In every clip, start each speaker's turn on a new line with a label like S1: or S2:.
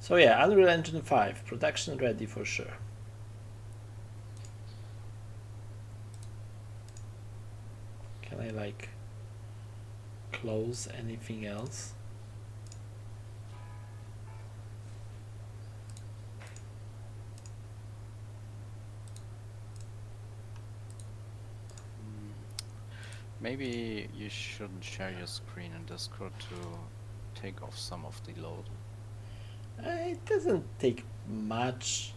S1: So yeah, Unreal Engine 5, production ready for sure. Can I like close anything else?
S2: Maybe you shouldn't share your screen in Discord to take off some of the load.
S1: It doesn't take much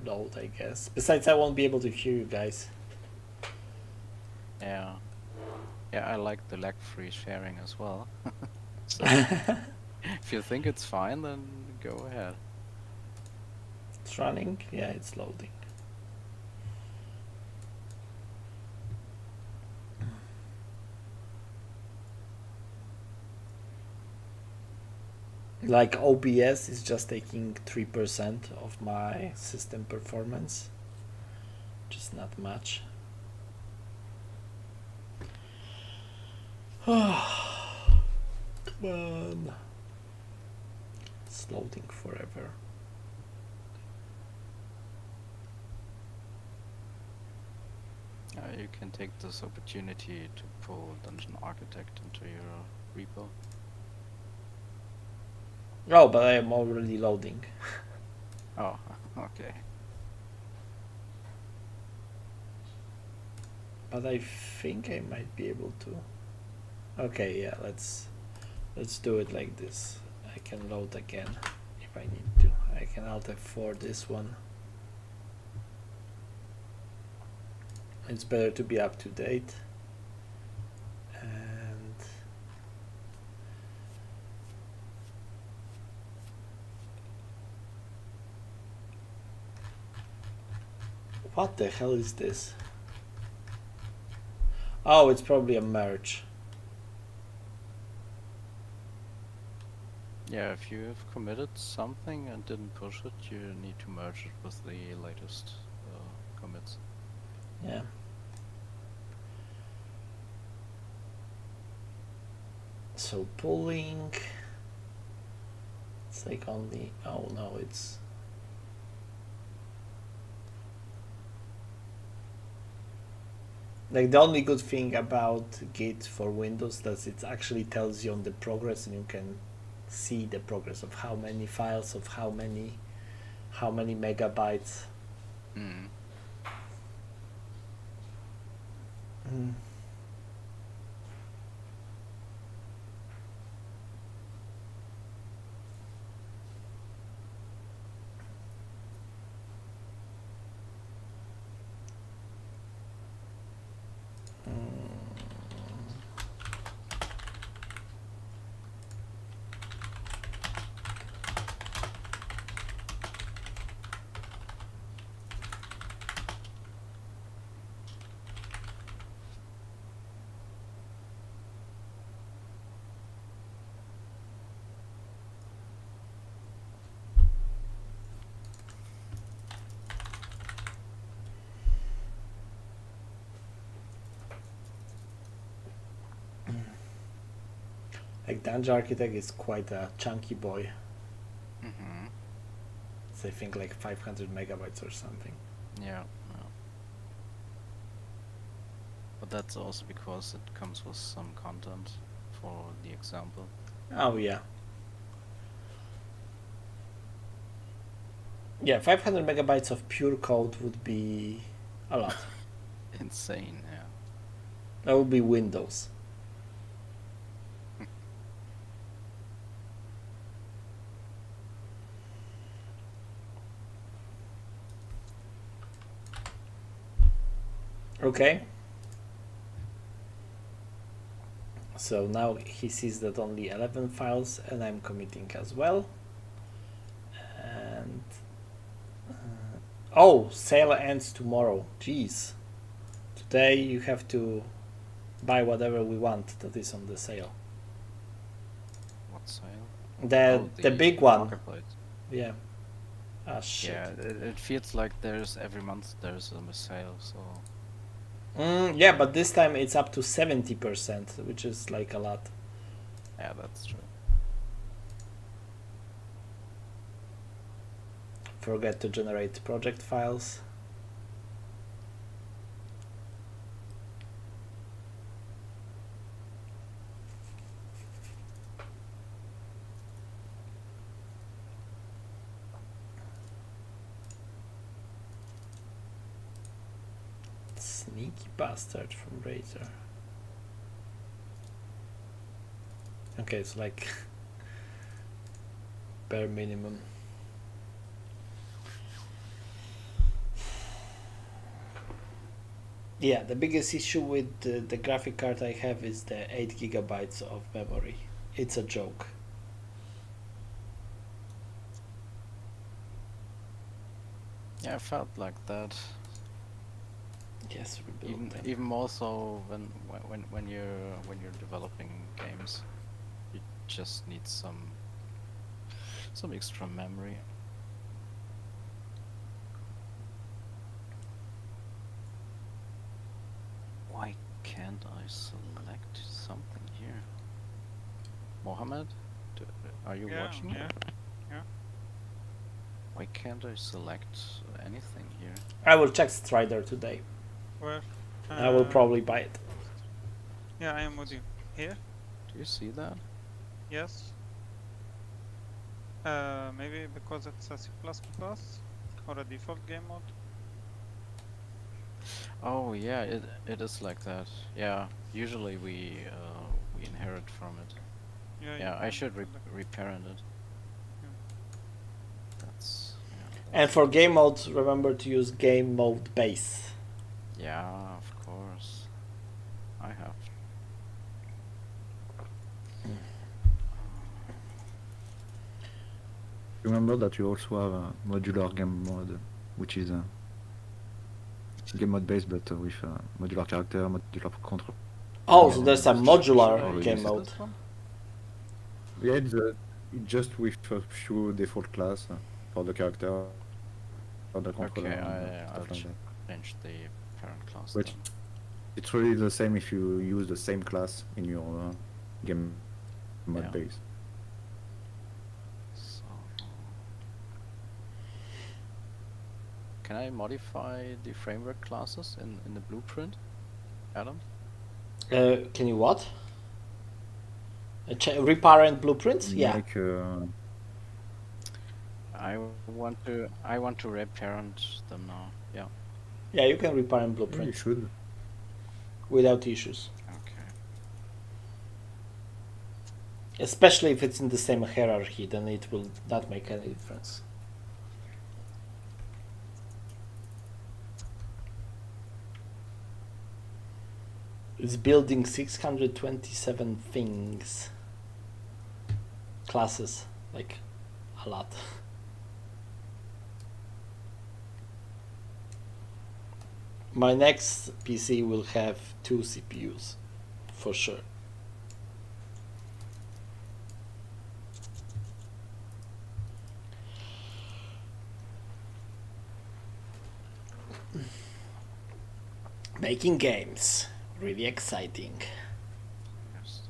S1: load, I guess. Besides, I won't be able to hear you guys.
S2: Yeah. Yeah, I like the lag-free sharing as well. So if you think it's fine, then go ahead.
S1: It's running. Yeah, it's loading. Like OBS is just taking 3% of my system performance, just not much. Come on. It's loading forever.
S2: You can take this opportunity to pull Dungeon Architect into your repo.
S1: Oh, but I am already loading.
S2: Oh, okay.
S1: But I think I might be able to. Okay, yeah, let's do it like this. I can load again if I need to. I can Alt F4 this one. It's better to be up to date. And what the hell is this? Oh, it's probably a merge.
S2: Yeah, if you have committed something and didn't push it, you need to merge it with the latest commits.
S1: Yeah. So pulling. It's like only. Oh no, it's. Like the only good thing about Git for Windows that it actually tells you on the progress, and you can see the progress of how many files, of how many megabytes.
S2: Mm.
S1: Like Dungeon Architect is quite a chunky boy.
S2: Mm-hmm.
S1: It's I think like 500 megabytes or something.
S2: Yeah, yeah. But that's also because it comes with some content for the example.
S1: Oh yeah. Yeah, 500 megabytes of pure code would be a lot.
S2: Insane, yeah.
S1: That would be Windows. Okay. So now he sees that only 11 files, and I'm committing as well. And oh, sale ends tomorrow. Jeez. Today you have to buy whatever we want that is on the sale.
S2: What sale?
S1: The big one.
S2: Marketplace.
S1: Yeah. Ah shit.
S2: Yeah, it feels like there's every month there's a sale, so
S1: Yeah, but this time it's up to 70%, which is like a lot.
S2: yeah, that's true.
S1: forget to generate project files. Sneaky bastard from Razer. Okay, it's like bare minimum. Yeah, the biggest issue with the graphic card I have is the 8 gigabytes of memory. It's a joke.
S2: Yeah, I felt like that.
S1: Yes,
S2: Even
S1: them.
S2: even more so when you're developing games, you just need some extra memory. Why can't I select something here? Mohammed, are you watching?
S3: Yeah.
S2: Why can't I select anything here?
S1: I will check Strider today.
S3: Where?
S1: I will probably buy it.
S3: Yeah, I am with you. Here?
S2: Do you see that?
S3: Yes. Maybe because it's a C++ or a default game mode.
S2: Oh yeah, it is like that. Yeah, usually we inherit from it. Yeah, I should reparent it.
S3: Yeah.
S2: That's
S1: And for game mode, remember to use game mode base.
S2: yeah, of course. I have.
S4: Remember that you also have a modular game mode, which is game mode based but with modular character, modular control.
S1: Oh,
S4: Yeah,
S1: so there's a
S4: should
S1: modular
S4: I
S1: game
S4: use
S1: mode.
S2: This one?
S4: Yeah, it's just with a few default class for the character, for the controller,
S2: Okay,
S4: and
S2: I'll
S4: stuff like that.
S2: change the parent class
S4: But
S2: then.
S4: it's really the same if you use the same class in your game mode
S2: Yeah.
S4: base.
S2: So, can I modify the framework classes in the blueprint, Adam?
S1: Can you what? Reparent blueprints? Yeah.
S4: Make,
S2: I want to reparent them now. Yeah.
S1: Yeah, you can reparent
S4: yeah, you
S1: blueprints
S4: should.
S1: without issues.
S2: Okay.
S1: Especially if it's in the same hierarchy, then it will not make any difference. It's building 627 things. Classes, like a lot. My next PC will have 2 CPUs, for sure. Making games, really exciting.
S2: Yes.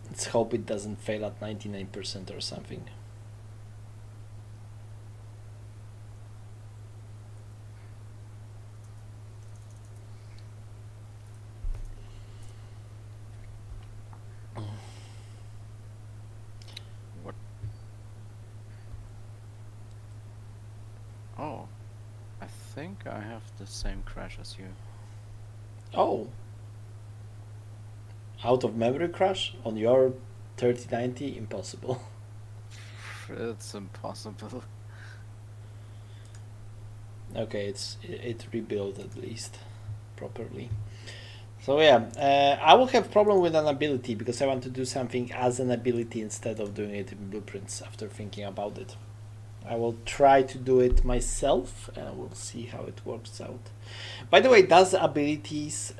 S1: Let's hope it doesn't fail at 99% or something.
S2: What? Oh, I think I have the same crash as you.
S1: Oh. Out of memory crash on your 3090? Impossible.
S2: It's impossible.
S1: Okay, it rebuilt at least properly. So yeah, I will have problem with an ability because I want to do something as an ability instead of doing it in blueprints after thinking about it. I will try to do it myself and we'll see how it works out. By the way, does abilities,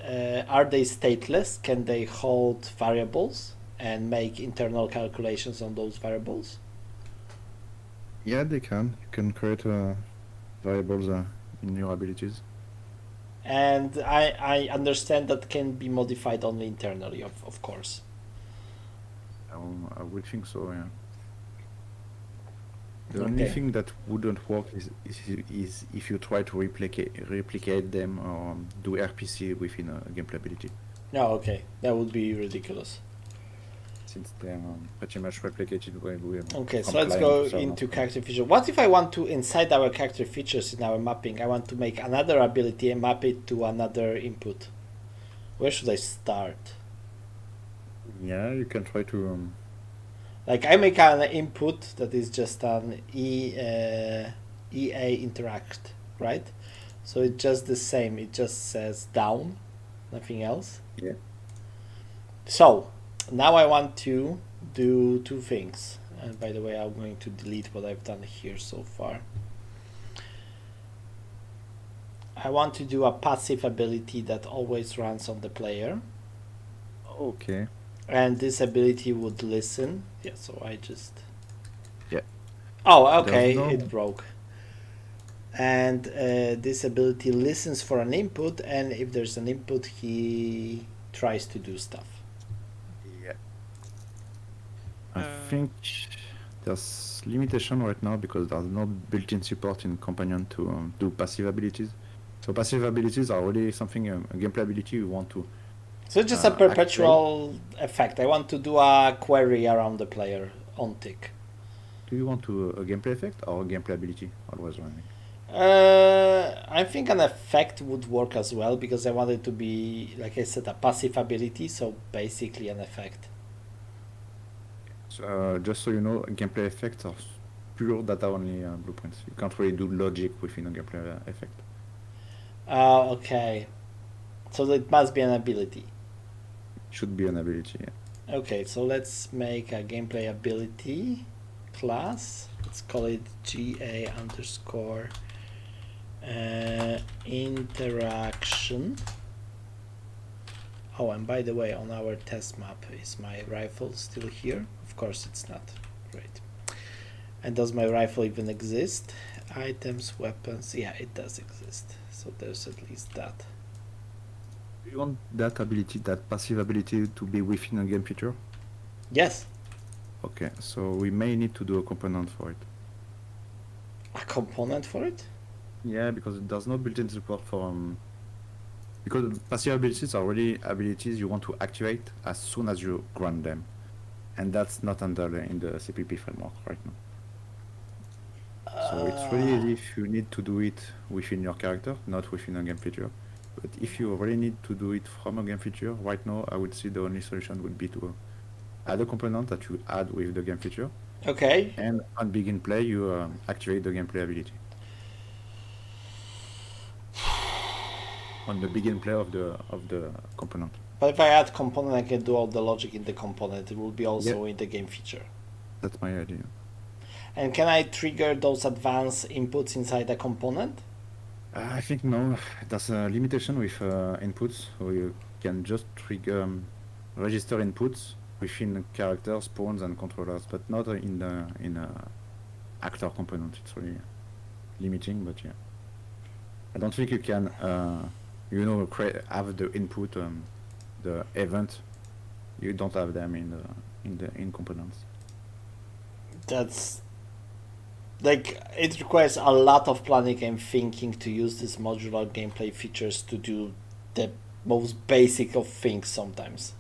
S1: are they stateless? Can they hold variables and make internal calculations on those variables?
S4: Yeah, they can. You can create variables in your abilities.
S1: And I understand that can be modified only internally, of course.
S4: I would think so, yeah. The only thing that wouldn't work is if you try to replicate them or do RPC within a gameplay ability.
S1: No, okay. That would be ridiculous.
S4: Since they're pretty much replicated with
S1: Okay, so let's go into character feature. What if I want to, inside our character features in our mapping, I want to make another ability and map it to another input? Where should I start?
S4: Yeah, you can try to...
S1: Like I make an input that is just an EA interact, right? So it's just the same. It just says down, nothing else.
S4: Yeah.
S1: So now I want to do two things. And by the way, I'm going to delete what I've done here so far. I want to do a passive ability that always runs on the player.
S4: Okay.
S1: And this ability would listen. Yeah, so I just...
S4: Yeah.
S1: Oh, okay, it broke. And this ability listens for an input, and if there's an input, he tries to do stuff.
S4: Yeah. I think there's limitation right now because there's no built-in support in Companion to do passive abilities. So passive abilities are already something, a gameplay ability you want to...
S1: So it's just a perpetual effect. I want to do a query around the player on tick.
S4: Do you want to a gameplay effect or a gameplay ability always running?
S1: I think an effect would work as well because I want it to be, like I said, a passive ability, so basically an effect.
S4: So, just so you know, gameplay effects are pure data only blueprints. You can't really do logic within a gameplay effect.
S1: Okay. So it must be an ability.
S4: Should be an ability, yeah.
S1: Okay, so let's make a gameplay ability class. Let's call it GA underscore interaction. Oh, and by the way, on our test map, is my rifle still here? Of course it's not. Great. And does my rifle even exist? Items, weapons, yeah, it does exist. So there's at least that.
S4: Do you want that ability, that passive ability, to be within a game feature?
S1: Yes.
S4: Okay, so we may need to do a component for it.
S1: A component for it?
S4: Yeah, because there's no built-in support for... because passive abilities are really abilities you want to activate as soon as you grant them. And that's not under in the CPP framework right now. So it's really easy if you need to do it within your character, not within a game feature. But if you really need to do it from a game feature, right now I would say the only solution would be to add a component that you add with the game feature.
S1: Okay.
S4: And on begin play, you activate the gameplay ability. On the begin play of the component.
S1: But if I add component, I can do all the logic in the component. It will be also in the game feature.
S4: That's my idea.
S1: And can I trigger those advanced inputs inside a component?
S4: I think no. There's a limitation with inputs, so you can just trigger register inputs within characters, pawns, and controllers, but not in the actor component. It's really limiting, but yeah. I don't think you can, have the input, the event. You don't have them in components.
S1: That's like it requires a lot of planning and thinking to use these modular gameplay features to do the most basic of things sometimes.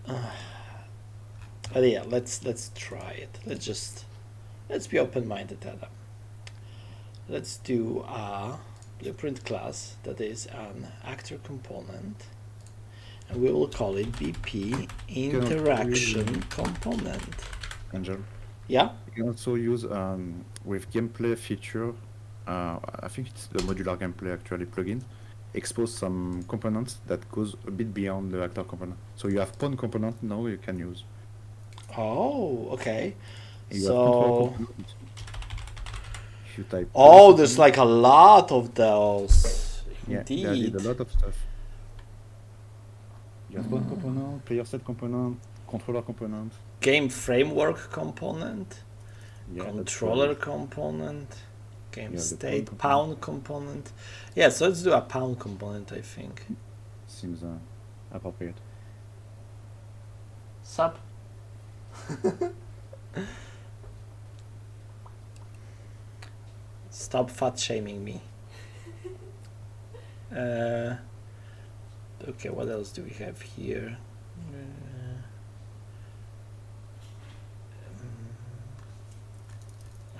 S1: But yeah, let's try it. Let's be open-minded, Adam. Let's do a blueprint class that is an actor component, and we will call it BP interaction component.
S4: Angel.
S1: Yeah.
S4: You can also use with gameplay feature. I think it's the modular gameplay actually plugin. Expose some components that goes a bit beyond the actor component. So you have pawn component now you can use.
S1: Oh, okay.
S4: You
S1: so.
S4: If you type.
S1: Oh, there's like a lot of those.
S4: Yeah,
S1: Indeed.
S4: they did a lot of stuff. You have pawn component, player set component, controller component.
S1: Game framework component,
S4: Yeah, that's
S1: controller
S4: probably-
S1: component, game
S4: Yeah, the
S1: state,
S4: pound
S1: pound component. Yeah, so let's do a pound component, I think.
S4: seems appropriate.
S1: Sub. Stop fat shaming me. Okay, what else do we have here?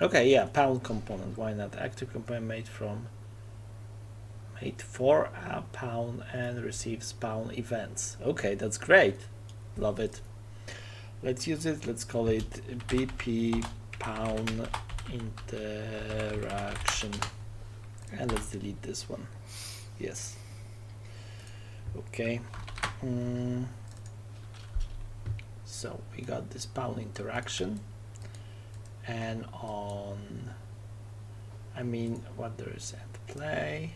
S1: Okay, yeah, pound component. Why not? Active component made for a pound and receives pound events. Okay, that's great. Love it. Let's use it. Let's call it BP pound interaction. And let's delete this one. Yes. Okay. So we got this pound interaction. And what there is at play.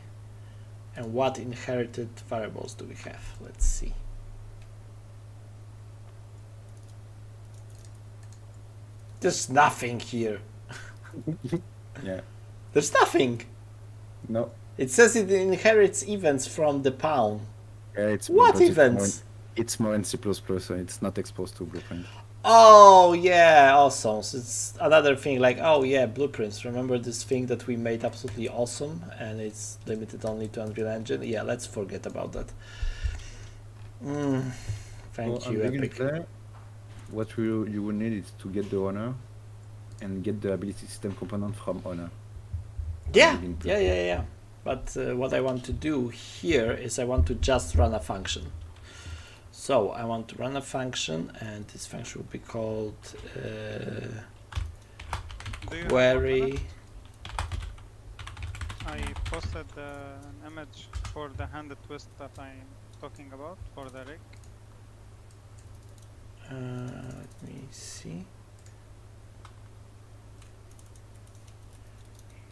S1: And what inherited variables do we have? Let's see. There's nothing here.
S4: Yeah.
S1: There's nothing.
S4: No.
S1: It says it inherits events from the pound.
S4: Yeah, it's
S1: What
S4: but
S1: events?
S4: It's more in C++, so it's not exposed to Blueprint.
S1: Oh yeah, awesome. So it's another thing like, oh yeah, blueprints. Remember this thing that we made absolutely awesome and it's limited only to Unreal Engine? Yeah, let's forget about that. Thank you, Epic.
S4: There, what you will need is to get the owner and get the ability system component from owner.
S1: Yeah. But what I want to do here is I want to just run a function. So I want to run a function, and this function will be called query.
S3: I posted an image for the hand twist that I'm talking about for the rig.
S1: Let me see.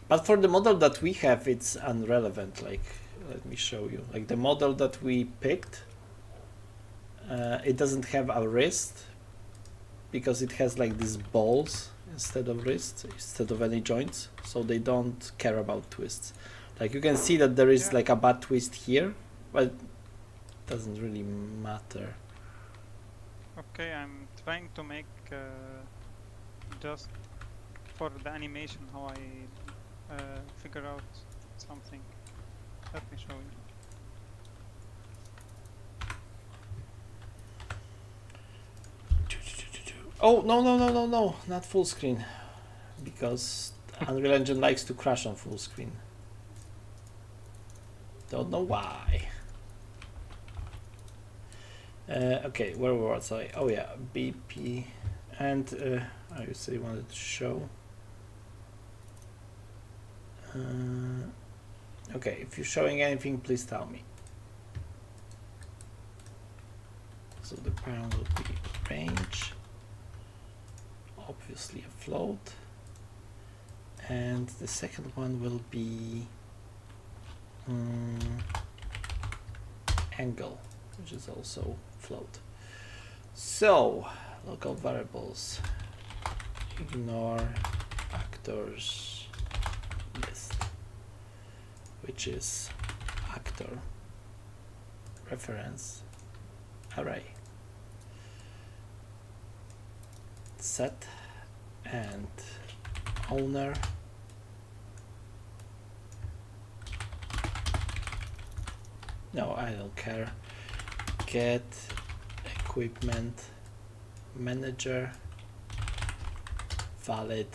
S1: But for the model that we have, it's irrelevant. Like, let me show you. Like the model that we picked, it doesn't have a wrist because it has like these balls instead of wrists, instead of any joints. So they don't care about twists. Like you can see that there is like a bad twist here, but it doesn't really matter.
S3: Okay, I'm trying to make just for the animation how I figure out something. Let me show you.
S1: Oh, no, not full screen. Because Unreal Engine likes to crash on full screen. Don't know why. Okay, where was I? Oh yeah, BP. And I say wanted to show. Okay, if you're showing anything, please tell me. So the parent will be range, obviously a float, and the second one will be angle, which is also float. So local variables, ignore actors list, which is actor reference array, set and owner no, I don't care, get equipment manager valid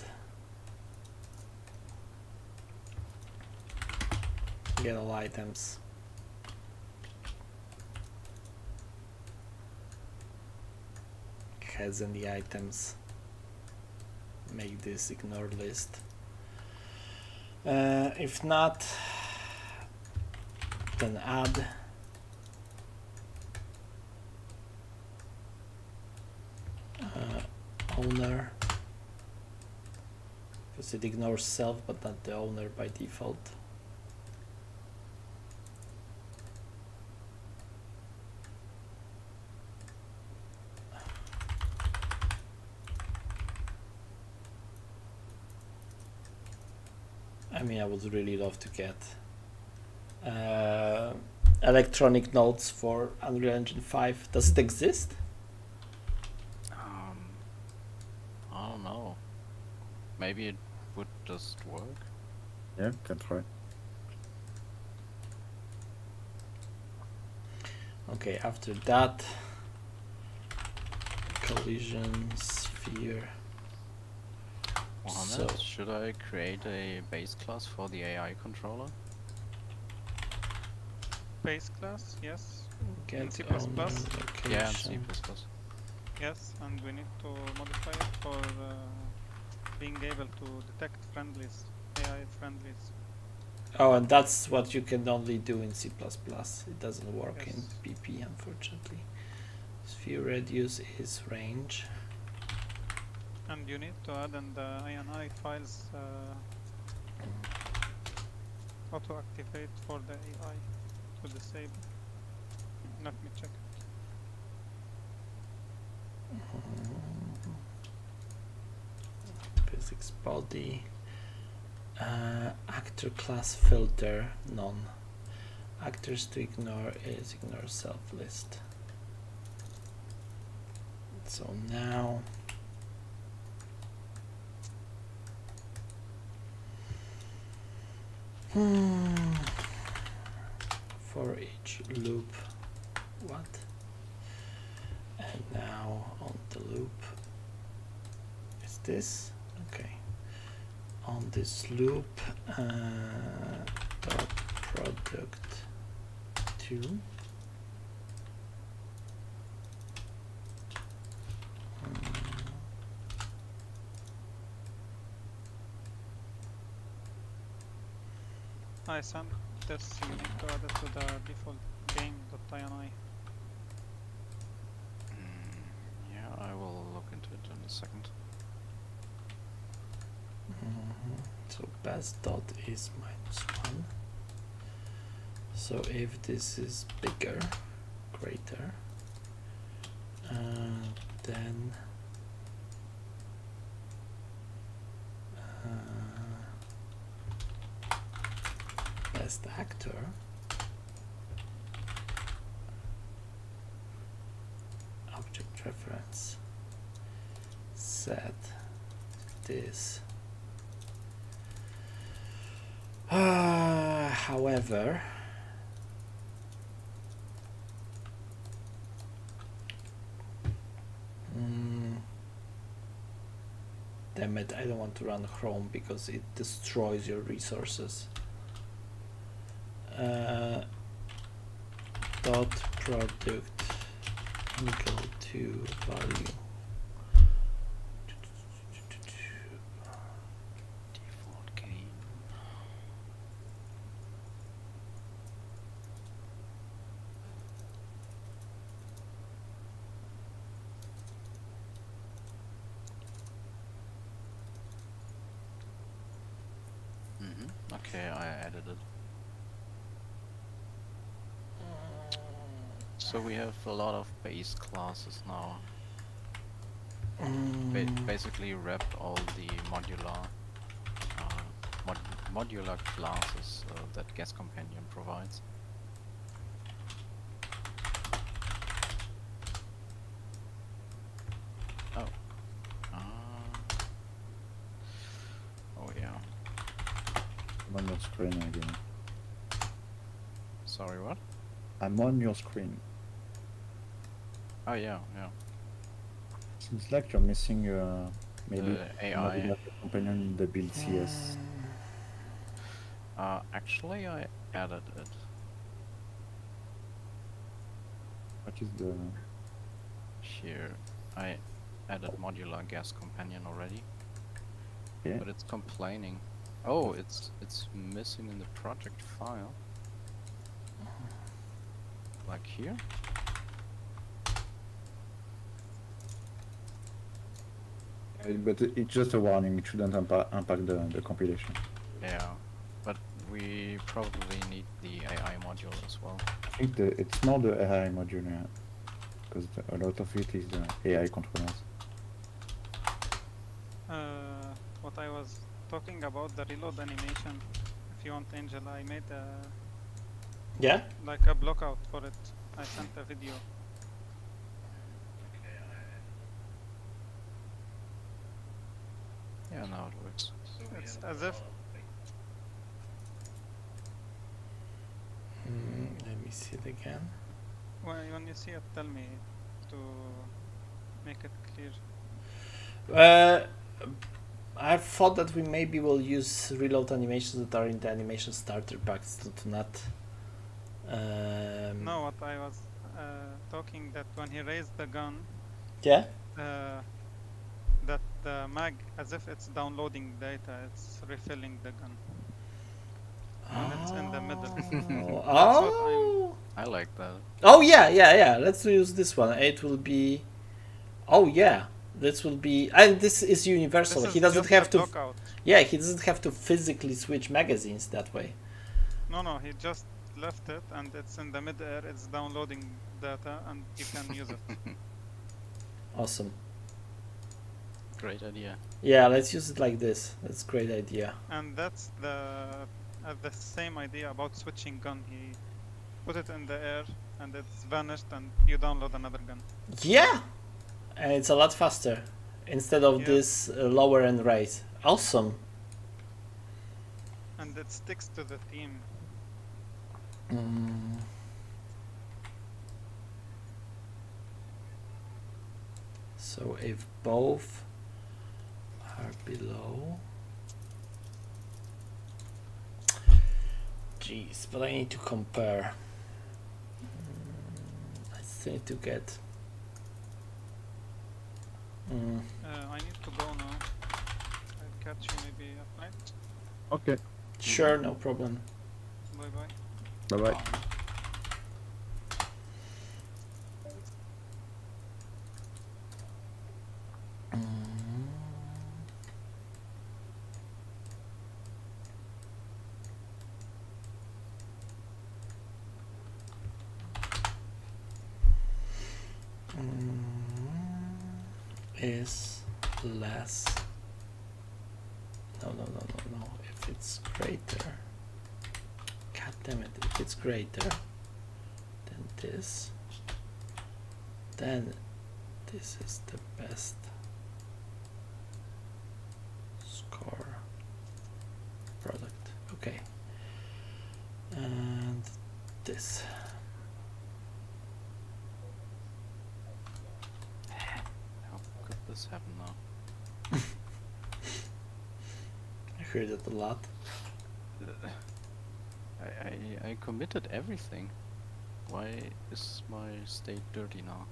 S1: get all items heads and the items, make this ignore list. If not, then add owner, because it ignores self but not the owner by default. I mean, I would really love to get electronic notes for Unreal Engine 5. Does it exist?
S2: I don't know. Maybe it would just work.
S4: Yeah, can try.
S1: Okay, after that, collision sphere.
S2: Mohammed,
S1: So-
S2: should I create a base class for the AI controller?
S3: Base class, yes.
S1: Get
S3: C++?
S1: owner
S2: Yeah, in C++.
S1: location.
S3: Yes, and we need to modify it for being able to detect friendlies, AI friendlies.
S1: Oh, and that's what you can only do in C++. It doesn't work in
S3: Yes.
S1: PP, unfortunately. Sphere radius is range.
S3: And you need to add in the INI files auto activate for the AI to disable. Let me check.
S1: Physics body. Actor class filter, none. Actors to ignore is ignore self list. So now for each loop, what? And now on the loop is this, okay. On this loop, dot product 2.
S3: I sent this, you need to add it to the default game.ini.
S2: Yeah, I will look into it in a second.
S1: So pass dot is -1. So if this is bigger, greater, then best actor object reference set this. However, damn it, I don't want to run Chrome because it destroys your resources. Dot product equal to value.
S2: Default game. Okay, I added it. So we have a lot of base classes now. Basically wrapped all the modular classes that Gas Companion provides. Oh. Oh yeah.
S4: I'm on your screen again.
S2: Sorry, what?
S4: I'm on your screen.
S2: Oh yeah, yeah.
S4: Seems like you're missing maybe
S2: The AI.
S4: modular companion in the build CS.
S2: Actually, I added it.
S4: What is the...
S2: Here, I added modular gas companion already,
S4: Yeah.
S2: but it's complaining. Oh, it's missing in the project file. Like here.
S4: But it's just a warning, it shouldn't impact the compilation.
S2: Yeah, but we probably need the AI module as well.
S4: I think it's not the AI module, yeah, because a lot of it is the AI controllers.
S3: What I was talking about the reload animation, if you want, Angel, I made
S1: Yeah.
S3: like a blockout for it. I sent a video.
S2: Yeah, now it works.
S3: It's as if
S1: Let me see it again.
S3: when you see it, tell me to make it clear.
S1: I thought that we maybe will use reload animations that are in the animation starter packs to not.
S3: No, what I was talking that when he raised the gun,
S1: Yeah.
S3: that the mag, as if it's downloading data, it's refilling the gun when it's in the middle. That's what
S1: Oh.
S2: I like that.
S1: Oh yeah. Let's use this one. It will be. Oh yeah. This will be, and this is universal.
S3: This
S1: He
S3: is
S1: doesn't
S3: just
S1: have
S3: a
S1: to.
S3: blockout.
S1: Yeah, he doesn't have to physically switch magazines that way.
S3: No, he just left it and it's in the mid-air. It's downloading data and you can use it.
S1: Awesome.
S2: Great idea.
S1: Yeah, let's use it like this. That's a great idea.
S3: And that's the same idea about switching gun. He put it in the air and it's vanished and you download another gun.
S1: Yeah, and it's a lot faster instead of this lower end raise. Awesome.
S3: And it sticks to the theme.
S1: So if both are below, jeez, but I need to compare. I still need to get.
S3: I need to go now. I'll catch you maybe at night.
S4: Okay.
S1: Sure, no problem.
S3: Bye bye.
S4: Bye bye.
S1: Is less. No. If it's greater. God damn it. If it's greater than this, then this is the best score product. Okay. And this.
S2: How could this happen now?
S1: I heard it a lot.
S2: I committed everything. Why is my state dirty now?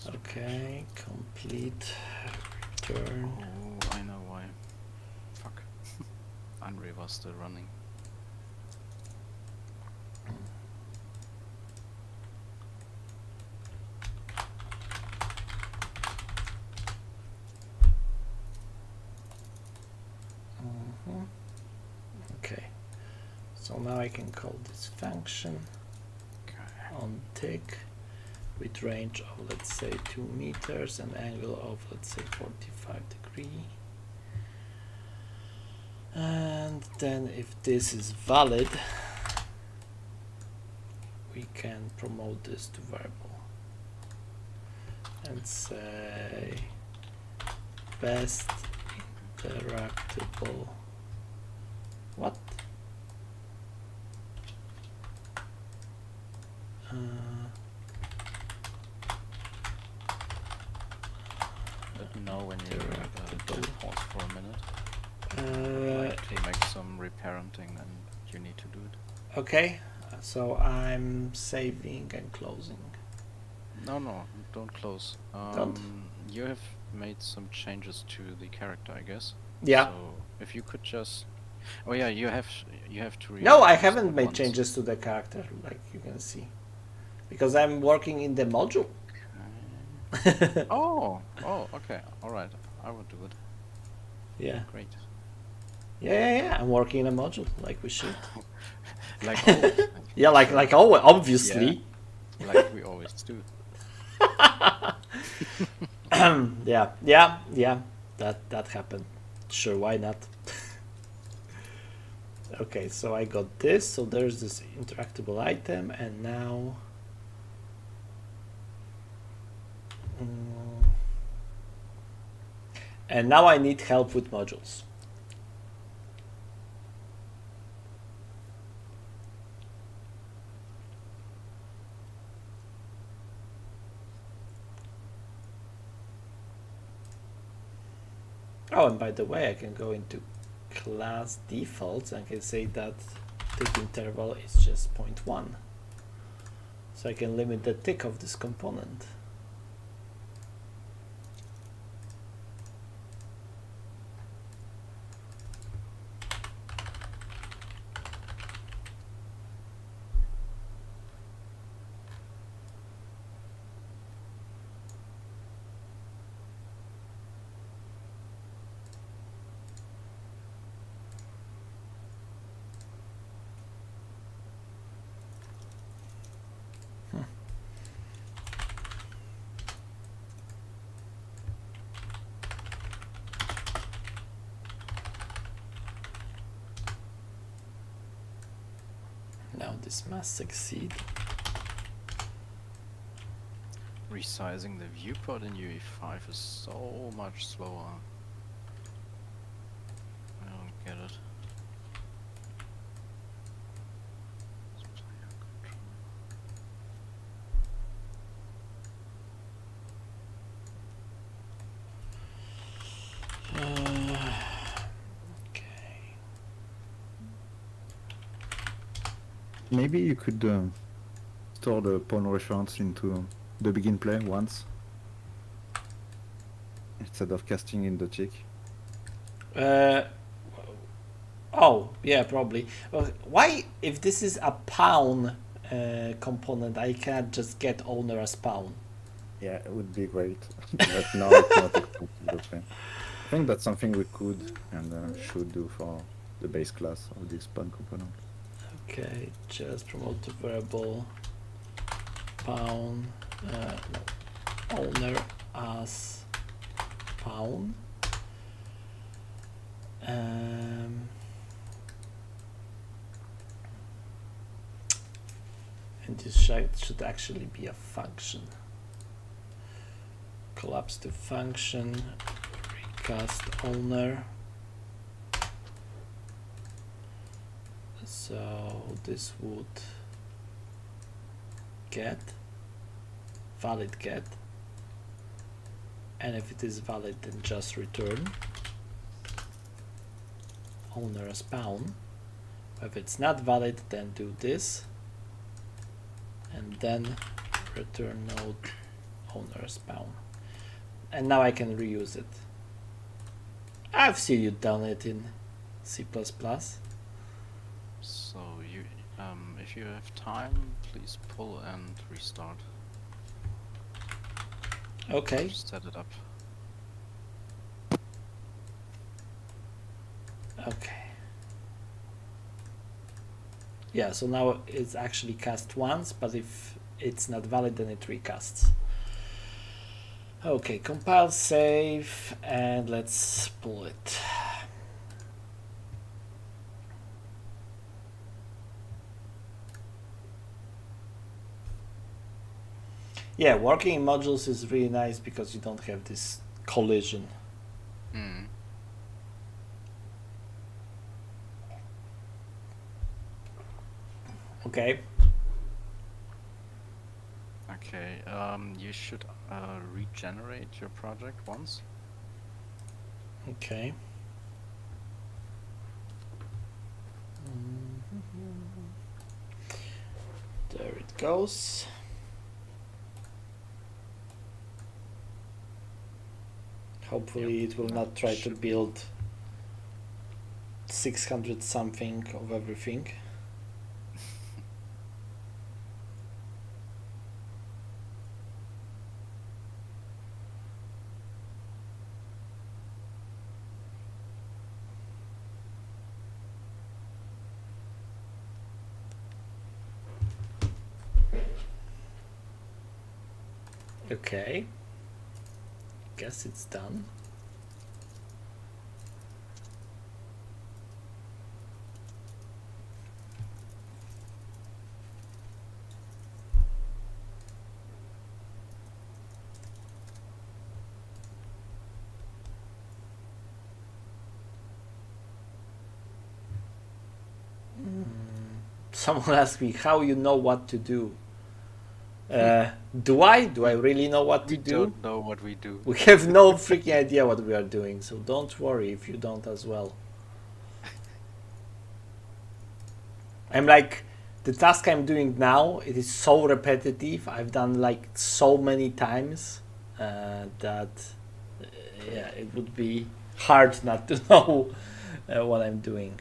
S1: Okay, complete return.
S2: Oh, I know why. Fuck. Andre was still running.
S1: Okay, so now I can call this function on tick with range of, let's say, 2 meters and angle of, let's say, 45 degrees. And then if this is valid, we can promote this to variable and say best interactable. What?
S2: Let me know when you
S1: Interactable.
S2: pause for a minute. Like to make some reparenting and you need to do it.
S1: Okay, so I'm saving and closing.
S2: No, don't close.
S1: Don't?
S2: You have made some changes to the character, I guess.
S1: Yeah.
S2: So if you could just, oh yeah, you have to.
S1: No, I
S2: reuse
S1: haven't
S2: the
S1: made
S2: ones.
S1: changes to the character, like you can see, because I'm working in the module.
S2: Oh, okay, all right. I will do it.
S1: Yeah.
S2: Great.
S1: Yeah. I'm working in a module like we should.
S2: Like always.
S1: Yeah, like always, obviously.
S2: Yeah, like we always do.
S1: Yeah. That happened. Sure, why not? Okay, so I got this. So there's this interactable item, and now. And now I need help with modules. Oh, and by the way, I can go into class defaults and can say that tick interval is just 0.1. So I can limit the tick of this component. Now this must succeed.
S2: Resizing the viewport in UE5 is so much slower. I don't get it.
S1: Okay.
S4: Maybe you could store the pawn reference into the begin play once instead of casting in the tick.
S1: Oh, yeah, probably. Well, why, if this is a pawn component, I can't just get owner as pawn?
S4: Yeah, it would be great, but now it's not exclusive. Okay. I think that's something we could and should do for the base class of this pawn component.
S1: Okay, just promote to variable pawn no, owner as pawn. And this should actually be a function. Collapse to function, recast owner. So this would get valid get, and if it is valid, then just return owner as pawn. If it's not valid, then do this, and then return node owner as pawn. And now I can reuse it. I've seen you done it in C++.
S2: So you, if you have time, please pull and restart.
S1: Okay.
S2: Just set it up.
S1: Okay. Yeah, so now it's actually cast once, but if it's not valid, then it recasts. Okay, compile, save, and let's pull it. Yeah, working in modules is really nice because you don't have this collision.
S2: Mm.
S1: Okay.
S2: Okay, you should regenerate your project once.
S1: Okay. There it goes. Hopefully
S2: Yep,
S1: it will
S2: that
S1: not try to
S2: should-
S1: build 600 something of everything. Okay. Guess it's done. Someone asked me how you know what to do. Do I? Do I really know what to
S2: We
S1: do?
S2: don't know what we do.
S1: We have no freaking idea what we are doing, so don't worry if you don't as well. I'm like, the task I'm doing now, it is so repetitive. I've done like so many times that yeah, it would be hard not to know what I'm doing.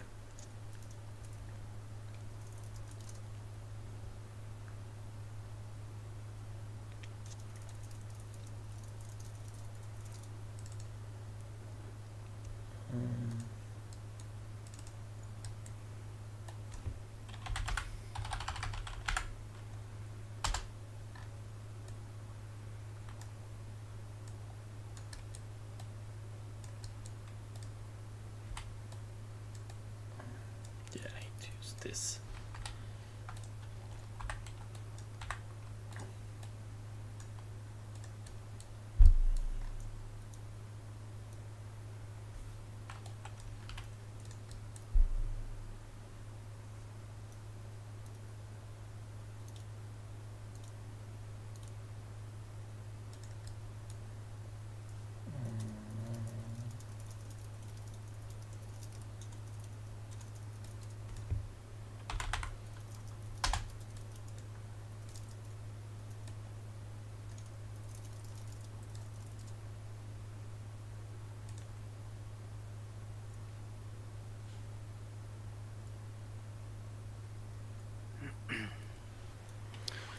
S1: Yeah, I need to use this.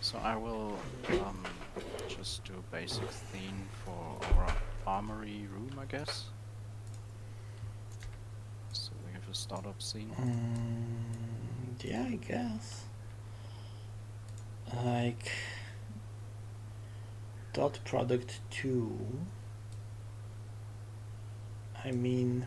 S2: So I will just do a basic theme for our armory room, I guess. So we have a startup scene.
S1: Yeah, I guess. Like dot product 2. I mean,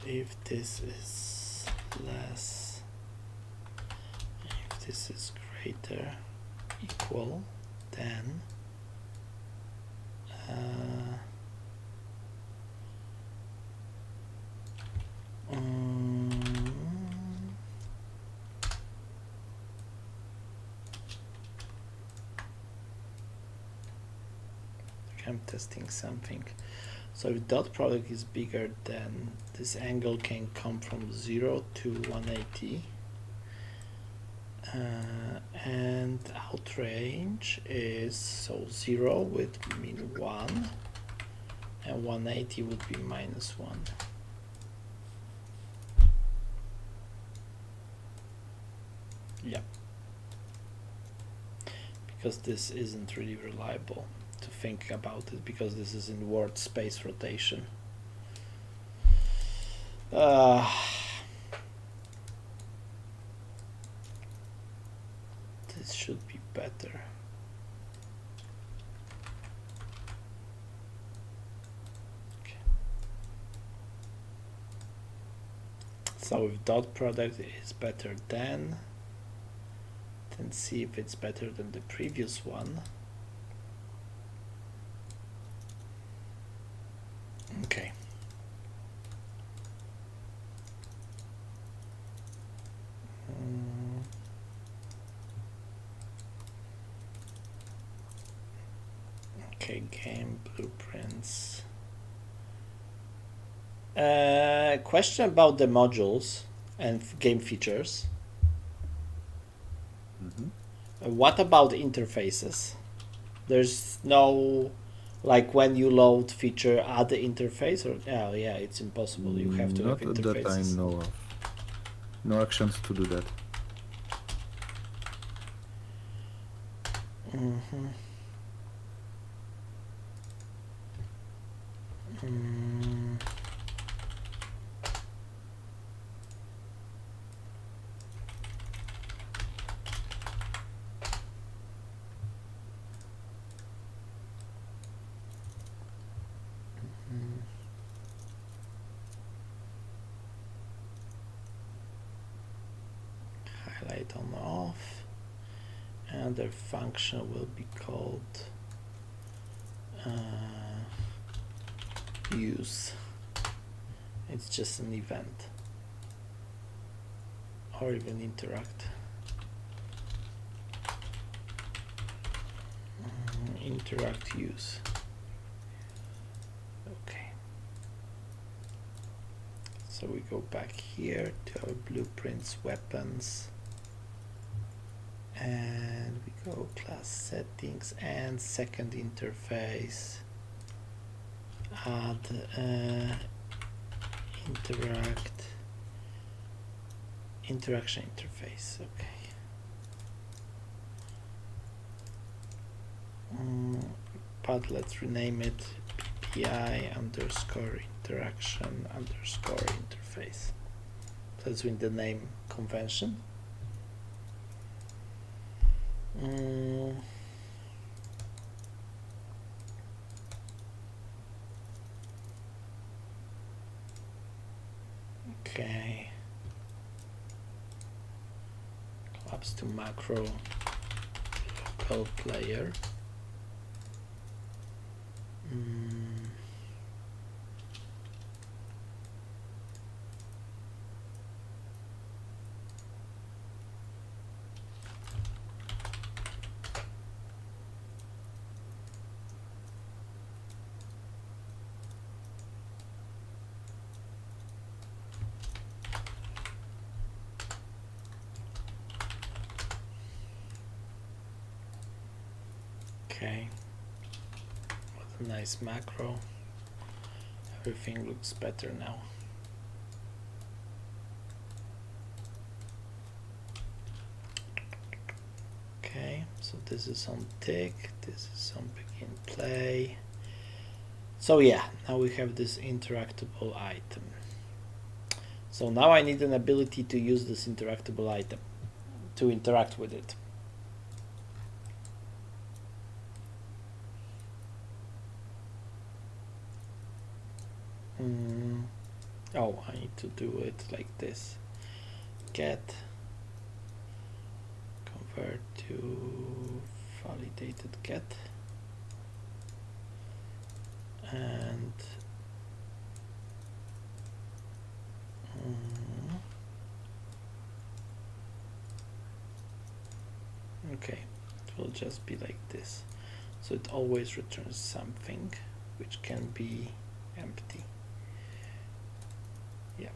S1: if this is less, if this is greater, equal, then I'm testing something. So if dot product is bigger, then this angle can come from 0 to 180. And out range is, so 0 would mean 1 and 180 would be -1. Yeah, because this isn't really reliable to think about it, because this is in word space rotation. This should be better. Okay. So if dot product is better than, then see if it's better than the previous one. Okay. Okay, game blueprints. Question about the modules and game features. What about interfaces? There's no, like when you load feature, add the interface, or oh yeah, it's impossible. You have to have interfaces.
S4: Not that I know of. No actions to do that.
S1: highlight on off, and their function will be called use. It's just an event, or even interact. Interact use. Okay. So we go back here to our blueprints, weapons, and we go class settings and second interface. Add interaction interface. Okay. But let's rename it PPI underscore interaction underscore interface. That's with the name convention. Okay. Collapse to macro local player. Okay, what a nice macro. Everything looks better now. Okay, so this is on tick, this is on begin play. So yeah, now we have this interactable item. So now I need an ability to use this interactable item, to interact with it. Oh, I need to do it like this. Get, convert to validated get, and okay, it will just be like this. So it always returns something which can be empty. Yeah.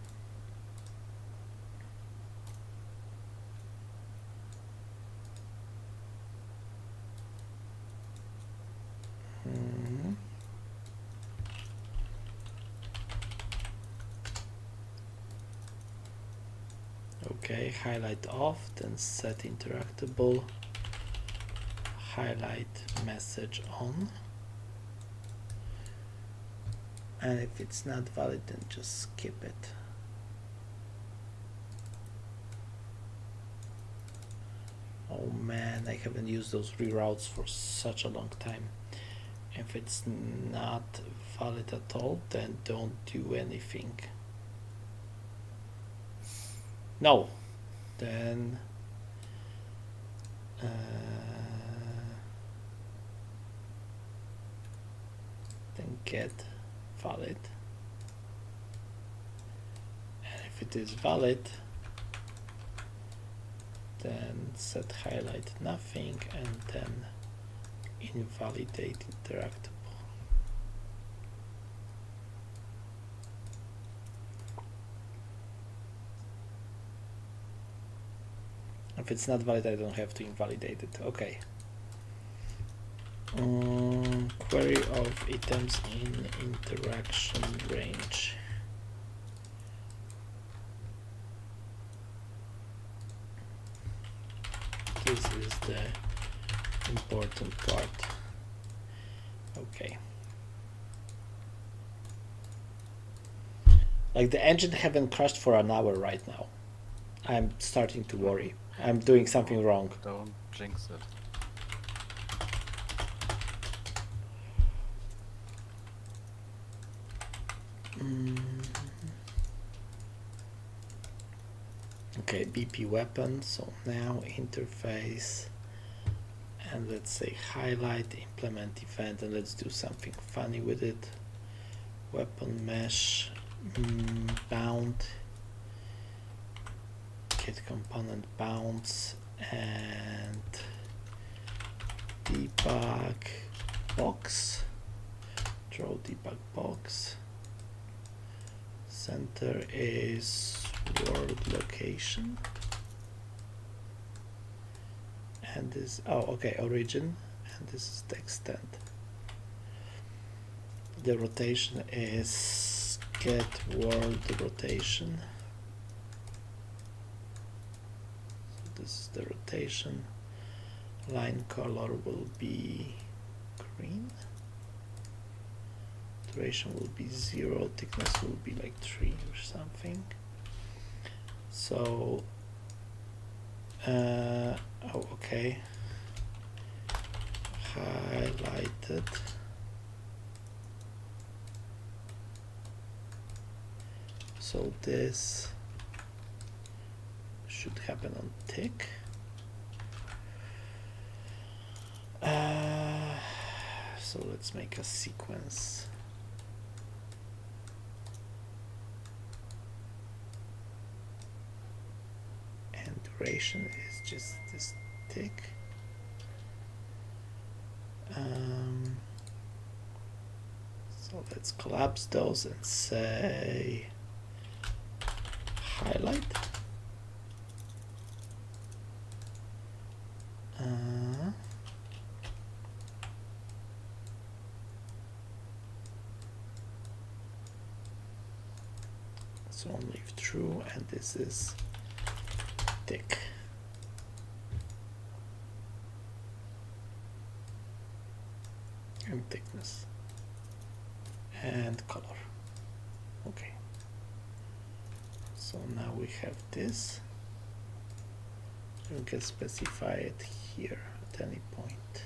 S1: Okay, highlight off, then set interactable, highlight message on, and if it's not valid, then just skip it. Oh man, I haven't used those reroutes for such a long time. If it's not valid at all, then don't do anything. No, then get valid, and if it is valid, then set highlight nothing and then invalidate interactable. If it's not valid, I don't have to invalidate it. Okay. Query of items in interaction range. This is the important part. Okay. Like the engine haven't crashed for an hour right now. I'm starting to worry. I'm doing something wrong.
S2: Don't jinx it.
S1: Okay, BP weapon. So now interface, and let's say highlight, implement event, and let's do something funny with it. Weapon mesh, bound, get component bounds, and debug box, draw debug box. Center is world location, and this, oh okay, origin, and this is the extent. The rotation is get world rotation. So this is the rotation. Line color will be green. Duration will be 0. Thickness will be like 3 or something. So, oh, okay. Highlighted. So this should happen on tick. So let's make a sequence. And duration is just this tick. So let's collapse those and say highlight. So I'll leave true, and this is thick. And thickness. And color. Okay. So now we have this. We can specify it here at any point.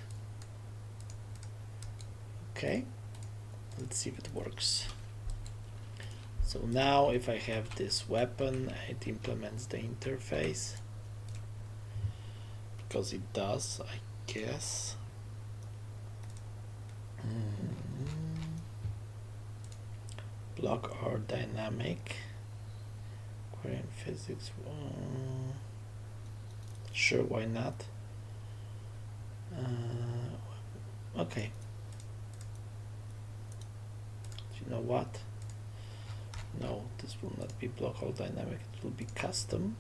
S1: Okay. Let's see if it works. So now if I have this weapon, it implements the interface. Because it does, I guess. Block or dynamic. Query physics. Sure, why not? Okay. You know what? No, this will not be block or dynamic, it will be custom.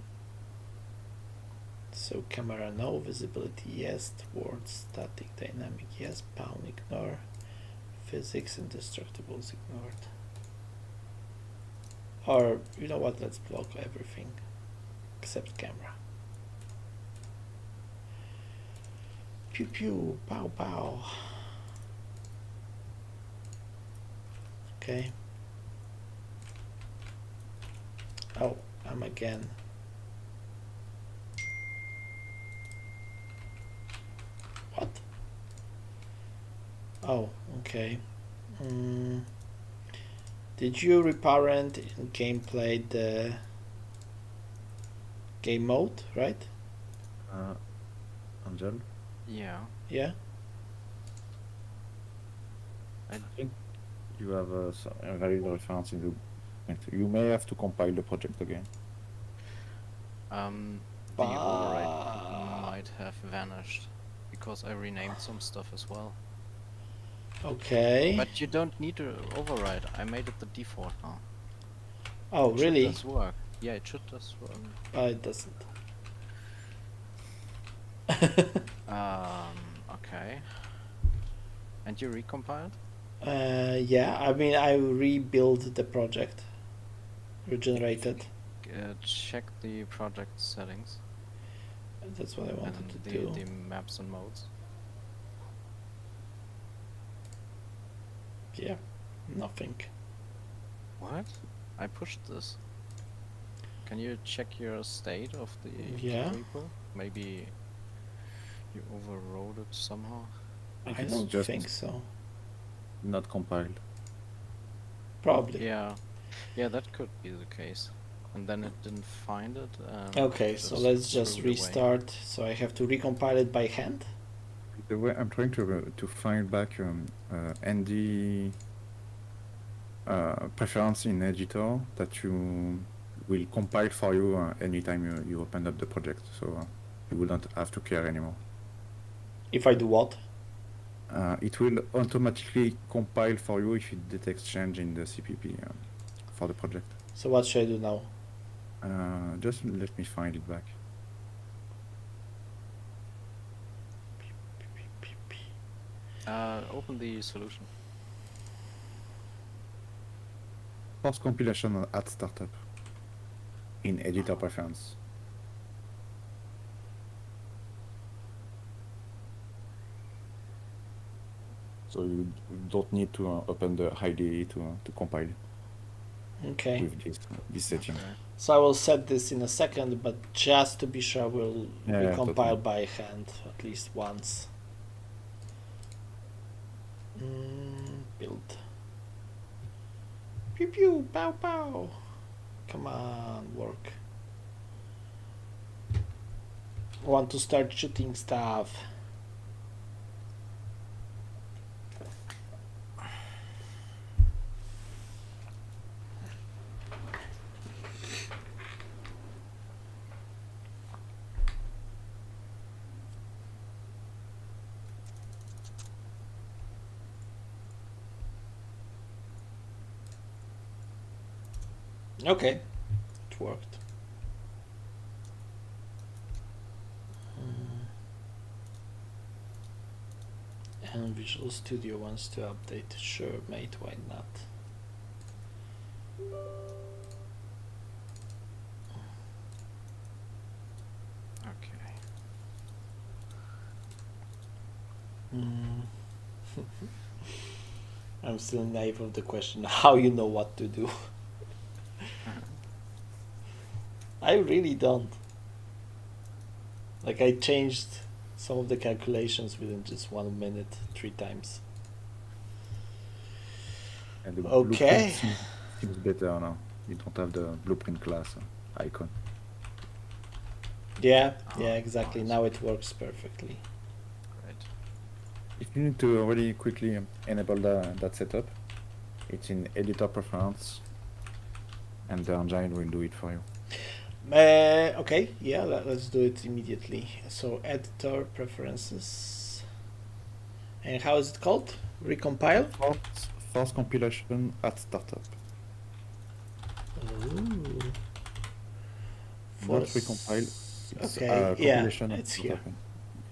S1: So camera no, visibility yes, words static, dynamic yes, bound ignore, physics and destructibles ignored. Or you know what, let's block everything except camera. Pew pew, pow pow. Okay. Oh, I'm again. What? Oh, okay. Did you reparent in gameplay the game mode, right?
S4: Angel?
S2: Yeah.
S1: Yeah?
S2: I
S4: think you have a valid reference in the. You may have to compile the project again.
S2: The override might have vanished because I renamed some stuff as well.
S1: Okay.
S2: But you don't need to override. I made it the default now.
S1: Oh,
S2: It
S1: really?
S2: should just work. Yeah, it should just work.
S1: It doesn't.
S2: Okay. And you recompiled?
S1: Yeah, I mean, I rebuilt the project. Regenerated.
S2: Check the project settings
S1: That's what I wanted
S2: and
S1: to do.
S2: the maps and modes.
S1: Yeah, nothing.
S2: What? I pushed this. Can you check your state of the
S1: Yeah.
S2: repo? Maybe you overrode it somehow?
S1: I
S4: It's
S1: don't
S4: just
S1: think so.
S4: not compiled.
S1: Probably.
S2: Yeah. Yeah, that could be the case. and then it didn't find it. And
S1: Okay, so let's just
S2: threw it away.
S1: restart. So I have to recompile it by hand.
S4: The way I'm trying to find back ND preference in editor that you will compile for you anytime you open up the project, so you will not have to care anymore.
S1: If I do what?
S4: It will automatically compile for you if it detects change in the CPP for the project.
S1: So what should I do now?
S4: Just let me find it back.
S2: Open the solution.
S4: Force compilation at startup in editor preference. So you don't need to open the IDE to compile
S1: Okay.
S4: with this setting.
S2: Okay.
S1: So I will set this in a second, but just to be sure, we'll
S4: Yeah,
S1: recompile
S4: totally.
S1: by hand at least once. Build. Pew pew, pow pow. Come on, work. Want to start shooting stuff. Okay, it worked. And Visual Studio wants to update. Sure, mate, why not?
S2: Okay.
S1: I'm still naive of the question how you know what to do. I really don't. Like I changed some of the calculations within just 1 minute 3 times.
S4: And the
S1: Okay.
S4: blueprint seems better now. You don't have the blueprint class icon.
S1: Yeah,
S2: Oh,
S1: yeah, exactly.
S2: nice.
S1: Now it works perfectly.
S2: Great.
S4: If you need to really quickly enable that setup, it's in editor preference, and the engine will do it for you.
S1: Okay, yeah, let's do it immediately. So editor preferences. And how is it called? Recompile?
S4: Force compilation at startup.
S1: Ooh.
S4: Not recompile. It's
S1: Okay, yeah,
S4: compilation at
S1: it's here.
S4: startup.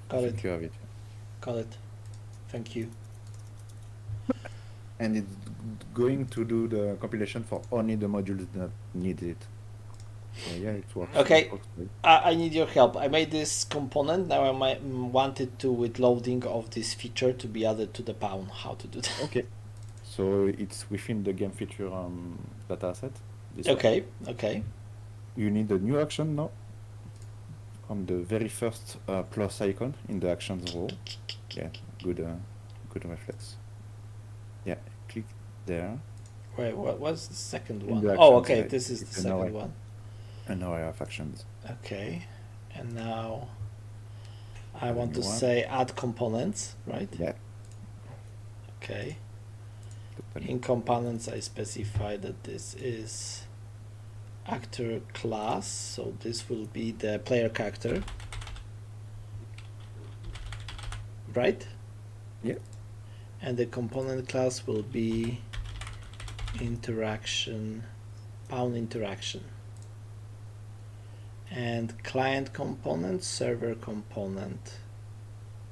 S4: I
S1: Got
S4: think
S1: it.
S4: you have it.
S1: Got it. Thank you.
S4: And it's going to do the compilation for only the modules that need it. So yeah, it works.
S1: Okay.
S4: It works great.
S1: I need your help. I made this component. Now I might wanted to, with loading of this feature, to be added to the pound. How to do that?
S4: Okay. So it's within the game feature dataset. This one.
S1: Okay, okay.
S4: You need a new action now. From the very first plus icon in the actions row. Yeah, good reflex. Yeah, click there.
S1: Wait, what was the second
S4: In
S1: one?
S4: the
S1: Oh,
S4: actions,
S1: okay,
S4: yeah,
S1: this is the
S4: it's an array.
S1: second one.
S4: And now I have actions.
S1: Okay, and now I
S4: Add a
S1: want to
S4: new one.
S1: say add components, right?
S4: Yeah,
S1: Okay.
S4: totally.
S1: In components, I specify that this is actor class, so this will be the player character, right?
S4: Yeah.
S1: And the component class will be interaction, pound interaction. And client component, server component.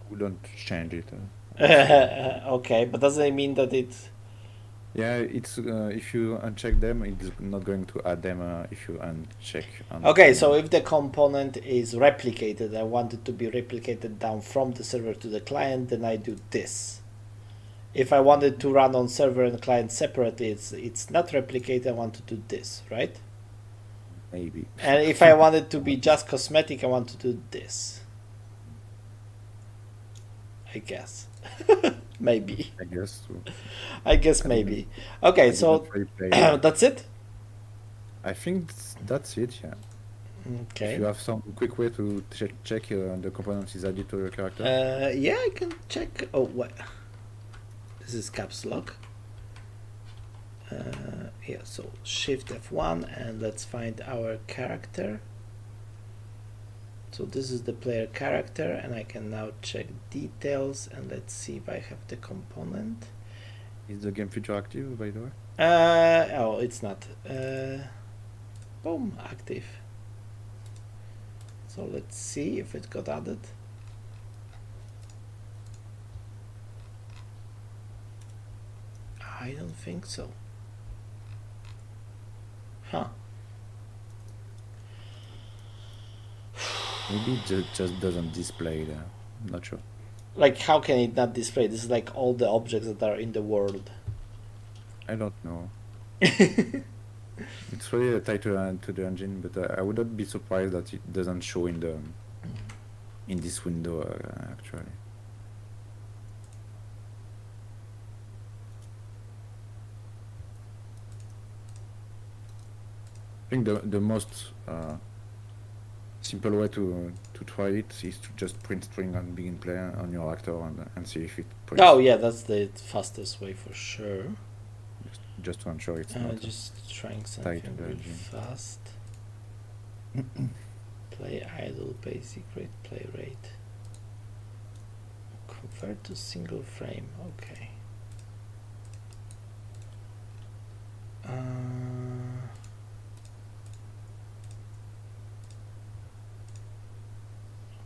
S4: We don't change it.
S1: Okay, but doesn't it mean that it...
S4: Yeah, it's if you uncheck them, it's not going to add them if you uncheck.
S1: Okay, so if the component is replicated, I want it to be replicated down from the server to the client, then I do this. If I wanted to run on server and client separately, it's not replicated, I want to do this, right?
S4: Maybe.
S1: And if I want it to be just cosmetic, I want to do this. I guess. Maybe.
S4: I guess. So.
S1: I guess maybe. Okay, so that's it?
S4: I think that's it, yeah.
S1: Okay.
S4: If you have some quick way to check the components is added to your character.
S1: Yeah, I can check. Oh, what? This is caps lock. Yeah, so Shift F1 and let's find our character. So this is the player character, and I can now check details and let's see if I have the component.
S4: Is the game feature active, by the way?
S1: Oh, it's not. Boom, active. So let's see if it got added. I don't think so. Huh.
S4: Maybe it just doesn't display there. I'm not sure.
S1: Like, how can it not display? This is like all the objects that are in the world.
S4: I don't know. It's really tied to the engine, but I would not be surprised that it doesn't show in this window actually. I think the most simple way to try it is to just print string on begin play on your actor and see if it prints.
S1: Oh yeah, that's the fastest way for sure.
S4: Just to ensure it's not
S1: just trying something real
S4: engine.
S1: fast. Play idle, basic rate, play rate. Convert to single frame. Okay.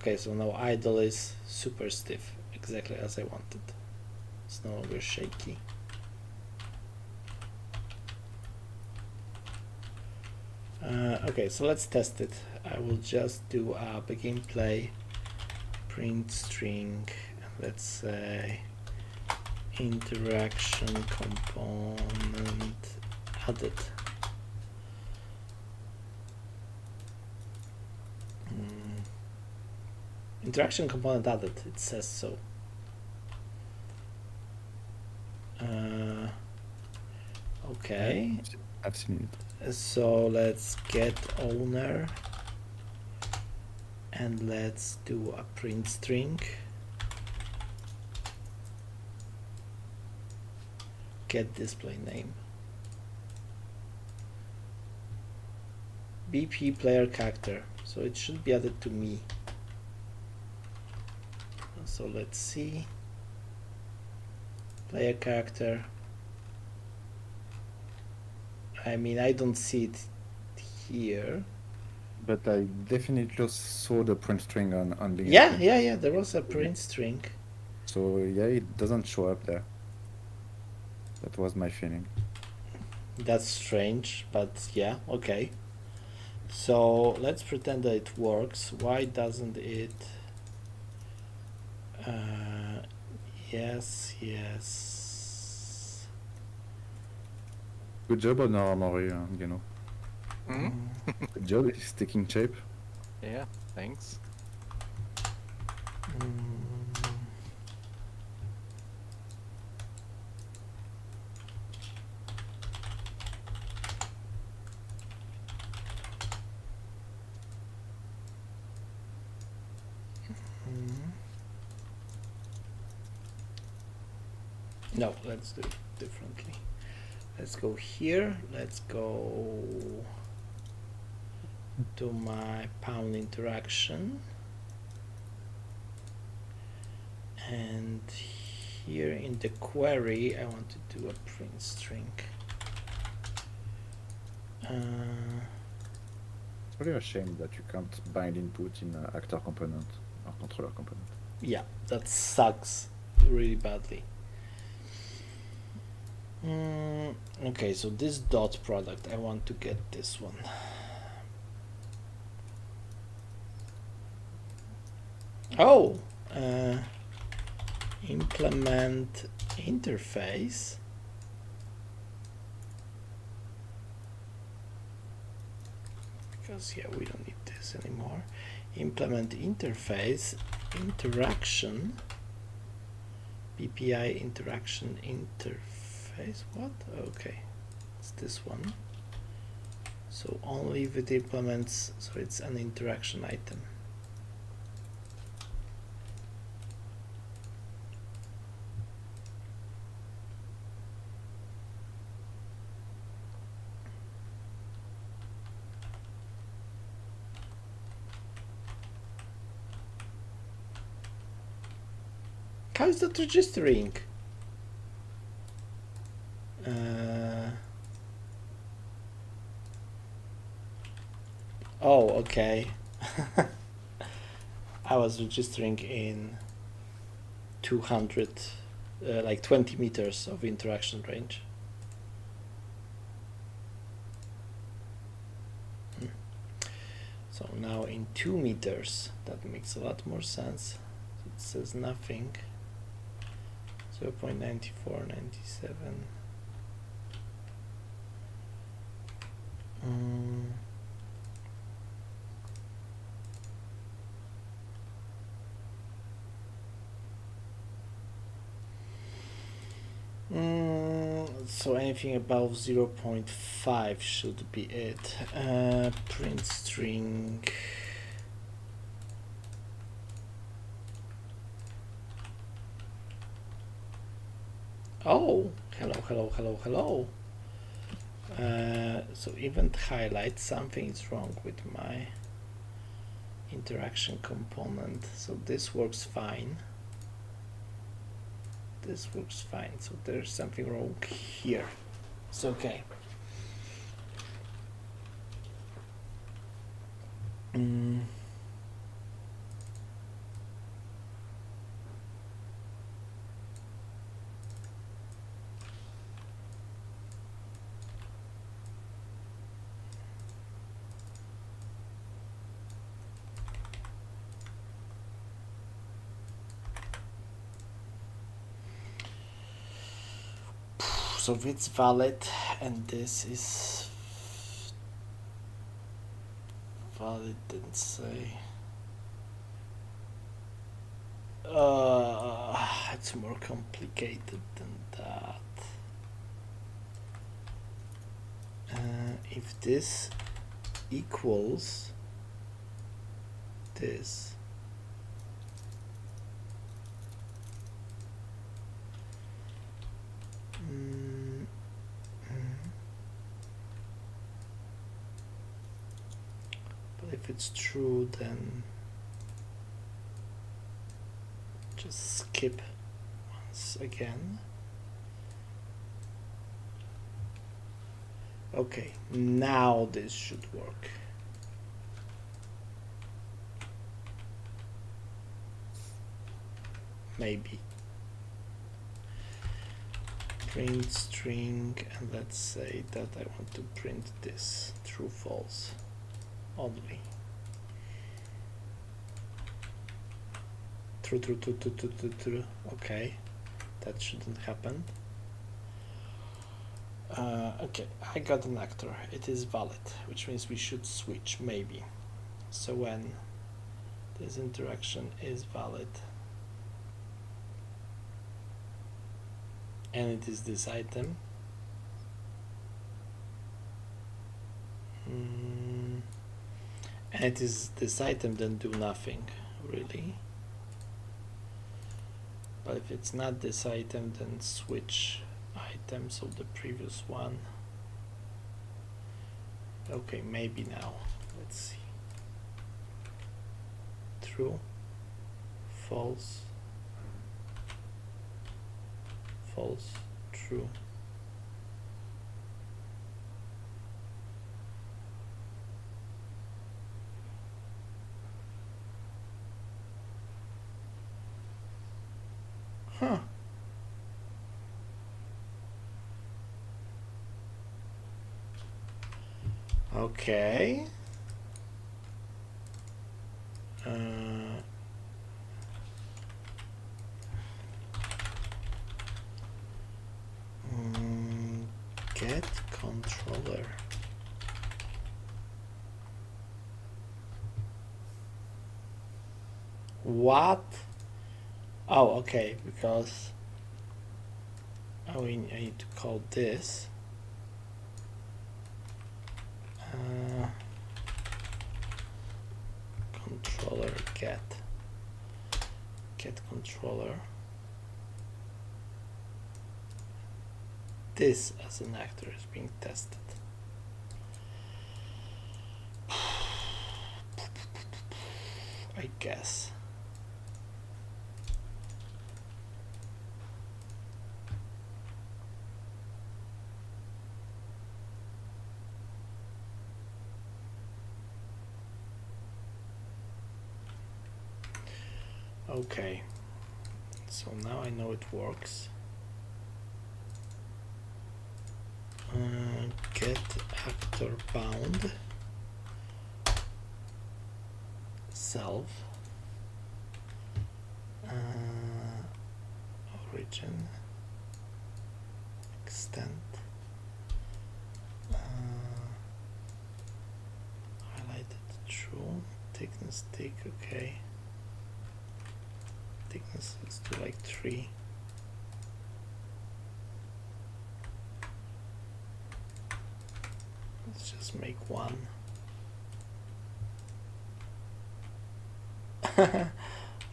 S1: Okay, so now idle is super stiff, exactly as I wanted. It's no longer shaky. Okay, so let's test it. I will just do a begin play, print string, let's say interaction component added. Interaction component added, it says so. Okay.
S4: I've seen it.
S1: So let's get owner and let's do a print string. Get display name. BP player character. So it should be added to me. So let's see. Player character. I mean, I don't see it here.
S4: But I definitely saw the print string on begin.
S1: Yeah. There was a print string.
S4: So yeah, it doesn't show up there. That was my feeling.
S1: That's strange, but yeah, okay. So let's pretend that it works. Why doesn't it? Yes.
S4: Good job on our armory, you know. Good job, it's taking shape.
S2: Yeah, thanks.
S1: No, let's do it differently. Let's go here. Let's go to my pound interaction. And here in the query, I want to do a print string.
S4: It's really a shame that you can't bind input in actor component or controller component.
S1: Yeah, that sucks really badly. Okay, so this dot product, I want to get this one. Oh, implement interface. Because yeah, we don't need this anymore. Implement interface interaction. BPI interaction interface. What? Okay, it's this one. So only if it implements, so it's an interaction item. How is that registering? Oh, okay. I was registering in 200, like 20 meters of interaction range. So now in 2 meters, that makes a lot more sense. It says nothing. 0.9497. So anything above 0.5 should be it. Print string. Oh, hello. So event highlight, something is wrong with my interaction component. So this works fine. This works fine. So there's something wrong here. It's okay. So it's valid, and this is valid. Didn't say. It's more complicated than that. If this equals this, but if it's true, then just skip once again. Okay, now this should work. Maybe. Print string, and let's say that I want to print this true false only. True. Okay, that shouldn't happen. Okay, I got an actor. It is valid, which means we should switch maybe. So when this interaction is valid and it is this item, and it is this item, then do nothing really. But if it's not this item, then switch items of the previous one. Okay, maybe now. Let's see. True, false, false, true. Huh. Okay. Get controller. What? Oh, okay, because I need to call this get controller. This as an actor is being tested. I guess. Okay, so now I know it works. Get actor bound self origin extent highlighted true thickness thick. Okay, thickness, let's do like 3. Let's just make 1.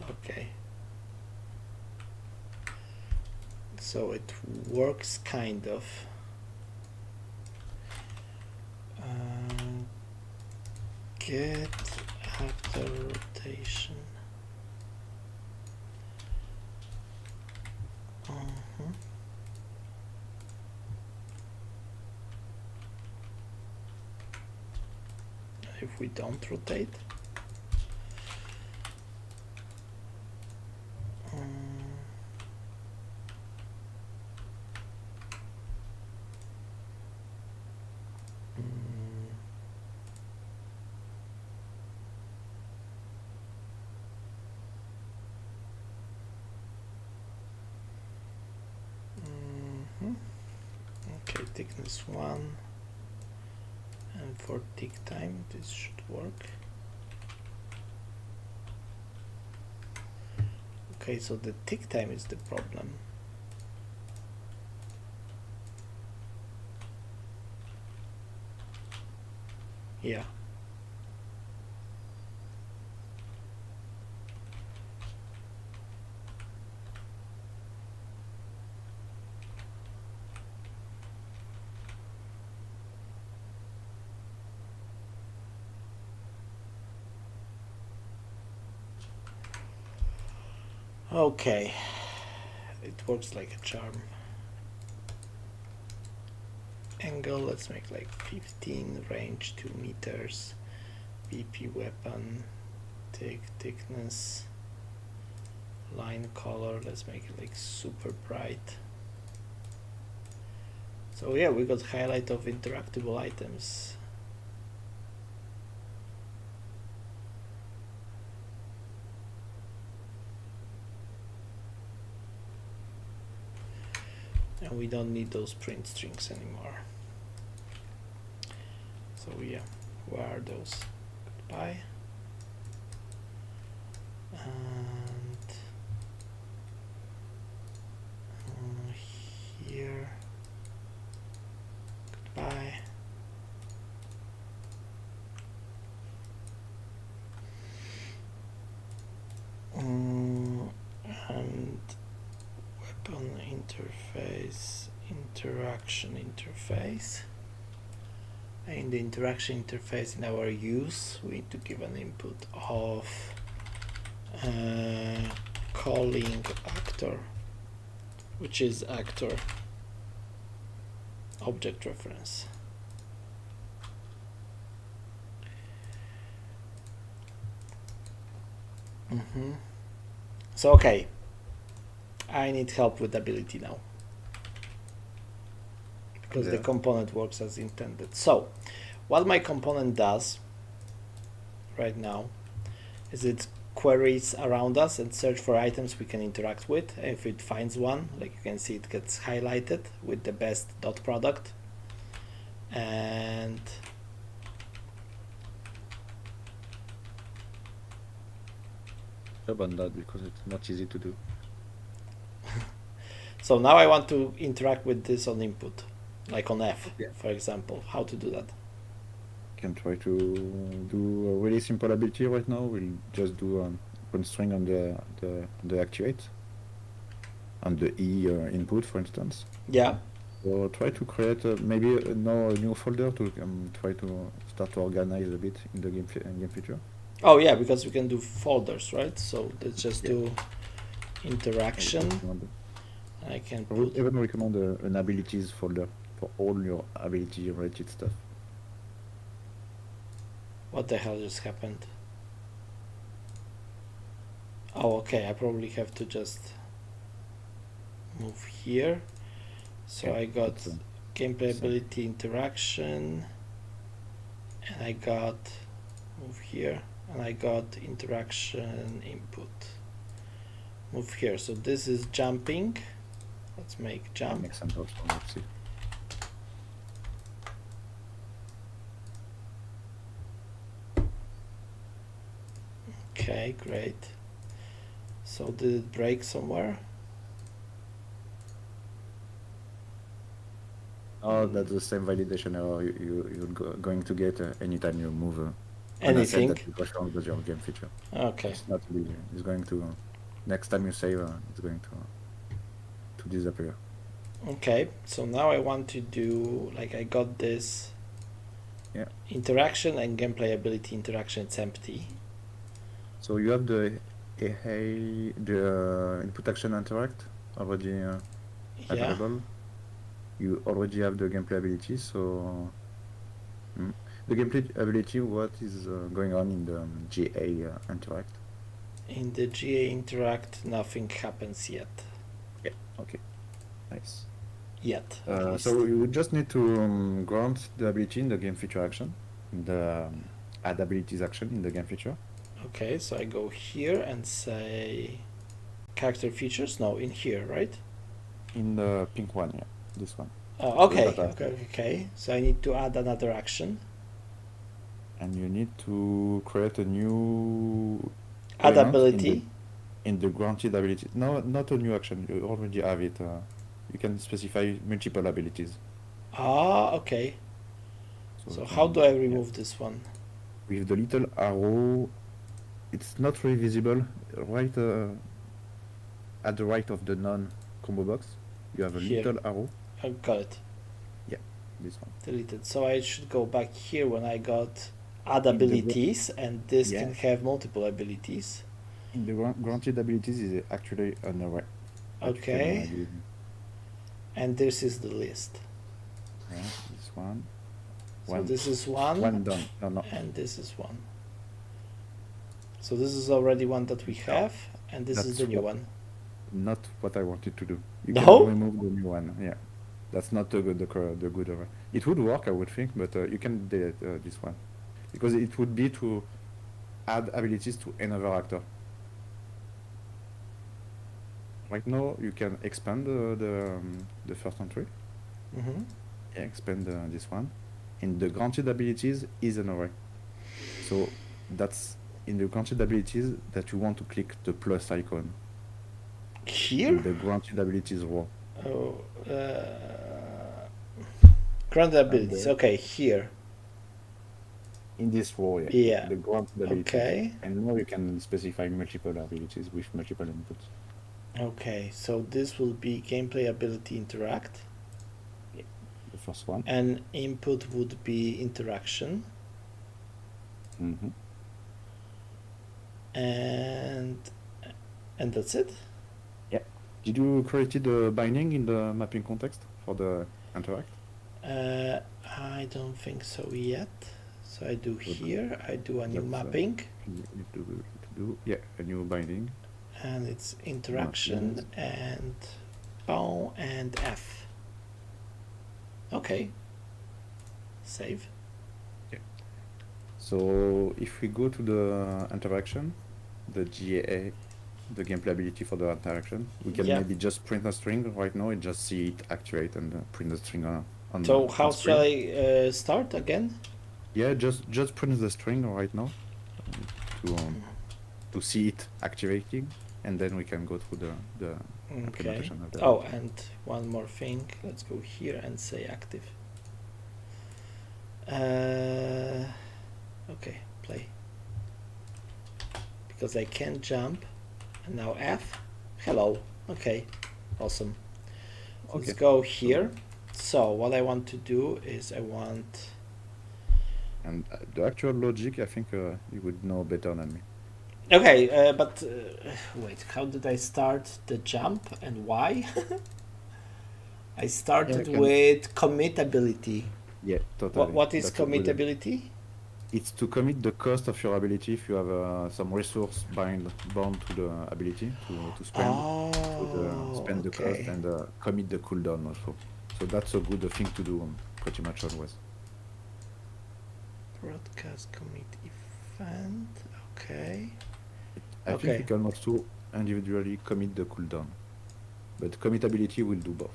S1: Okay, so it works kind of. Get actor rotation. If we don't rotate, okay, thickness 1, and for tick time this should work. Okay, so the tick time is the problem. Yeah. Okay, it works like a charm. Angle, let's make like 15, range 2 meters, BP weapon, thickness, line color, let's make it like super bright. So yeah, we got highlight of interactable items. And we don't need those print strings anymore. So yeah, where are those? Goodbye. And here, goodbye. And weapon interface, interaction interface. In the interaction interface, in our use, we need to give an input of calling actor, which is actor object reference. So okay, I need help with ability now, because the component works as intended. So what my component does right now is it queries around us and search for items we can interact with. If it finds one, like you can see, it gets highlighted with the best dot product, and
S4: About that because it's not easy to do.
S1: so now I want to interact with this on input, like on F,
S4: Yeah.
S1: for example. How to do that?
S4: can try to do a really simple ability right now. We'll just do one string on the actuate, on the E input, for instance.
S1: Yeah.
S4: So try to create maybe now a new folder to try to start to organize a bit in the game feature.
S1: Oh yeah, because we can do folders, right? So let's just
S4: Yeah.
S1: do interaction. I can
S4: I would
S1: put.
S4: even recommend an abilities folder for all your ability related stuff.
S1: What the hell just happened? Oh, okay. I probably have to just move here. So
S4: Yeah,
S1: I got
S4: that's,
S1: gameplay
S4: same.
S1: ability interaction, and I got move here, and I got interaction input. Move here. So this is jumping. Let's make jump.
S4: Makes sense also. Let's see.
S1: Okay, great. So did it break somewhere?
S4: Oh, that's the same validation error you're going to get anytime you move. When I said
S1: Anything?
S4: that it was wrong with your game feature.
S1: Okay.
S4: It's not really. It's going to next time you save, it's going to disappear.
S1: Okay. So now I want to do like I got this.
S4: Yeah.
S1: Interaction and gameplay ability interaction. It's empty.
S4: So you have the input action interact already
S1: Yeah.
S4: available. You already have the gameplay ability, so the gameplay ability, what is going on in the GA interact?
S1: In the GA interact, nothing happens yet.
S4: Yeah. Okay. Nice.
S1: Yet. At least.
S4: So you would just need to grant the ability in the game feature action, in the add abilities action in the game feature.
S1: Okay. So I go here and say character features. No, in here, right?
S4: In the pink one, yeah, this one.
S1: Oh, okay.
S4: Data.
S1: Okay. So I need to add another action.
S4: And you need to create a new
S1: Add
S4: element
S1: ability.
S4: in the granted ability. No, not a new action. You already have it. You can specify multiple abilities.
S1: Ah, okay. So how do I remove this one?
S4: With the little arrow, it's not really visible. Right at the right of the non-combo box, you have a
S1: Here.
S4: little arrow.
S1: I got it.
S4: Yeah, this one.
S1: Deleted. So I should go back here when I got add
S4: In the
S1: abilities, and this
S4: Yeah.
S1: can have multiple abilities.
S4: In the granted abilities is actually an array. that you can,
S1: Okay.
S4: do.
S1: And this is the list.
S4: Yeah, this one.
S1: So this is one,
S4: One done. No.
S1: and this is one. So this is already one that we have, and this is
S4: That's
S1: the new
S4: what-
S1: one.
S4: Not what I wanted to do. You
S1: No?
S4: can remove the new one. Yeah, that's not the good array. It would work, I would think, but you can delete this one because it would be to add abilities to another actor. Right now, you can expand the first entry.
S1: Mm-hmm.
S4: Yeah, expand this one. And the granted abilities is an array. So that's in the granted abilities that you want to click the plus icon.
S1: Here?
S4: In the granted abilities row.
S1: Oh, granted abilities.
S4: there.
S1: Okay, here.
S4: In this row, yeah.
S1: Yeah.
S4: The granted abilities.
S1: Okay.
S4: And now you can specify multiple abilities with multiple inputs.
S1: Okay, so this will be gameplay ability interact,
S4: The first one.
S1: and input would be interaction,
S4: Mm-hmm.
S1: and that's it.
S4: Did you create the binding in the mapping context for the interact?
S1: I don't think so yet. So I do
S4: Good.
S1: here. I do a new
S4: That's,
S1: mapping,
S4: You need to do a new binding.
S1: and it's interaction and bow and F. Okay. Save.
S4: So if we go to the interaction, the GAA, the gameplay ability for the interaction, we can
S1: Yeah.
S4: maybe just print a string right now and just see it actuate and print the string on
S1: So
S4: the
S1: how
S4: screen.
S1: shall I start again?
S4: Yeah, just print the string right now to see it activating, and then we can go through the
S1: Okay.
S4: implementation of that.
S1: Oh, and one more thing. Let's go here and say active. Okay, play. Because I can't jump. And now F. Hello. Okay, awesome. So let's go here. So what I want to do is I want...
S4: And the actual logic, I think you would know better than me.
S1: Okay, but wait, how did I start the jump and why? I started with committability.
S4: Yeah, totally.
S1: What is
S4: That's
S1: committability?
S4: It's to commit the cost of your ability if you have some resource bound to the ability to spend. Spend the cost and commit the cooldown also. So that's a good thing to do pretty much always.
S1: Broadcast commit event. Okay.
S4: I think you can also individually commit the cooldown, but committability will do both.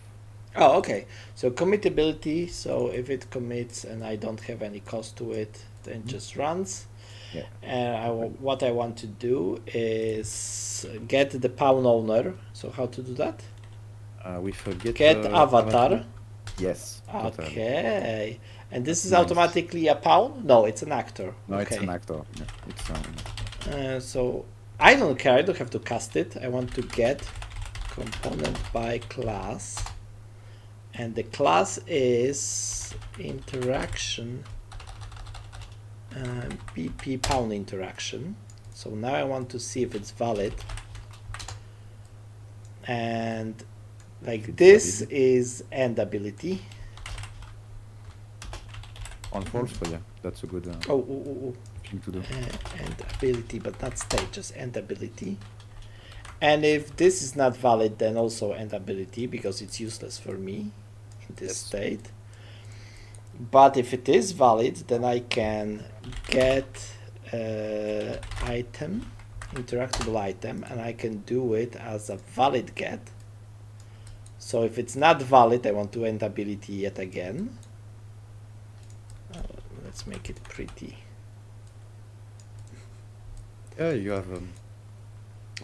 S1: Oh, okay. So committability. So if it commits and I don't have any cost to it, then it just runs.
S4: Yeah.
S1: And what I want to do is get the pawn owner. So how to do that?
S4: With
S1: get avatar.
S4: Yes. Totally.
S1: Okay. And this
S4: That's
S1: is
S4: nice.
S1: automatically a pawn? No, it's an actor.
S4: No,
S1: okay.
S4: It's an actor. Yeah, it's
S1: so I don't care. I don't have to cast it. I want to get component by class. And the class is interaction BP pawn interaction. So now I want to see if it's valid. And like this is end ability.
S4: on false, but yeah, that's a good thing to do.
S1: End ability, but not state, just end ability. And if this is not valid, then also end ability, because it's useless for me in this state. But if it is valid, then I can get item, interactable item, and I can do it as a valid get. So if it's not valid, I want to end ability yet again. Let's make it pretty.
S4: Yeah, you have.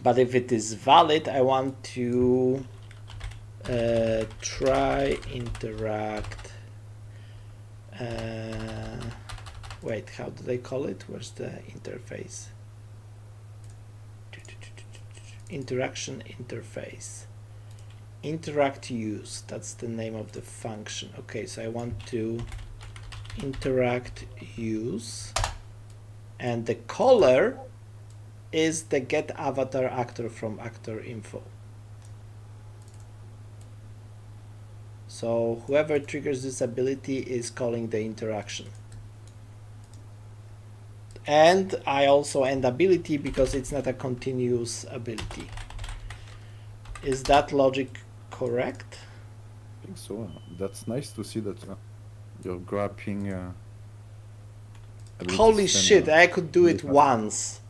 S1: But if it is valid, I want to try interact. Wait, how do they call it? Where's the interface? Interaction interface. Interact use, that's the name of the function. Okay, so I want to interact use, and the color is the get avatar actor from actor info. So whoever triggers this ability is calling the interaction. And I also end ability because it's not a continuous ability. Is that logic correct?
S4: I think so. That's nice to see that you're grabbing.
S1: Holy shit! I could do it once.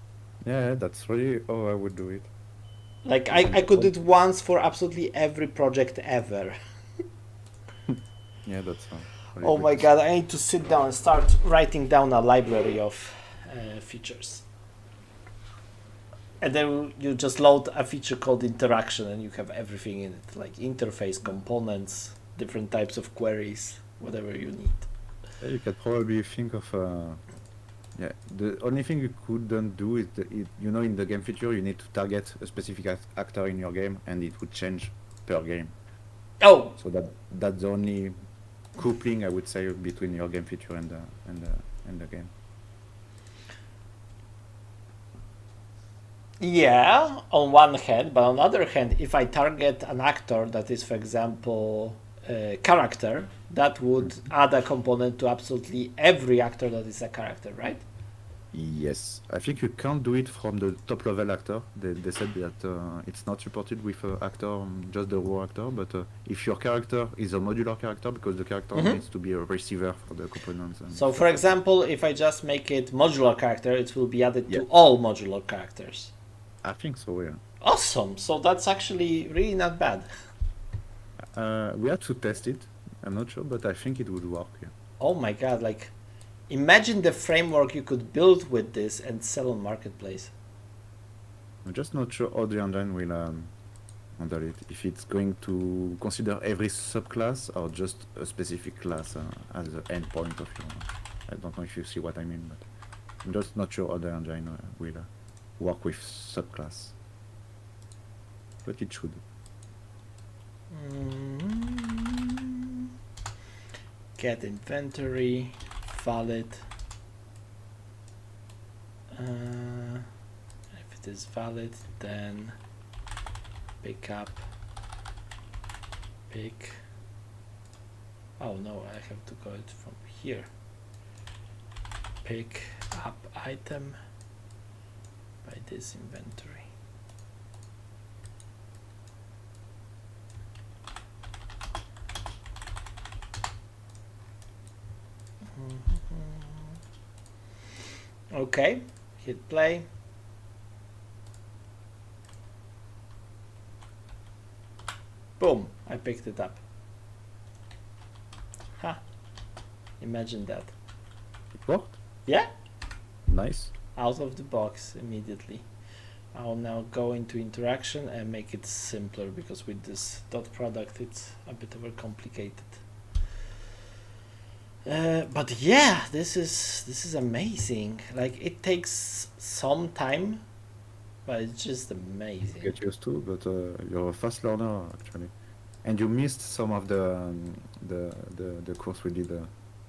S4: Yeah, that's really how I would do it.
S1: Like I could do it once for absolutely every project ever.
S4: Yeah, that's.
S1: Oh my god! I need to sit down and start writing down a library of features. And then you just load a feature called interaction and you have everything in it, like interface, components, different types of queries, whatever you need.
S4: Yeah, you could probably think of, yeah, the only thing you couldn't do is, in the game feature, you need to target a specific actor in your game and it would change per game.
S1: Oh!
S4: So that's the only coupling, I would say, between your game feature and the game.
S1: Yeah, on one hand, but on the other hand, if I target an actor that is, for example, a character, that would add a component to absolutely every actor that is a character, right?
S4: Yes, I think you can't do it from the top level actor. They said that it's not supported with actor, just the raw actor, but if your character is a modular character, because the character needs to be a receiver for the components. And
S1: so, for example, if I just make it modular character, it will be added to all modular characters.
S4: I think so, yeah.
S1: Awesome. So that's actually really not bad.
S4: We had to test it. I'm not sure, but I think it would work. Yeah.
S1: Oh my god! Like, imagine the framework you could build with this and sell on marketplace.
S4: I'm just not sure how the engine will handle it. If it's going to consider every subclass or just a specific class as the endpoint of your I don't know if you see what I mean, but I'm just not sure how the engine will work with subclass. But it should.
S1: Get inventory, valid. If it is valid, then pick up, pick. Oh no, I have to go it from here. Pick up item by this inventory. Okay, hit play. Boom, I picked it up. Ha, imagine that.
S4: It worked?
S1: Yeah,
S4: Nice.
S1: out of the box immediately. I'll now go into interaction and make it simpler, because with this dot product it's a bit overcomplicated. But yeah, this is amazing. Like, it takes some time, but it's just amazing.
S4: Get used to, but you're a fast learner actually, and you missed some of the course we did.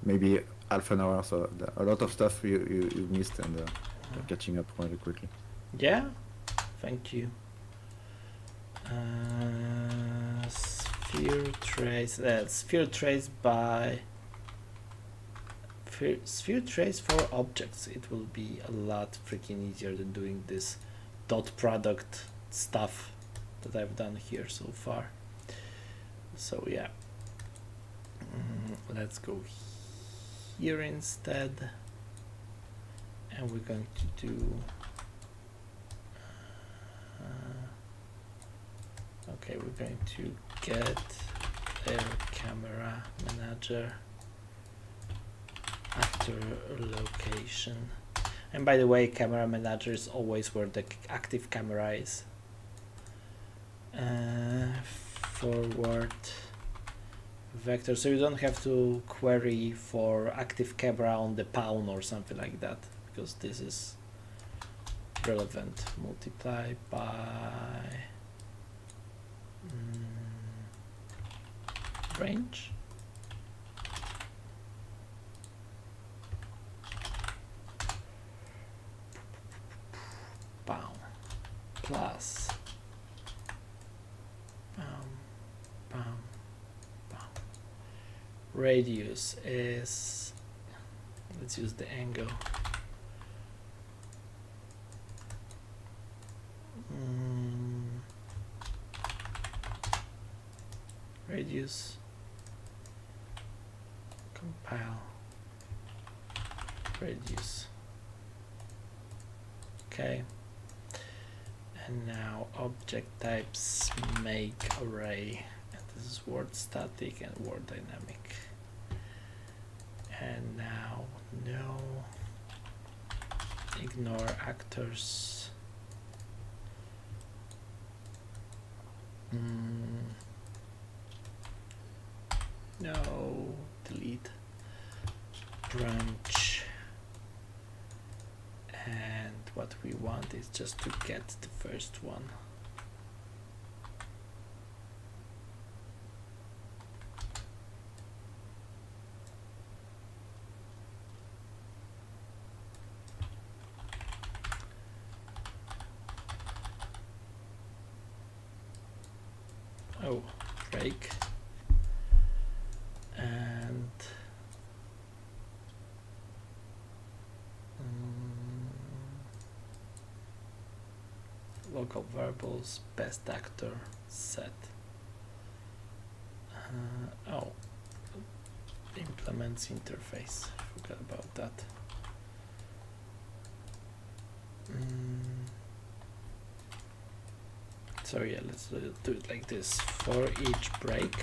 S4: Maybe half an hour, so a lot of stuff you missed, and you're catching up really quickly.
S1: Yeah, thank you. Sphere trace. Sphere trace by sphere trace for objects. It will be a lot freaking easier than doing this dot product stuff that I've done here so far. So yeah, let's go here instead, and we're going to do okay, we're going to get their camera manager after location. And by the way, camera manager is always where the active camera is. Forward vector, so you don't have to query for active camera on the pawn or something like that, because this is relevant. Multiply by range. Bound plus radius is, let's use the angle. Radius, compile, radius. Okay, and now object types make array, and this is word static and word dynamic. And now no, ignore actors. No, delete branch, and what we want is just to get the first one. Oh, break. And local variables, best actor set. Oh, implements interface. Forgot about that. So yeah, let's do it like this. For each break,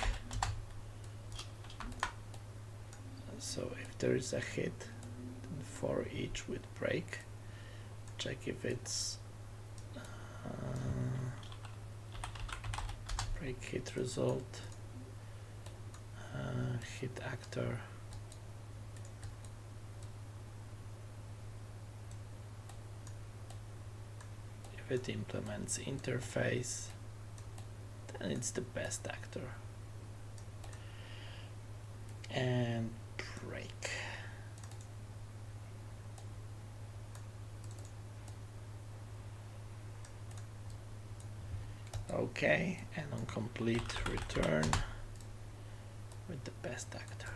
S1: so if there is a hit, then for each with break, check if it's break hit result, hit actor, If it implements interface, then it's the best actor. And break. Okay, and on complete return with the best actor.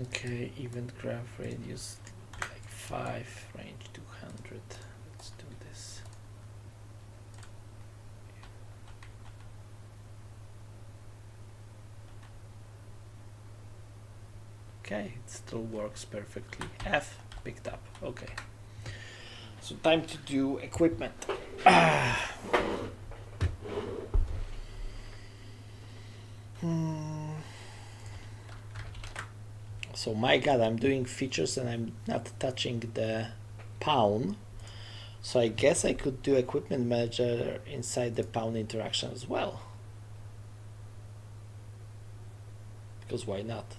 S1: Okay, event graph radius like 5, range 200. Let's do this. Okay, it still works perfectly. F picked up. Okay. So time to do equipment. So my god, I'm doing features and I'm not touching the pawn. So I guess I could do equipment manager inside the pawn interaction as well. Because why not?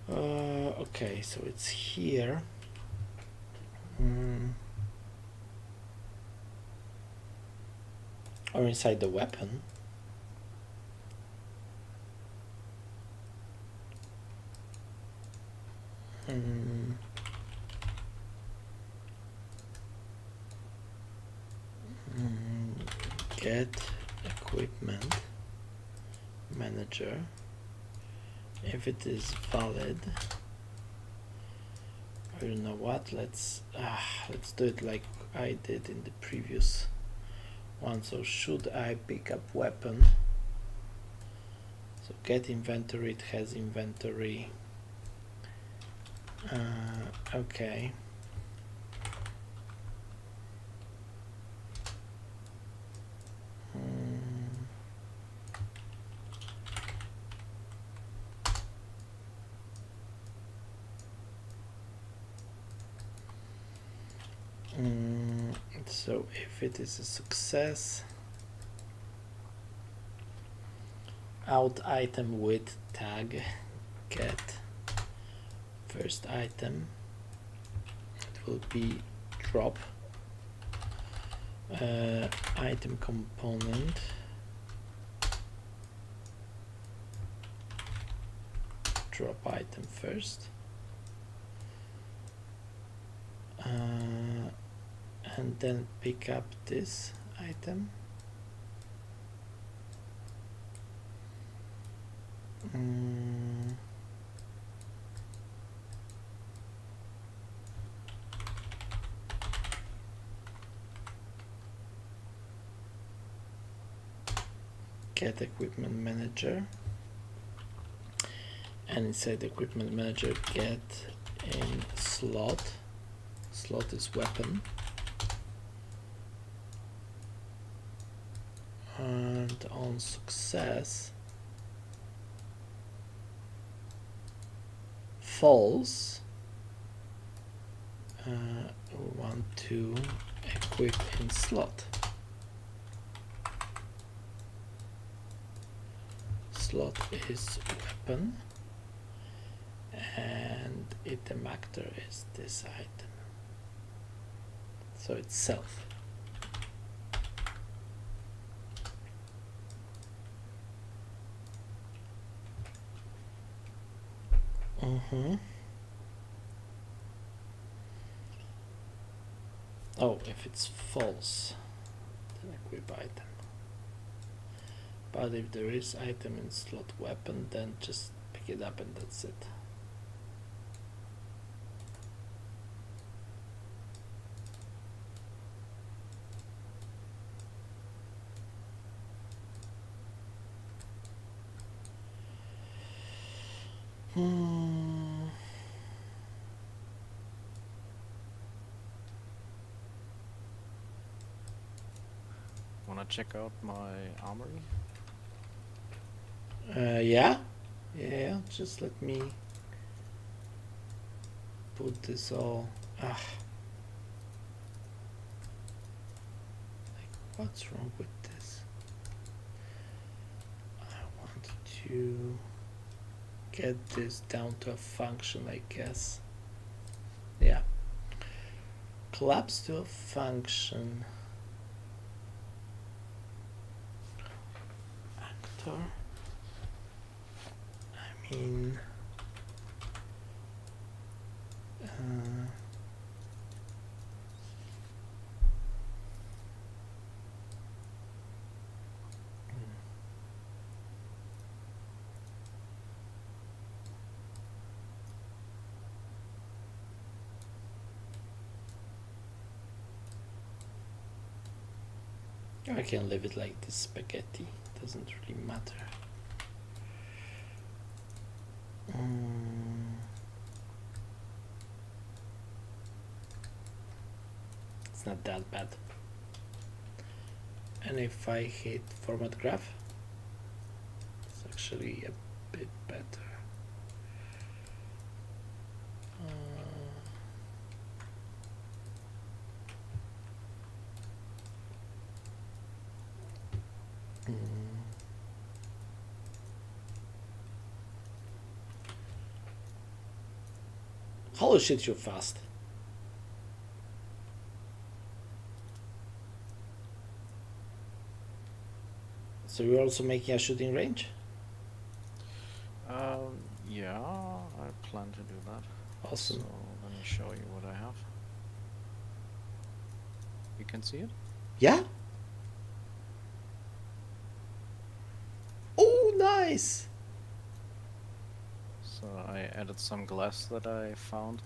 S1: Okay, so it's here. Or inside the weapon. Get equipment manager. If it is valid, or you know what? Let's do it like I did in the previous one. So should I pick up weapon? So get inventory. It has inventory. Okay. So if it is a success, out item with tag get first item, it will be drop item component drop item first, and then pick up this item. Get equipment manager, and inside the equipment manager get in slot is weapon, and on success false, we want to equip in slot. Slot is weapon, and item actor is this item. So it's self. Oh, if it's false, then equip item. But if there is item in slot weapon, then just pick it up and that's it.
S2: Wanna check out my armory?
S1: Yeah, just let me put this all. What's wrong with this? I want to get this down to a function, I guess. Yeah. Collapse to a function. Actor. I mean, I can leave it like this spaghetti. Doesn't really matter. It's not that bad. And if I hit format graph, it's actually a bit better. Holy shit, you're fast. So you're also making a shooting range?
S2: Yeah, I plan to do that.
S1: Awesome.
S2: So let me show you what I have. You can see it?
S1: Yeah? Oh, nice!
S2: So I added some glass that I found.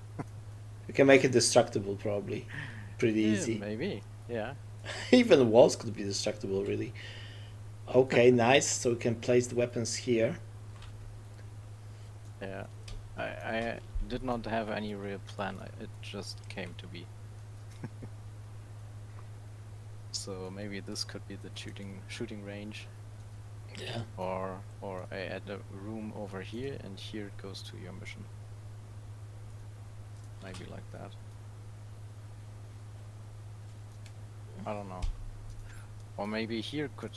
S1: You can make it destructible, probably. Pretty
S2: Yeah,
S1: easy.
S2: maybe, yeah.
S1: Even walls could be destructible, really. Okay, nice. So we can place the weapons here.
S2: Yeah, I did not have any real plan. It just came to be. So maybe this could be the shooting range,
S1: Yeah.
S2: or I add a room over here, and here it goes to your mission. Maybe like that. I don't know. Or maybe here could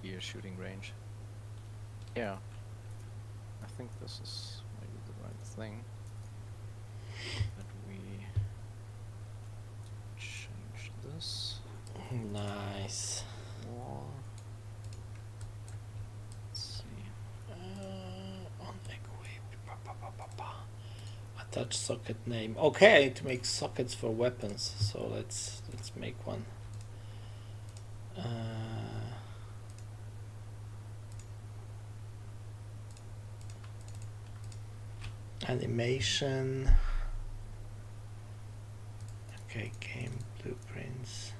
S2: be a shooting range. Yeah. I think this is maybe the right thing. That we change this.
S1: Nice.
S2: Wall. Let's see.
S1: On equip. Attach socket name. Okay, I need to make sockets for weapons. So let's make one. Animation. Okay, game blueprints.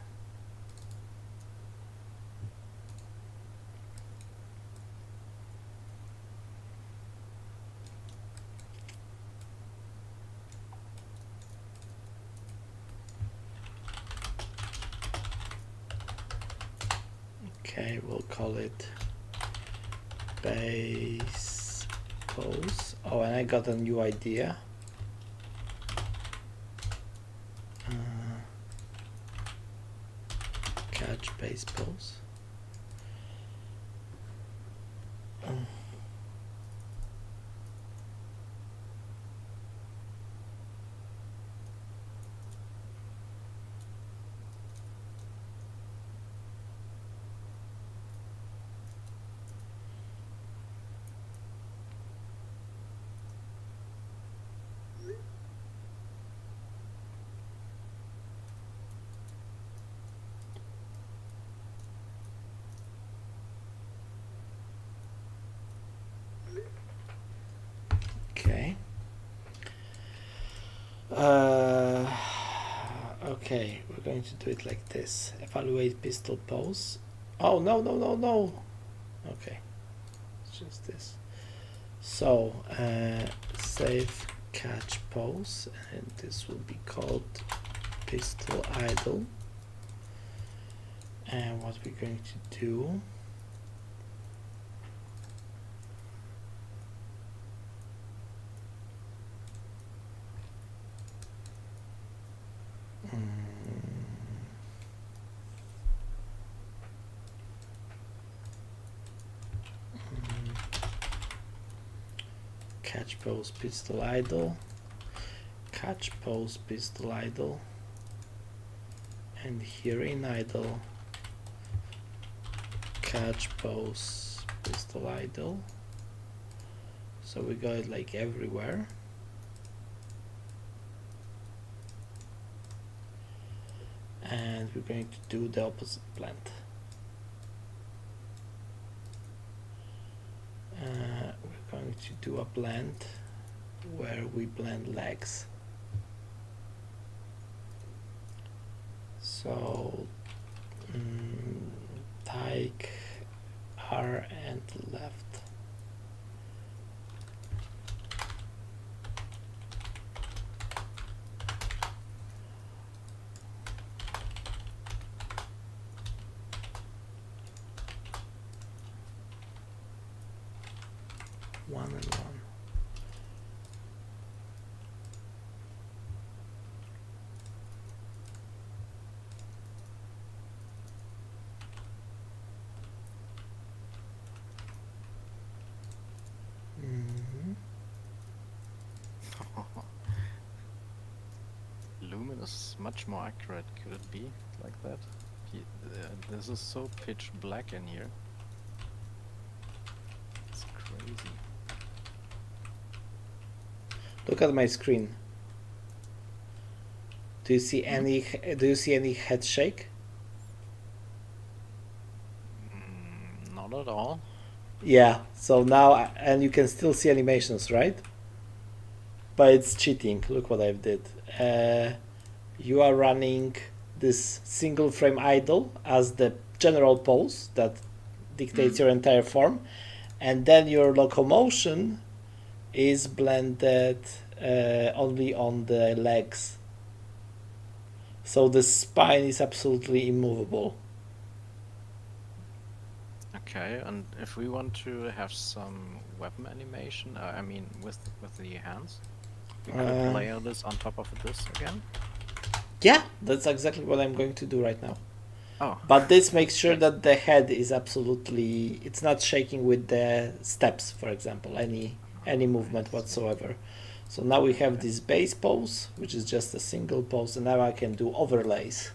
S1: Okay, we'll call it base pose. Oh, and I got a new idea. Catch base pose. Okay. Okay, we're going to do it like this. Evaluate pistol pose. Oh, no. Okay, it's just this. So, save catch pose, and this will be called pistol idle. And what we're going to do, catch pose pistol idle, catch pose pistol idle, and here in idle, catch pose pistol idle. So we got it like everywhere. And we're going to do the opposite blend. We're going to do a blend where we blend legs. So take R and left. One and one.
S2: Lumen is much more accurate. Could it be like that? This is so pitch black in here. It's crazy.
S1: Look at my screen. Do you see any? Do you see any head shake?
S2: Not at all.
S1: Yeah. So now, and you can still see animations, right? But it's cheating. Look what I did. You are running this single frame idle as the general pose that dictates your entire form, and then your locomotion is blended only on the legs. So the spine is absolutely immovable.
S2: Okay, and if we want to have some weapon animation, I mean with the hands, we could layer this on top of this again.
S1: Yeah, that's exactly what I'm going to do right now.
S2: Oh.
S1: But this makes sure that the head is absolutely, it's not shaking with the steps, for example, any movement whatsoever. So now we have this base pose, which is just a single pose, and now I can do overlays.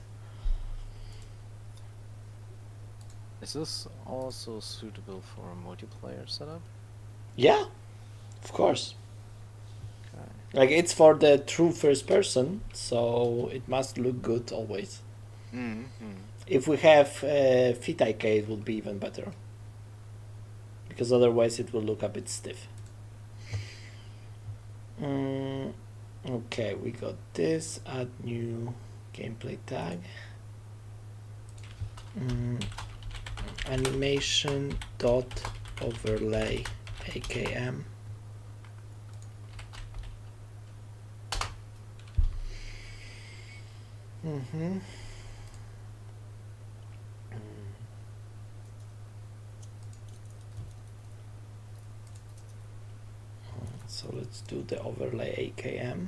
S2: Is this also suitable for a multiplayer setup?
S1: Yeah, of course.
S2: Okay.
S1: Like, it's for the true first person, so it must look good always. If we have fit IK, it would be even better, because otherwise it will look a bit stiff. Okay, we got this. Add new gameplay tag. Animation dot overlay AKM. So let's do the overlay AKM.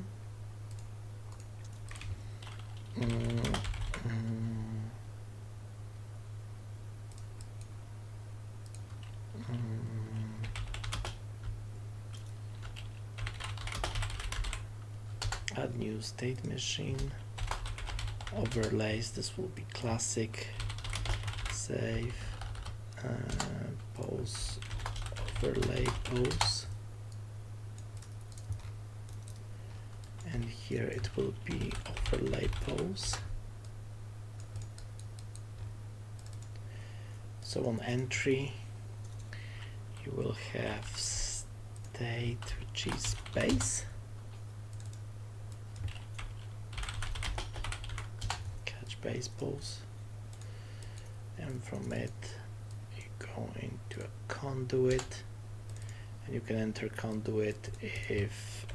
S1: Add new state machine. Overlays, this will be classic. Save. Pose. Overlay pose. And here it will be overlay pose. So on entry you will have state, which is base, catch base pose, and from it you go into a conduit, and you can enter conduit if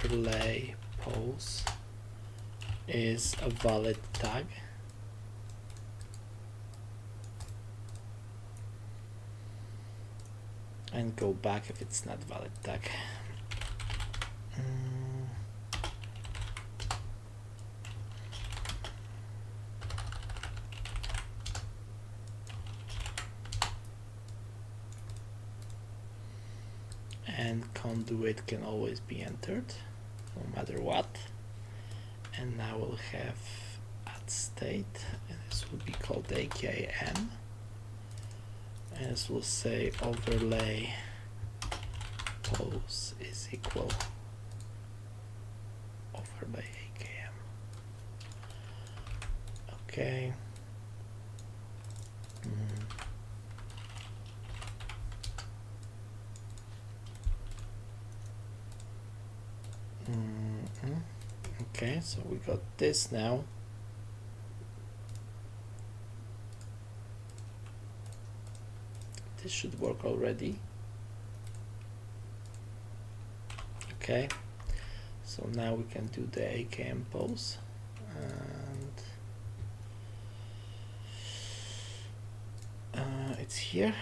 S1: overlay pose is a valid tag. And go back if it's not valid tag. and conduit can always be entered no matter what. And now we'll have add state, and this will be called AKM, and this will say overlay pose is equal overlay AKM. Okay. Okay, so we got this now. This should work already. Okay, so now we can do the AKM pose, and it's here.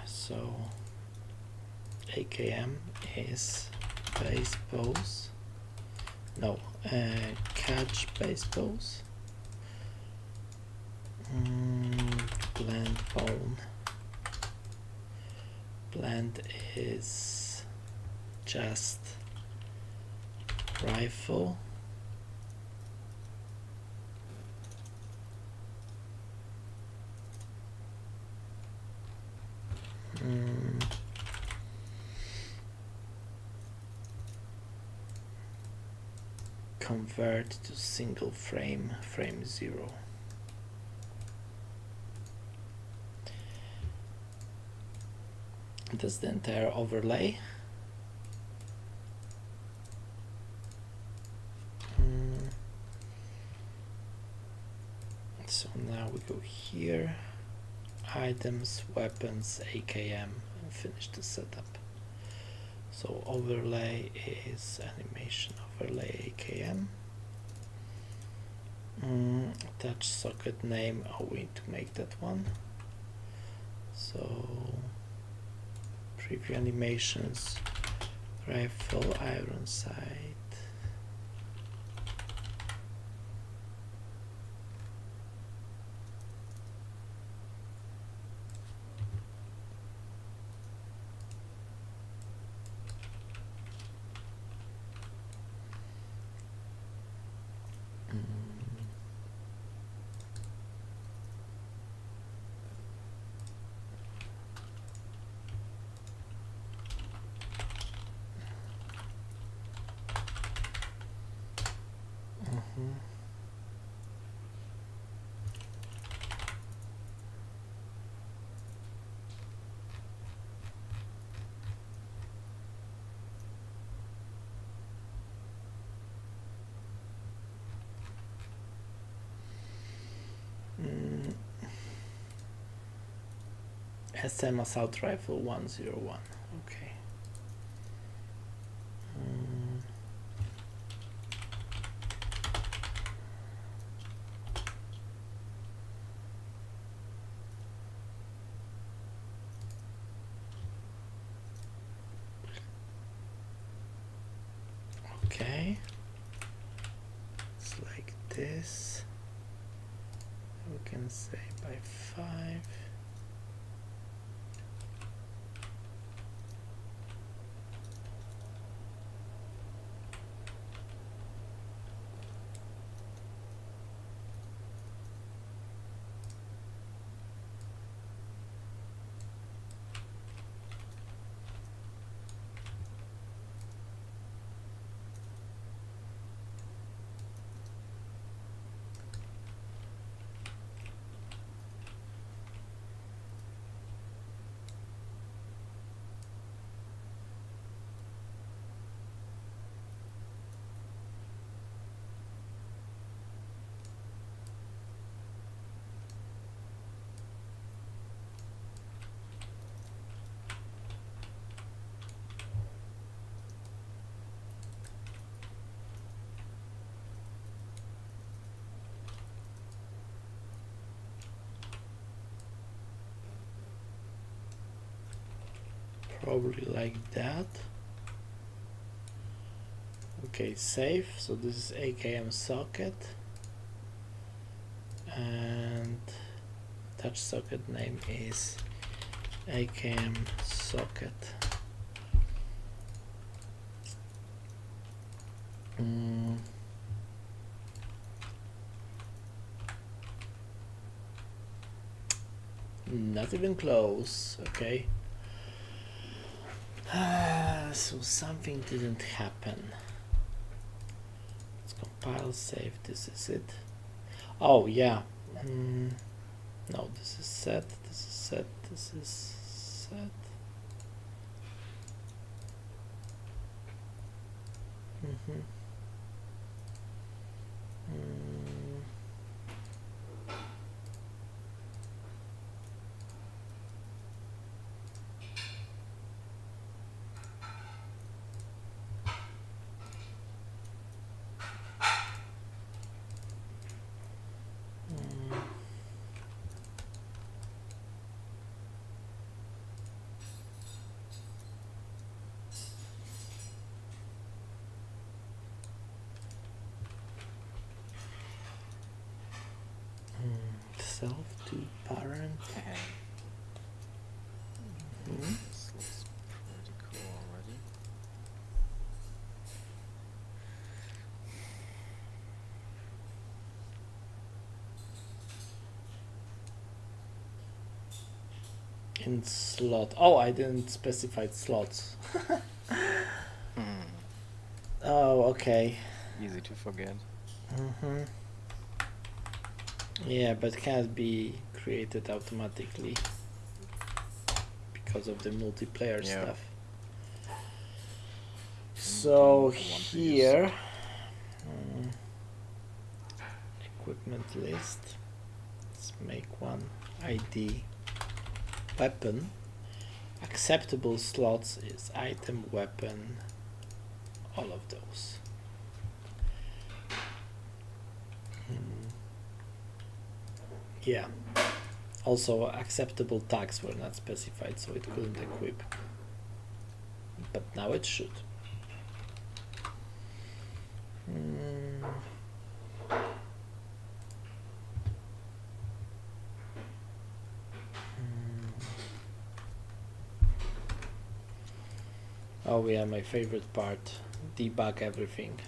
S1: So AKM is base pose. No, catch base pose. Blend bone. Blend is just rifle. Convert to single frame, frame 0. That's the entire overlay. So now we go here, items, weapons, AKM, and finish the setup. So overlay is animation overlay AKM. Attach socket name. Oh, we need to make that one. So preview animations, rifle, iron sight. SM assault rifle 101. Okay. Okay. It's like this. We can say by 5. Probably like that. Okay, save. So this is AKM socket, and touch socket name is AKM socket. Mm. Not even close. Okay. So something didn't happen. Let's compile, save. This is it. Oh yeah. No, this is set. This is set. This is set. Mm-hmm. Self to parent.
S2: This looks pretty cool already.
S1: In slot. Oh, I didn't specify slots. Oh, okay.
S2: Easy to forget.
S1: Mm-hmm. Yeah, but can't be created automatically because of the multiplayer
S2: Yeah.
S1: stuff.
S2: You
S1: So
S2: don't want to use-
S1: here, equipment list. Let's make one ID. Weapon. Acceptable slots is item, weapon, all of those. Yeah. Also, acceptable tags were not specified, so it couldn't equip. But now it should. Oh yeah, my favorite part. Debug everything.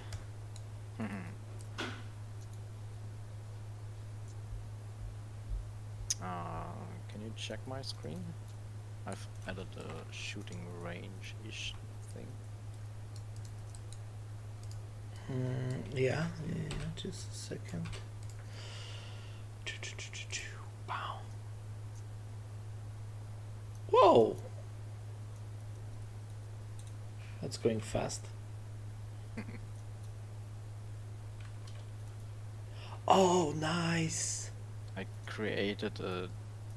S2: Can you check my screen? I've added a shooting range-ish thing.
S1: Yeah, just a second. Wow. Whoa! That's going fast. Oh, nice!
S2: I created a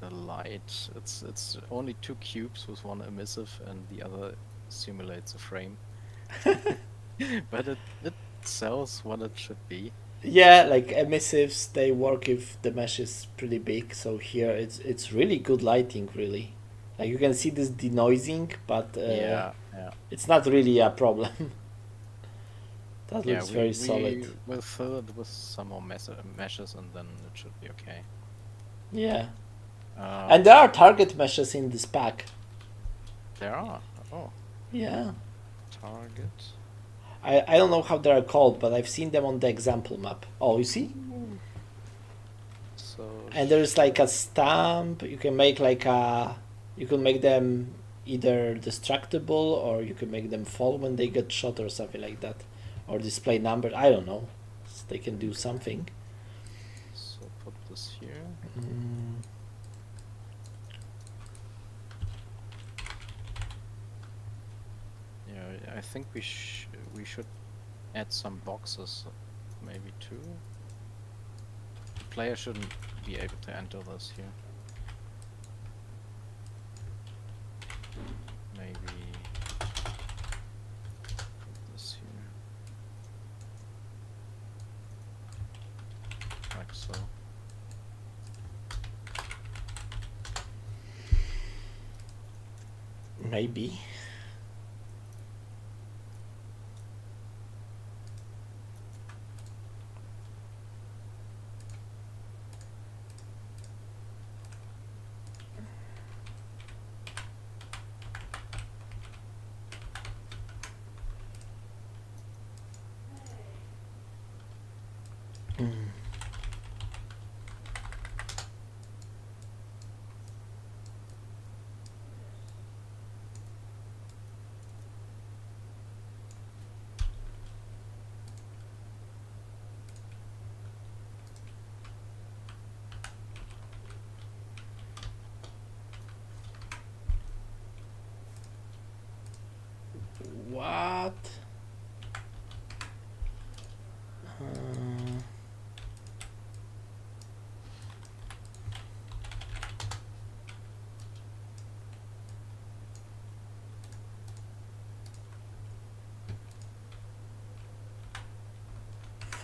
S2: light. It's only 2 cubes with one emissive and the other simulates a frame. But it sells what it should be.
S1: Yeah, like emissives, they work if the mesh is pretty big. So here it's really good lighting, really. Like you can see this denoising, but
S2: Yeah.
S1: it's not really a problem. That
S2: Yeah,
S1: looks very solid.
S2: we will fill it with some more meshes and then it should be okay.
S1: Yeah. And there are target meshes in this pack.
S2: There are. Oh,
S1: Yeah.
S2: target.
S1: I don't know how they are called, but I've seen them on the example map. Oh, you see?
S2: So
S1: And there's like a stamp. You can make like a. You can make them either destructible or you can make them fall when they get shot or something like that, or display numbers. I don't know. So they can do something.
S2: So put this here. Yeah, I think we should add some boxes, maybe 2. The player shouldn't be able to enter this here. Maybe put this here. Like so.
S1: Maybe.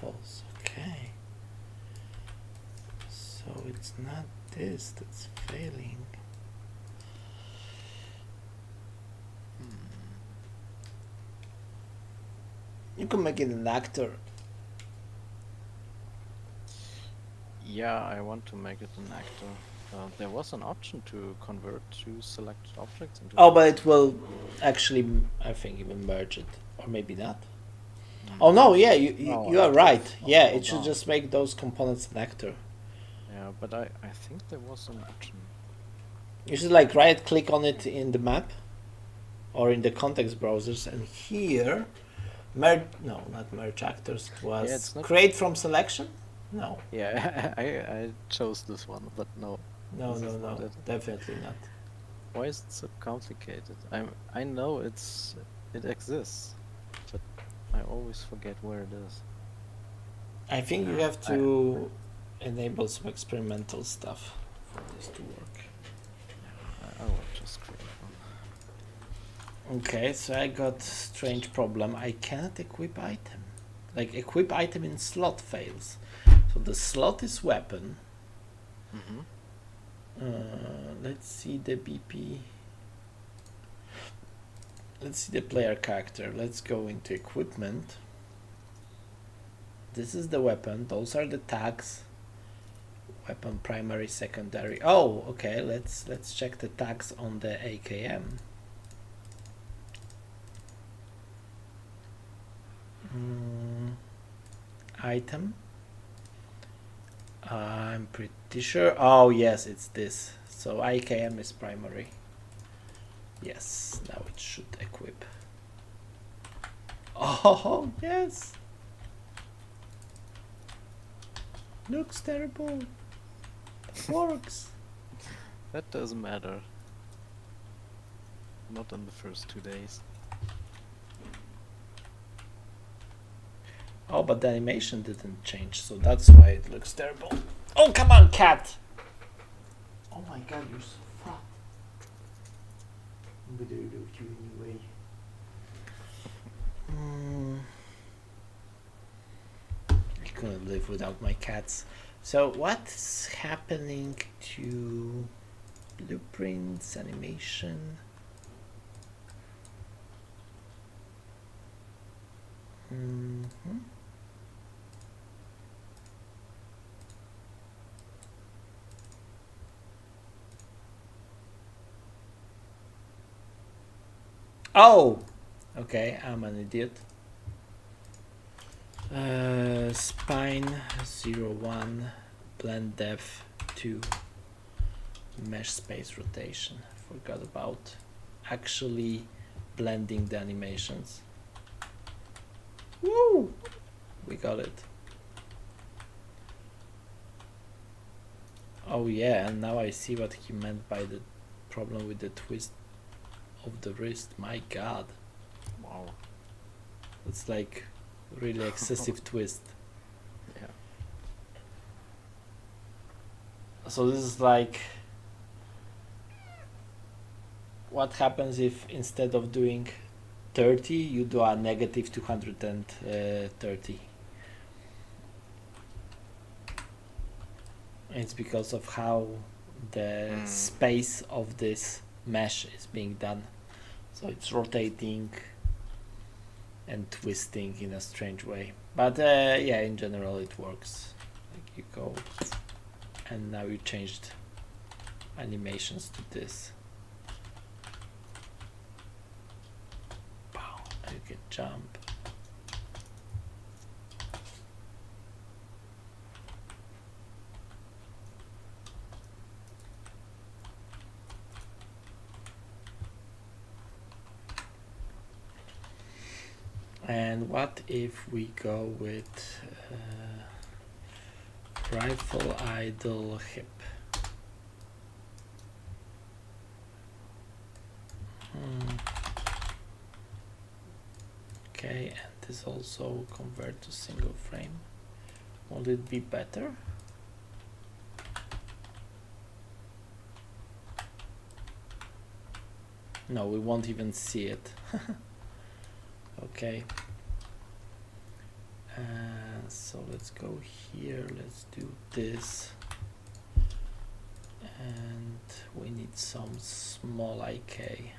S1: false. Okay. So it's not this that's failing. You can make it an actor.
S2: Yeah, I want to make it an actor. There was an option to convert two selected objects into.
S1: Oh, but it will actually, I think, even merge it, or maybe not. Oh no, yeah,
S2: No,
S1: you are
S2: it
S1: right.
S2: will
S1: Yeah,
S2: fall
S1: it should
S2: down.
S1: just make those components an actor.
S2: Yeah, but I think there was an option.
S1: You should like right click on it in the map or in the context browsers, and here merge, no, not merge actors, it was
S2: it's not-
S1: create from selection. No,
S2: Yeah, I chose this one, but no.
S1: no,
S2: This
S1: no,
S2: is not
S1: no,
S2: it.
S1: definitely not.
S2: Why is it so complicated? I know it exists, but I always forget where it is.
S1: I think you have to enable some experimental stuff for this to work.
S2: I will just create one.
S1: Okay, so I got strange problem. I cannot equip item. Like equip item in slot fails. So the slot is weapon. Let's see the BP. Let's see the player character. Let's go into equipment. This is the weapon. Those are the tags. Weapon primary, secondary. Oh, okay. Let's check the tags on the AKM. Item. I'm pretty sure. Oh yes, it's this. So IKM is primary. Yes, now it should equip. Oh yes. Looks terrible. Works.
S2: That doesn't matter. Not in the first 2 days.
S1: Oh, but the animation didn't change, so that's why it looks terrible. Oh, come on, cat! Oh my god, you're so fat. I'm gonna do you anyway. I couldn't live without my cats. So, what's happening to blueprints, animation? Oh, okay, I'm an idiot. Spine 01, blend depth 2, mesh space rotation. Forgot about actually blending the animations. Woo! We got it. Oh yeah, and now I see what he meant by the problem with the twist of the wrist. My god.
S2: Wow.
S1: It's like really excessive twist.
S2: Yeah.
S1: So this is like what happens if instead of doing 30 you do a negative 230. It's because of how the space of this mesh is being done. So it's rotating and twisting in a strange way. But yeah, in general it works. Like you go and now you changed animations to this. Wow, you can jump. And what if we go with rifle idle hip? Okay, and this also convert to single frame. Will it be better? No, we won't even see it. Okay. So let's go here, let's do this, and we need some small IK,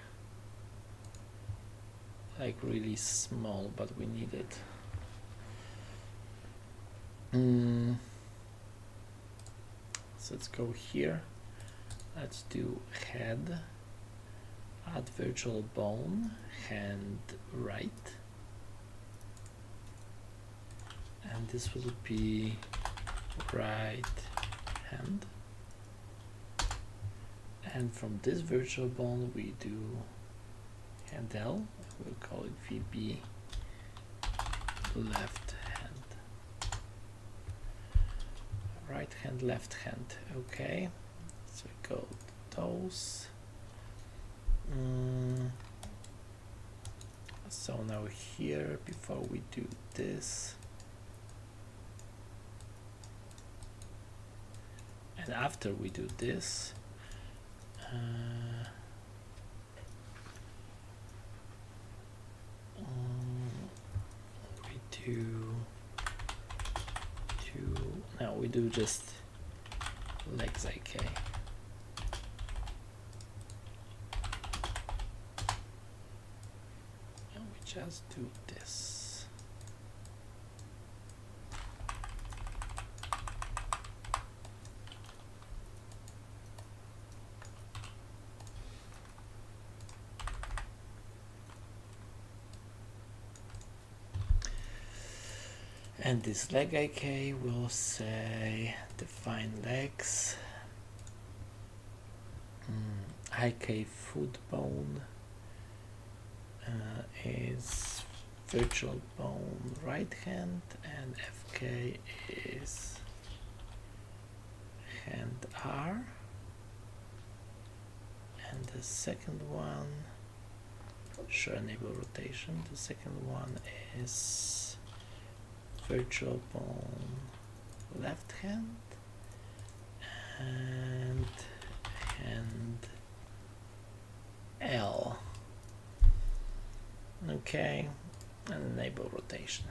S1: like really small, but we need it. So let's go here, let's do head, add virtual bone, hand right, and this will be right hand, and from this virtual bone we do hand L, we'll call it VB left hand, right hand, left hand. Okay, so we go to those. So now here, before we do this, and after we do this, we do just legs IK. And we just do this. And this leg IK will say define legs, IK foot bone is virtual bone right hand, and FK is hand R, and the second one, show enable rotation, the second one is virtual bone left hand and hand L. Okay, and enable rotation.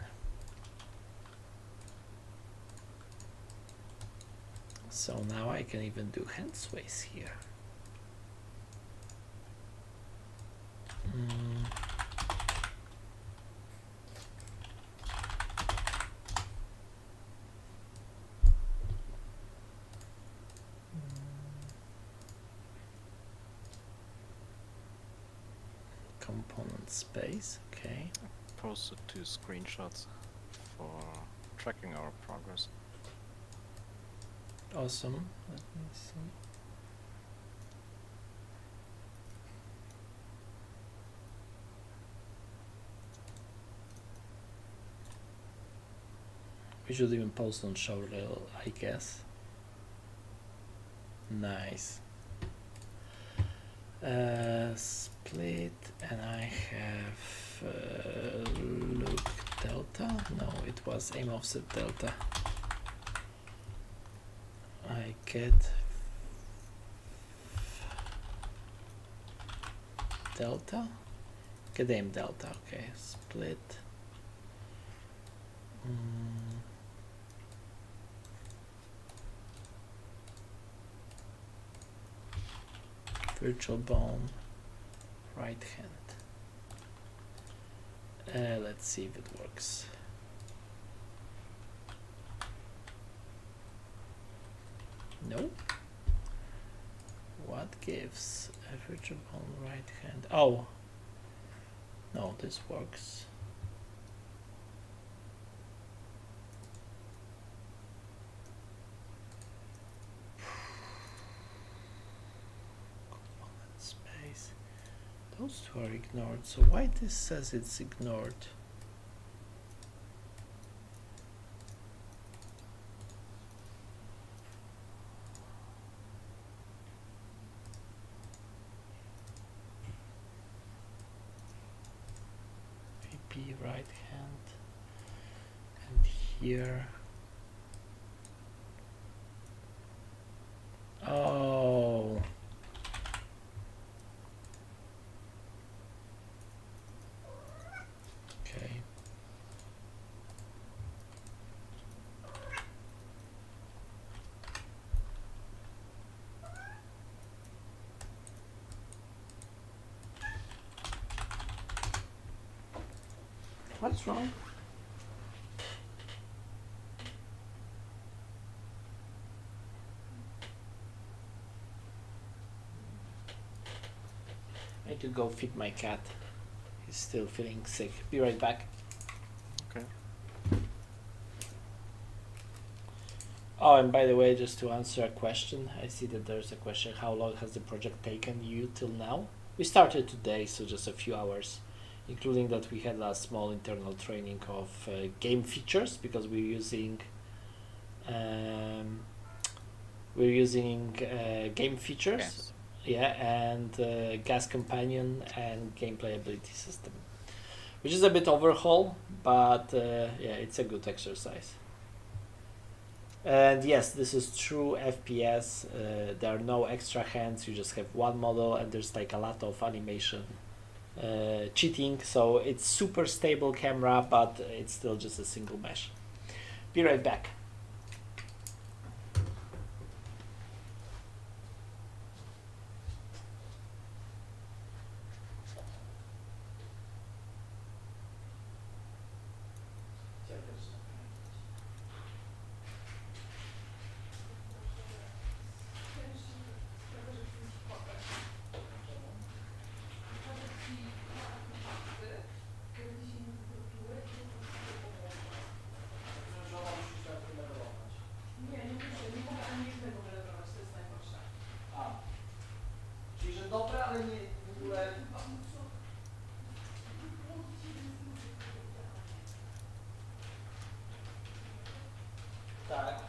S1: So now I can even do hand sways here. Component space, okay.
S2: Posted 2 screenshots for tracking our progress.
S1: Awesome. Let me see. We should even post on Showreel, I guess. Nice. Split, and I have look delta. No, it was aim offset delta. I get delta. Get aim delta. Okay, split. Virtual bone, right hand. Let's see if it works. No. What gives a virtual bone right hand? Oh, no, this works. Those two are ignored, so why this says it's ignored? VP right hand, and here. Oh. Okay. What's wrong? I need to go feed my cat. He's still feeling sick. Be right back.
S2: Okay.
S1: Oh, and by the way, just to answer a question, I see that there's a question, how long has the project taken you till now? We started today, so just a few hours, including that we had a small internal training of game features, because we're using game features.
S2: Yes.
S1: Yeah, and gas companion and gameplay ability system, which is a bit overhaul, but yeah, it's a good exercise. And yes, this is true FPS. There are no extra hands, you just have one model, and there's like a lot of animation cheating, so it's super stable camera, but it's still just a single mesh. Be right back. Czyli, że dobre, ale nie w ogóle... Tak.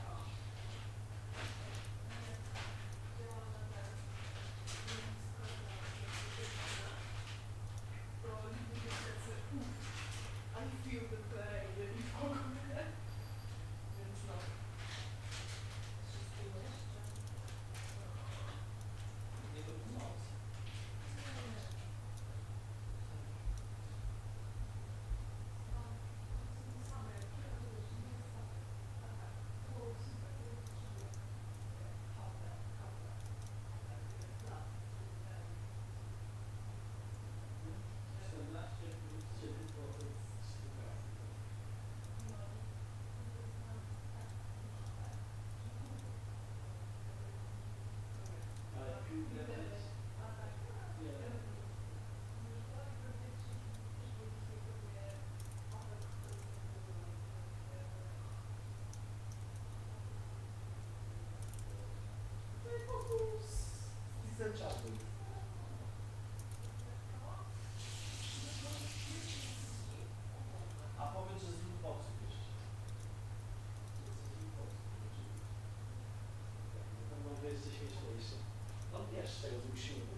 S1: A powiedz, że z Xboxów jeszcze. To byłoby jeszcze śmieszniejsze. No wiesz, tego z usilku.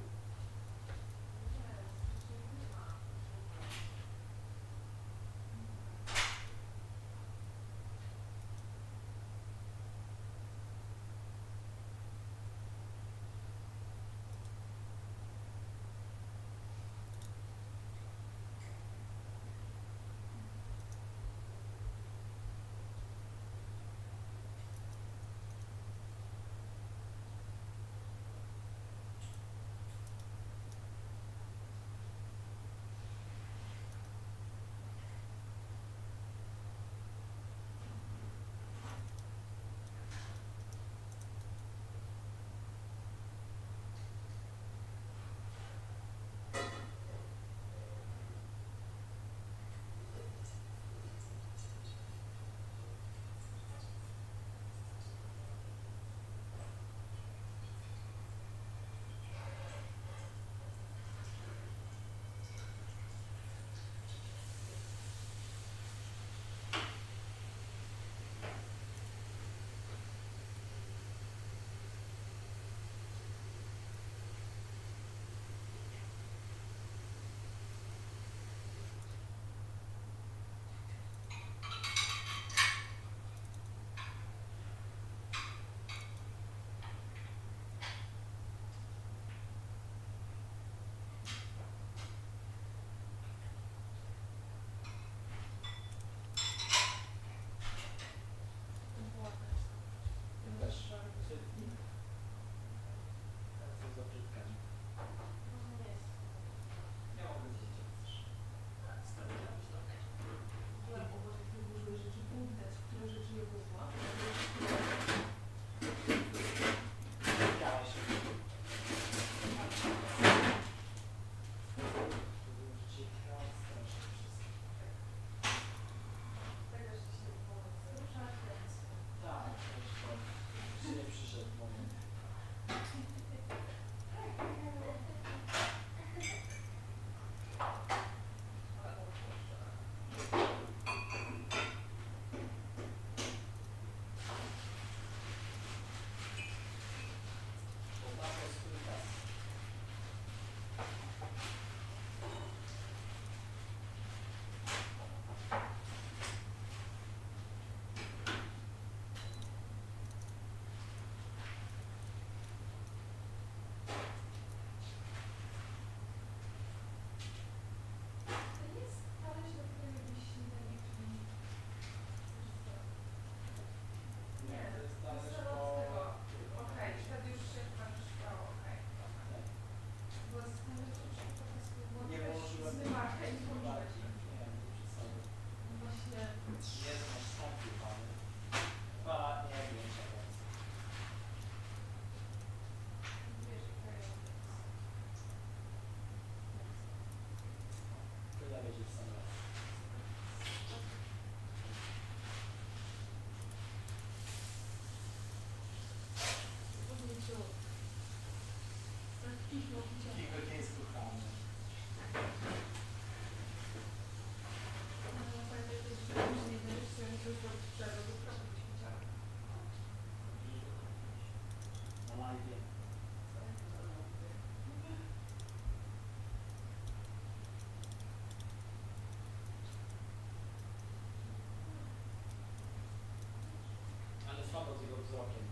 S1: Ale słabo z jego wzrokiem.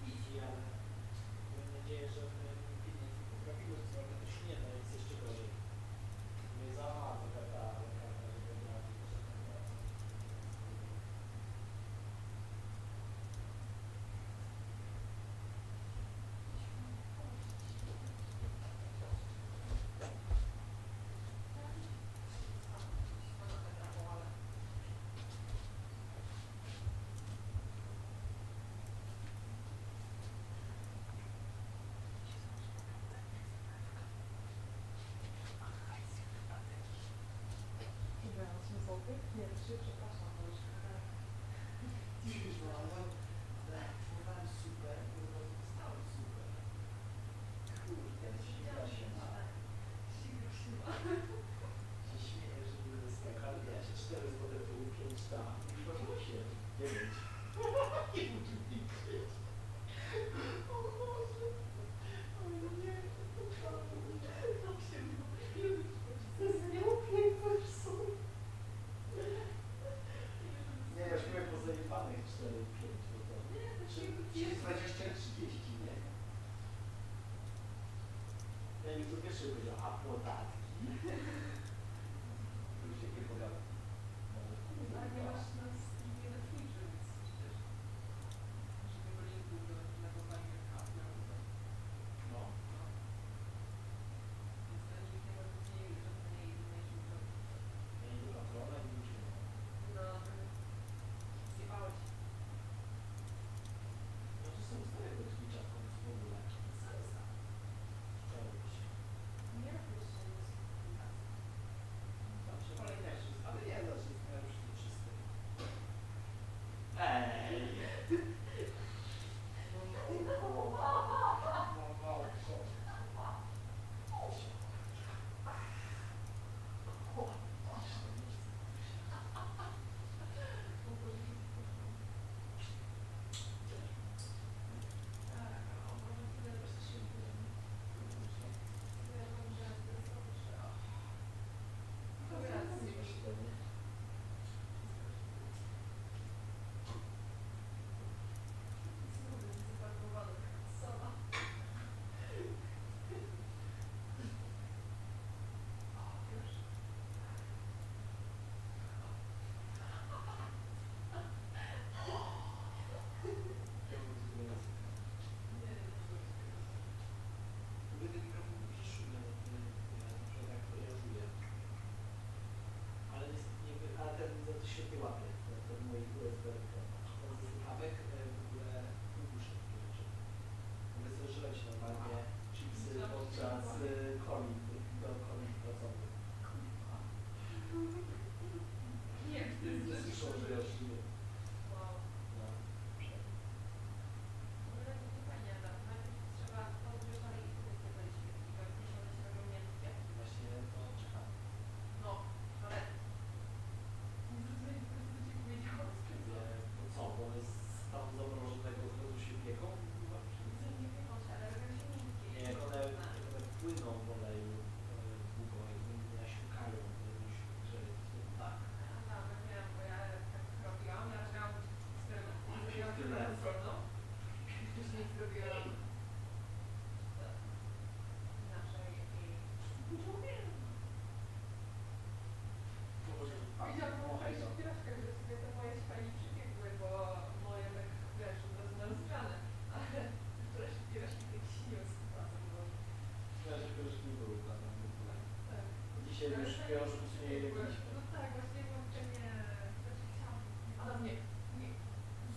S1: Wizji, ale mam nadzieję, że pieniędzy poprawimy wzrok, to się nie da, jest jeszcze gorzej. Nie za bardzo ta karta, żeby brać. Nie, już byłem pozajebanych 4, 5, bo to 20, 30, nie? Ja mi tu pierwszy powiedział, a podatki? Już się nie podatki.
S5: A nie masz na stronie lotniczym, więc przecież żadnego linku do nagowania kapla.
S1: No.
S5: Więc ten link nie może być żadnej innej źródła.
S1: Ja nie do patrona, nie niczego.
S5: No, zjebałeś.
S1: No to są starego Twitcha w końcu w ogóle.
S5: Sensa.
S1: Chciałbyś.
S5: Nie robisz się nic.
S1: Zawsze
S5: Kolejny.
S1: też jest, ale nie da się zmieniać już to czysty. Ej! Ale ten za to świetnie łapie, ten mój USB. Ten ze słuchawek w ogóle uduszę takie rzeczy. Mogę sobie żreć normalnie chipsy podczas coli, do coli pracowych.
S5: Nie,
S1: Nie słyszą, że ja żyję.
S5: wow.
S1: No.
S5: W ogóle nie fajnie, ale najpierw trzeba podróż dalej i wtedy wtedy świetli, bo jak piszą, że się robią miękkie.
S1: Właśnie to czekam.
S5: No, ale... Nie zrozumieli po prostu, co ci powiedziałam.
S1: To co, bo one z tam zamrożonego od razu się pieką?
S5: Nie pieką się, ale robią się miękkie.
S1: Nie, jak one płyną w oleju długo i nie nasiąkają, to już grzeje. Tak.
S5: Aha, no wiem, bo ja tak robiłam, ja robiłam eksperyment. Zrobiłam
S1: Tyle.
S5: wolno. Później zrobiłam inaczej i... Widziałam po moich szpiraczkach, że sobie te moje śpani przybiegły, bo moje tak, wiesz, od razu na rozgrzane. Ale które szpiraczki tak śnią z kwasem, bo...
S1: Ja się już nie był układam w ogóle.
S5: Tak.
S1: Dzisiaj już książki nie jakiś.
S5: No tak, właśnie włączę nie... Znaczy chciałam... Ale nie, nie.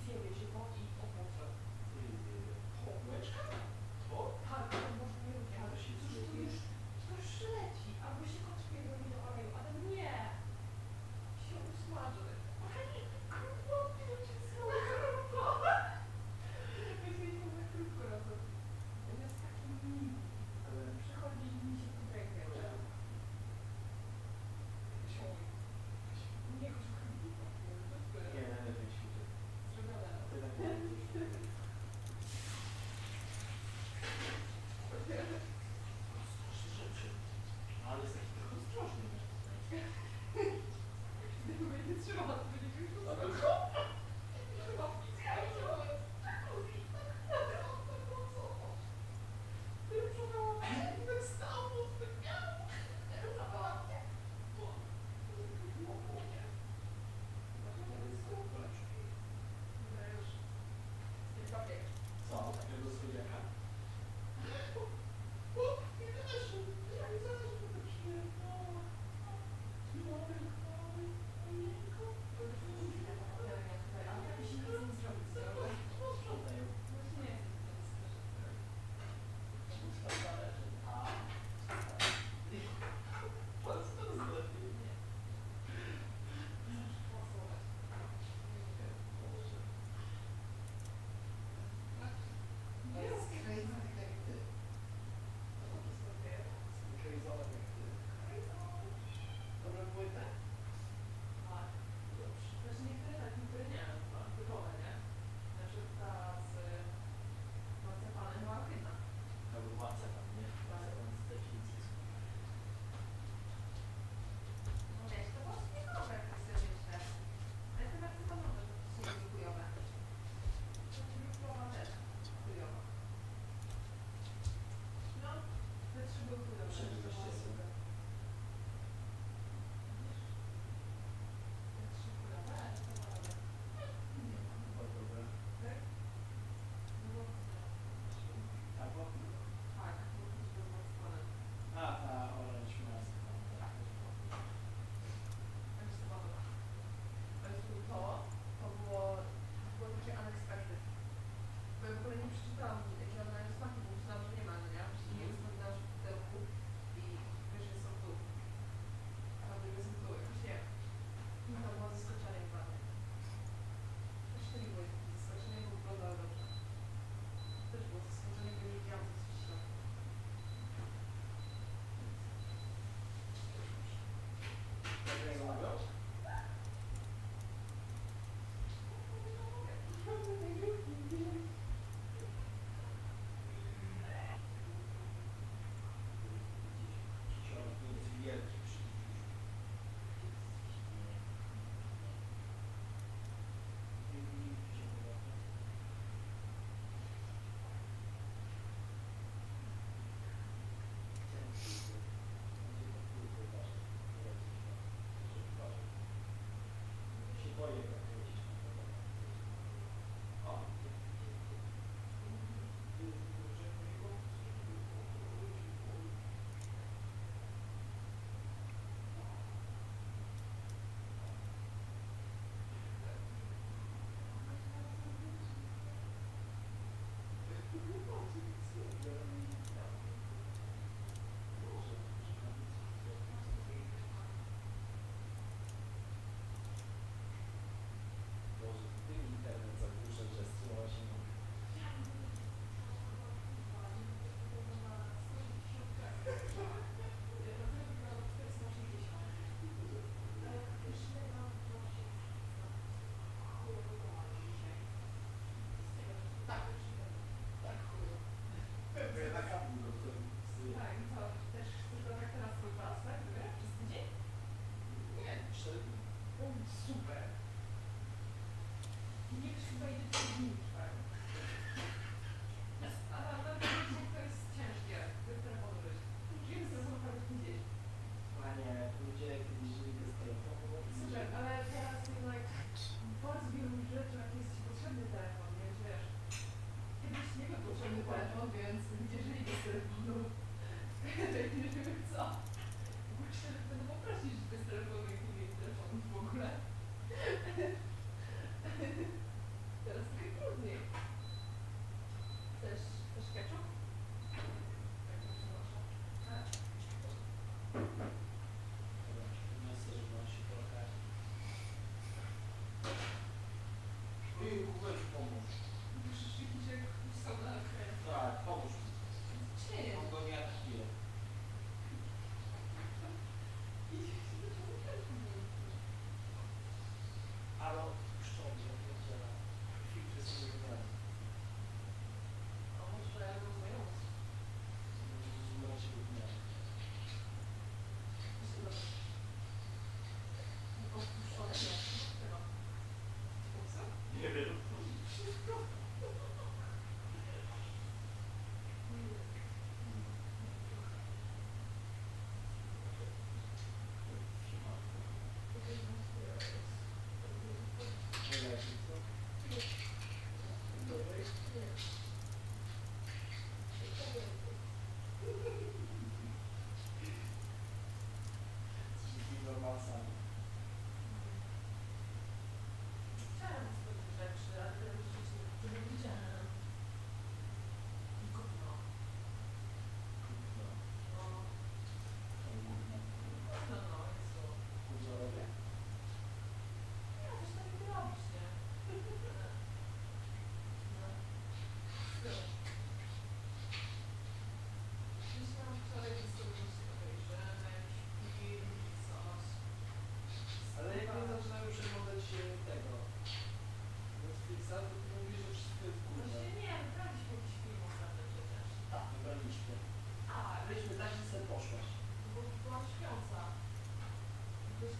S5: Zjebie się to i opoczę.
S1: Płeczka? To?
S5: Tak, to może nie lubię, ale
S1: To się
S5: cóż,
S1: zjebie.
S5: to już leci. Albo się koczkuje do mnie do oleju, ale nie. Się usmaży. Kochani, krótko, to cię krótko. Weźmy się na krótko razem. On jest taki miły. Przychodzi i mi się tu rękę.
S1: Co? Takiego słodziaka?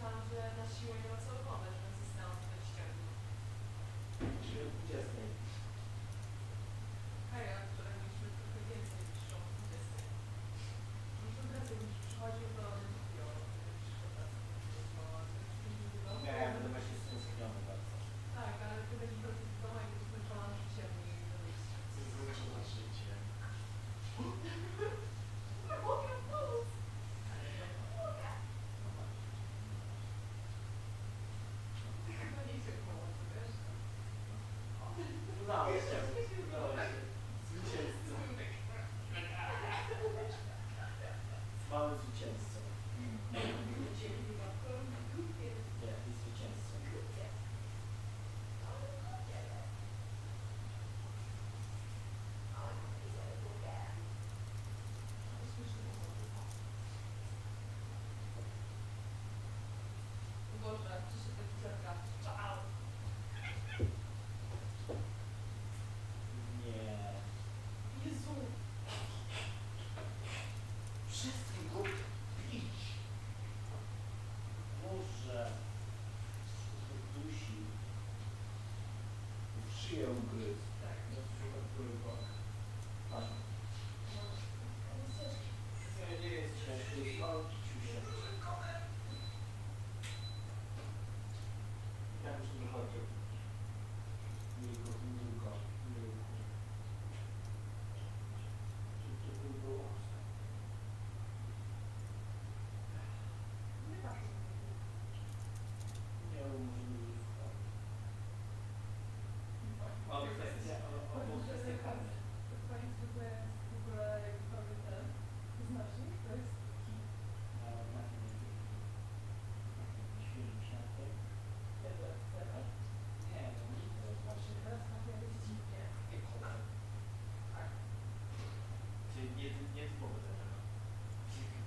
S5: myślałam, że na siłę nie ma co oglądać, więc zostałam sobie ściągnąć.
S1: Czyli o 20.
S5: Hej, a wczoraj mieliśmy trochę więcej niż o 20. Może od razu jakbyś przychodził, to nie kupiło.
S1: Miałem będę właśnie stęskniony bardzo.
S5: Tak, ale ty będziesz wracać do domu, jak będziesz zmęczona życiem i
S1: Zmęczona życiem.
S5: mogę pomóc! Chyba nie chcę pomóc, wiesz?
S1: Udało się. Udało się. Zwycięzcą. Mały zwycięzcą. Nie, i zwycięzcą.
S5: Boże, przyszedł taki zerka. Wow!
S1: Nie.
S5: Jezu!
S1: Wszystkim go pić. Boże. To dusi. W szyję ugryzł.
S5: Tak.
S1: No to którego. Masz. Nie jest ciężko, jest mało kiciusia. Ja już nie wychodzę. Długo. To było.
S5: Nie patrzę.
S1: Nie wiem, może nie wyszukam. O, kwestia karny.
S5: To twoim zwykłe w ogóle jakkolwiek ten znacznik, to jest taki
S1: Świeży książek.
S5: teraz.
S1: Nie, no nie to jest
S5: Właśnie teraz tak jakieś dziwnie. Tak.
S1: Czyli nie typowy ten temat.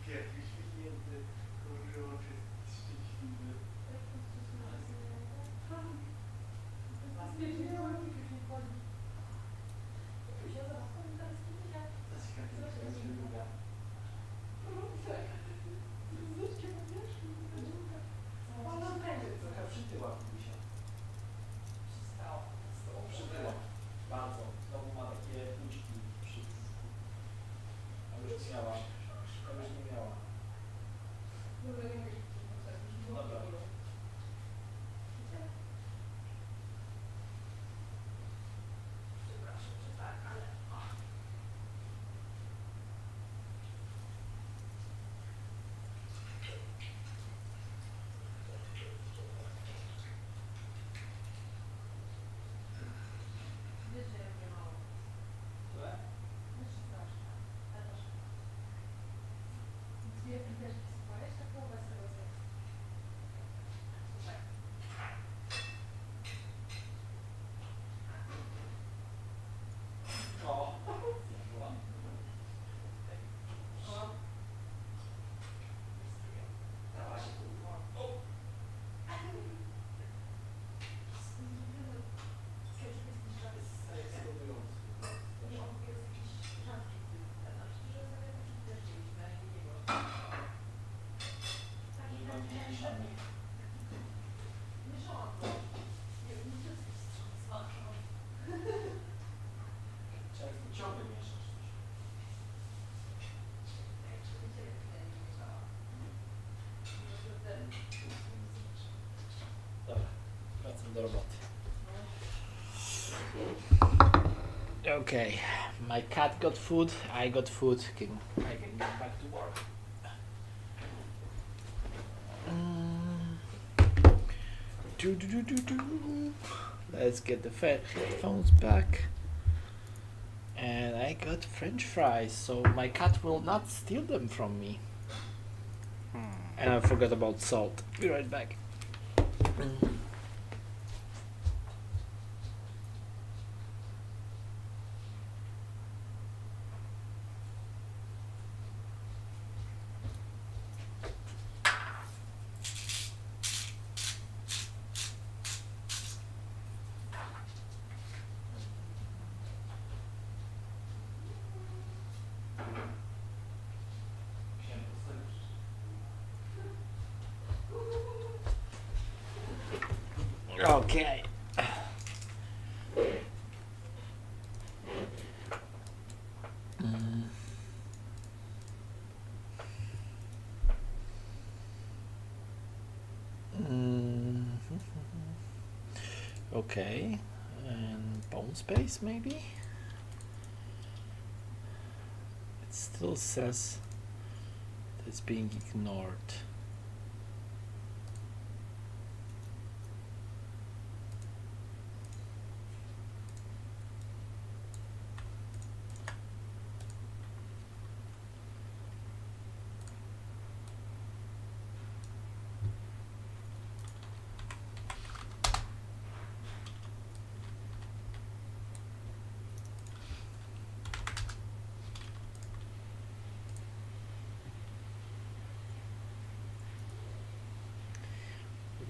S1: Pierwszy świetnięty, uroczy, szczęśliwy.
S5: Tak po prostu się nazywa. Bezpiecznie, ale nikt już nie wchodzi. Tu się zobacz, to mi teraz nie
S1: Zaczekajcie, druga.
S5: Tak. Z nóżkiem na wierzchu, ta dziurka. Ona będzie.
S1: Trochę przytyła Kubusia.
S5: Przestało.
S1: Przytyła. Bardzo. Znowu ma takie buźki przy brzuchu. A już nie miała. A już nie miała.
S5: Dobra, nie mówię, że to
S1: Dobra.
S5: Przepraszam, że tak, ale... Wiesz, że ja nie mało.
S1: Tyle?
S5: Wiesz, że straszne. Ale też... Dwie piteczki swoje, tak połowa z tego zjadł. Super.
S1: O. Zjadła.
S5: O.
S1: Dała się kurwa. O. Ekscytujący.
S5: Nie, on jest jakiś rzadki ten, znaczy, że sobie też mieliśmy, ale nie było. Taki
S1: Nie
S5: ten
S1: mam
S5: mieszany. Mieszałam go. Nie wiem, nie jest smaczą.
S1: Często ciągle mieszasz coś.
S5: Jak się wiecie, jak ja nie mieszałam. Może ten...
S1: Dobra, wracam do roboty. Okay, my cat got food, I got food, I can get back to work. Let's get the headphones back. And I got French fries, so my cat will not steal them from me. And I forgot about salt. Be right back. Okay. Mm. Mm. Okay, and bone space maybe? It still says that it's being ignored.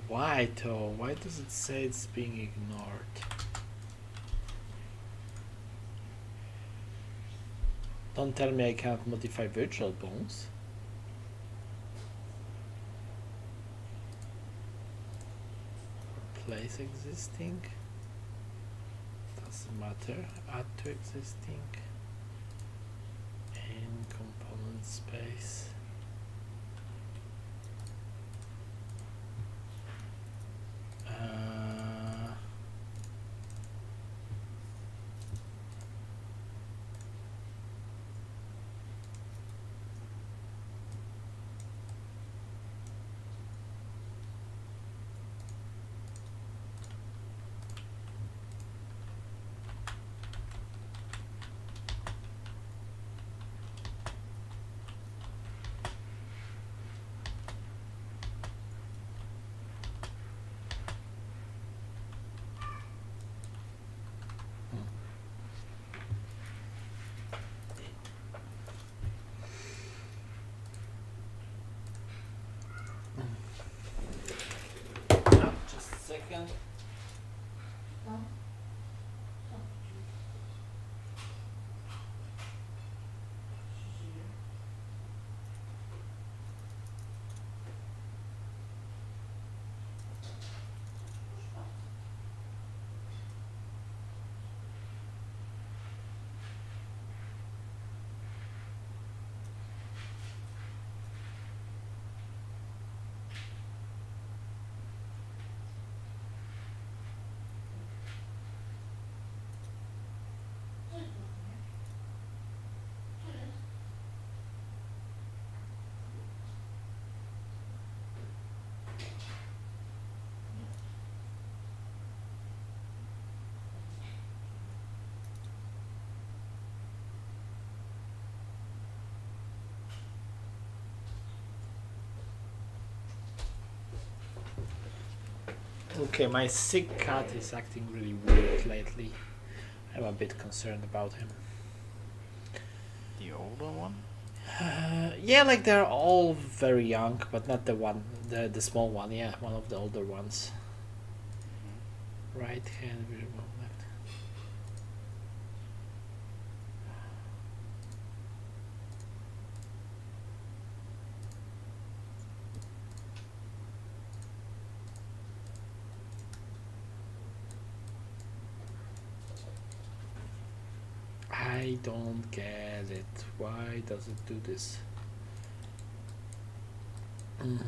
S1: Why though? Why does it say it's being ignored? Don't tell me I can't modify virtual bones. Replace existing. Doesn't matter. Add to existing. In component space. Just a second. Okay, my sick cat is acting really weird lately. I'm a bit concerned about him.
S2: The older one?
S1: Yeah, like they're all very young, but not the small one. Yeah, one of the older ones. Right hand visible left. I don't get it. Why does it do this? Like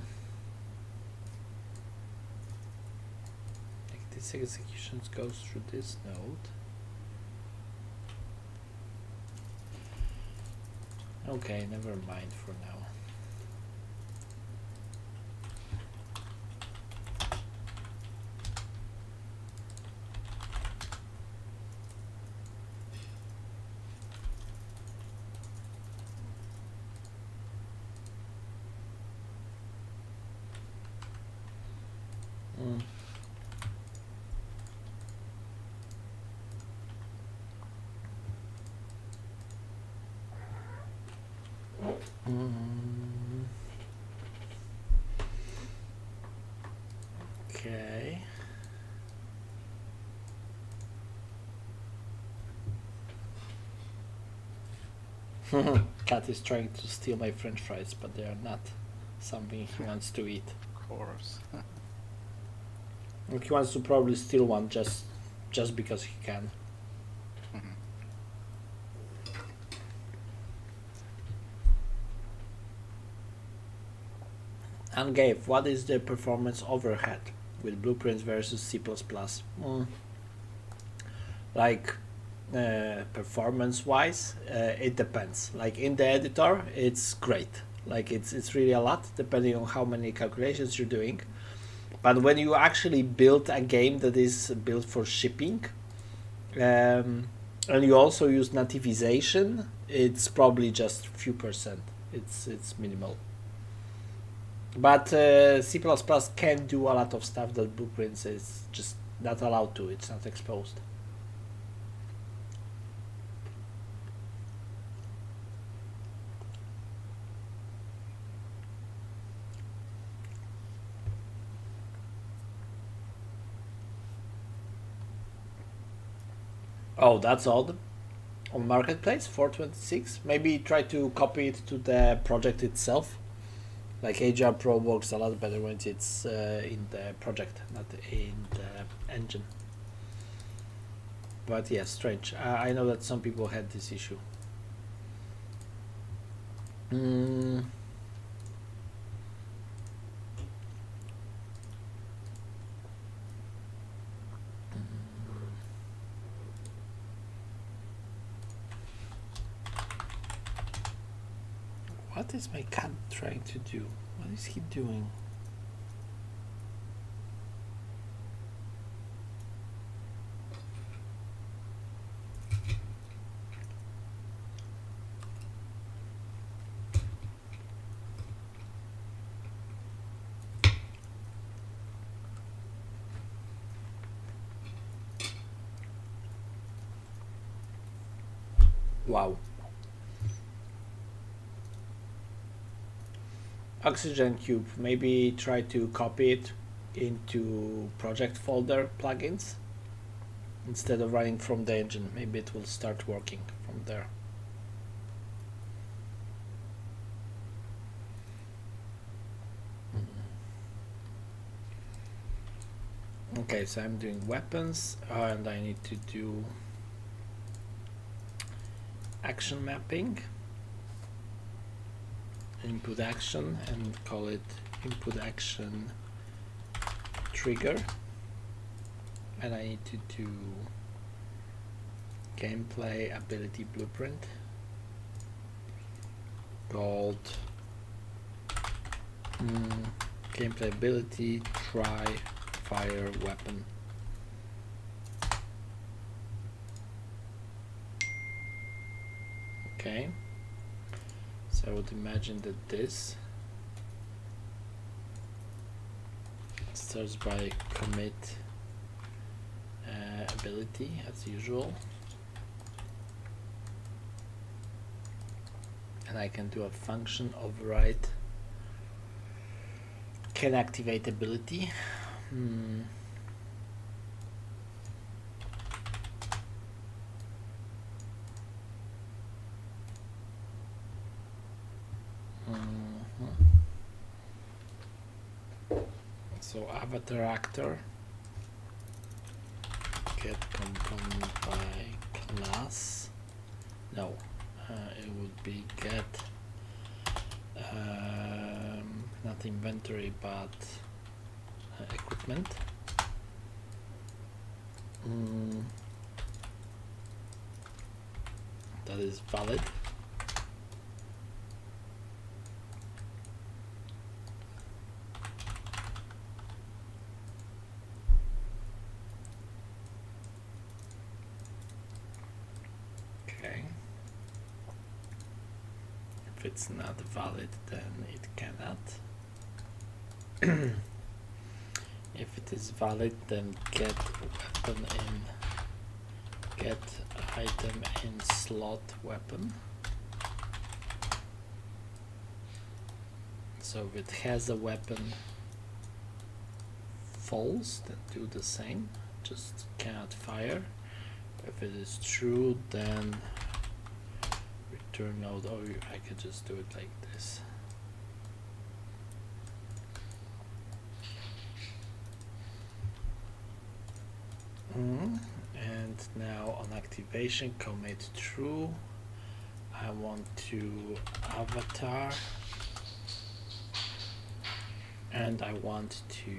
S1: this execution goes through this node. Okay, never mind for now. Okay. Cat is trying to steal my french fries, but they are not something he wants to eat.
S2: Of course.
S1: And he wants to probably steal one just because he can.
S2: Mhm.
S1: And Gabe, what is the performance overhead with blueprints versus C++? Like performance wise, it depends. Like in the editor, it's great. Like it's really a lot depending on how many calculations you're doing. But when you actually build a game that is built for shipping, and you also use nativization, it's probably just few percent. It's minimal. But C++ can do a lot of stuff that blueprints is just not allowed to. It's not exposed. Oh, that's odd. On Marketplace 426. Maybe try to copy it to the project itself. Like AGR Pro works a lot better when it's in the project, not in the engine. But yeah, strange. I know that some people had this issue. What is my cat trying to do? What is he doing? Wow. Oxygen Cube, maybe try to copy it into project folder plugins instead of running from the engine. Maybe it will start working from there. Okay, so I'm doing weapons and I need to do action mapping, input action, and call it input action trigger, and I need to do gameplay ability blueprint called gameplay ability try fire weapon. Okay, so I would imagine that this starts by commit ability as usual, and I can do a function override can activate ability. So avatar actor get component by class. No, it would be get not inventory but equipment. That is valid. Okay. If it's not valid, then it cannot. If it is valid, then get weapon in, get item in slot weapon. So if it has a weapon false, then do the same, just cannot fire. If it is true, then return node, or I could just do it like this. And now on activation, commit true. I want to avatar, and I want to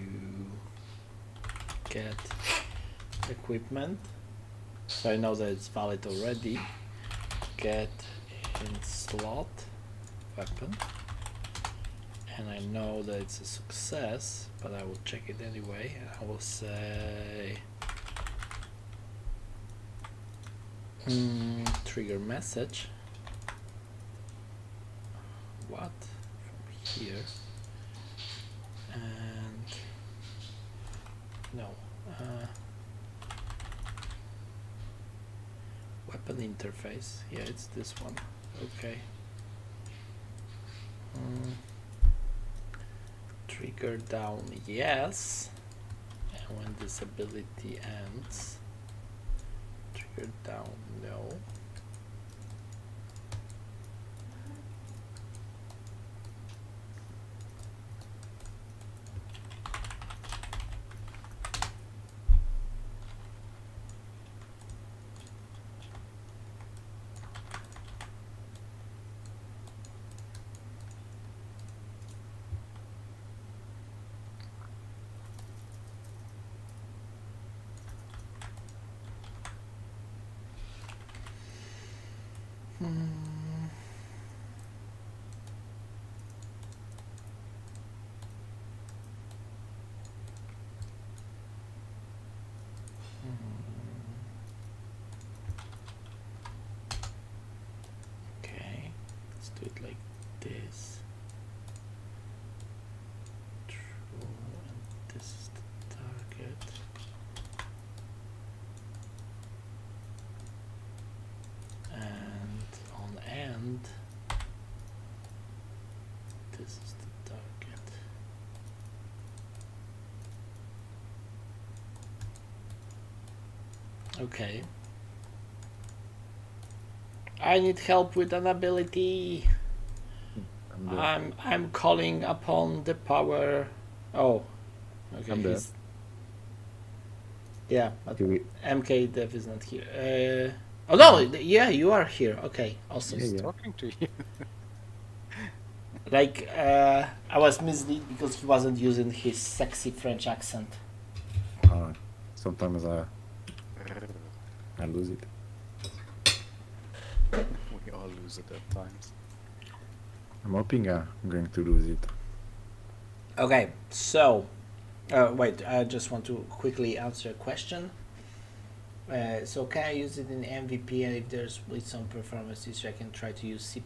S1: get equipment. So I know that it's valid already. Get in slot weapon, and I know that it's a success, but I will check it anyway. I will say trigger message. What? From here. And no. Weapon interface. Yeah, it's this one. Okay. Trigger down, yes. And when this ability ends, trigger down, no. Okay, let's do it like this. True, and this is the target. And on end, this is the target. Okay. I need help with an ability. I'm calling upon the power. Oh, okay.
S4: I'm there.
S1: Yeah, but
S4: Do we-
S1: MK Dev is not here. Oh no, yeah, you are here. Okay, awesome.
S4: Yeah, yeah.
S2: Talking to you.
S1: Like, I was misled because he wasn't using his sexy French accent.
S4: Sometimes I lose it.
S2: We all lose it at times.
S4: I'm hoping I'm going to lose it.
S1: Okay, so, wait, I just want to quickly answer a question. So can I use it in MVP, and if there's with some performance issue, I can try to use C++?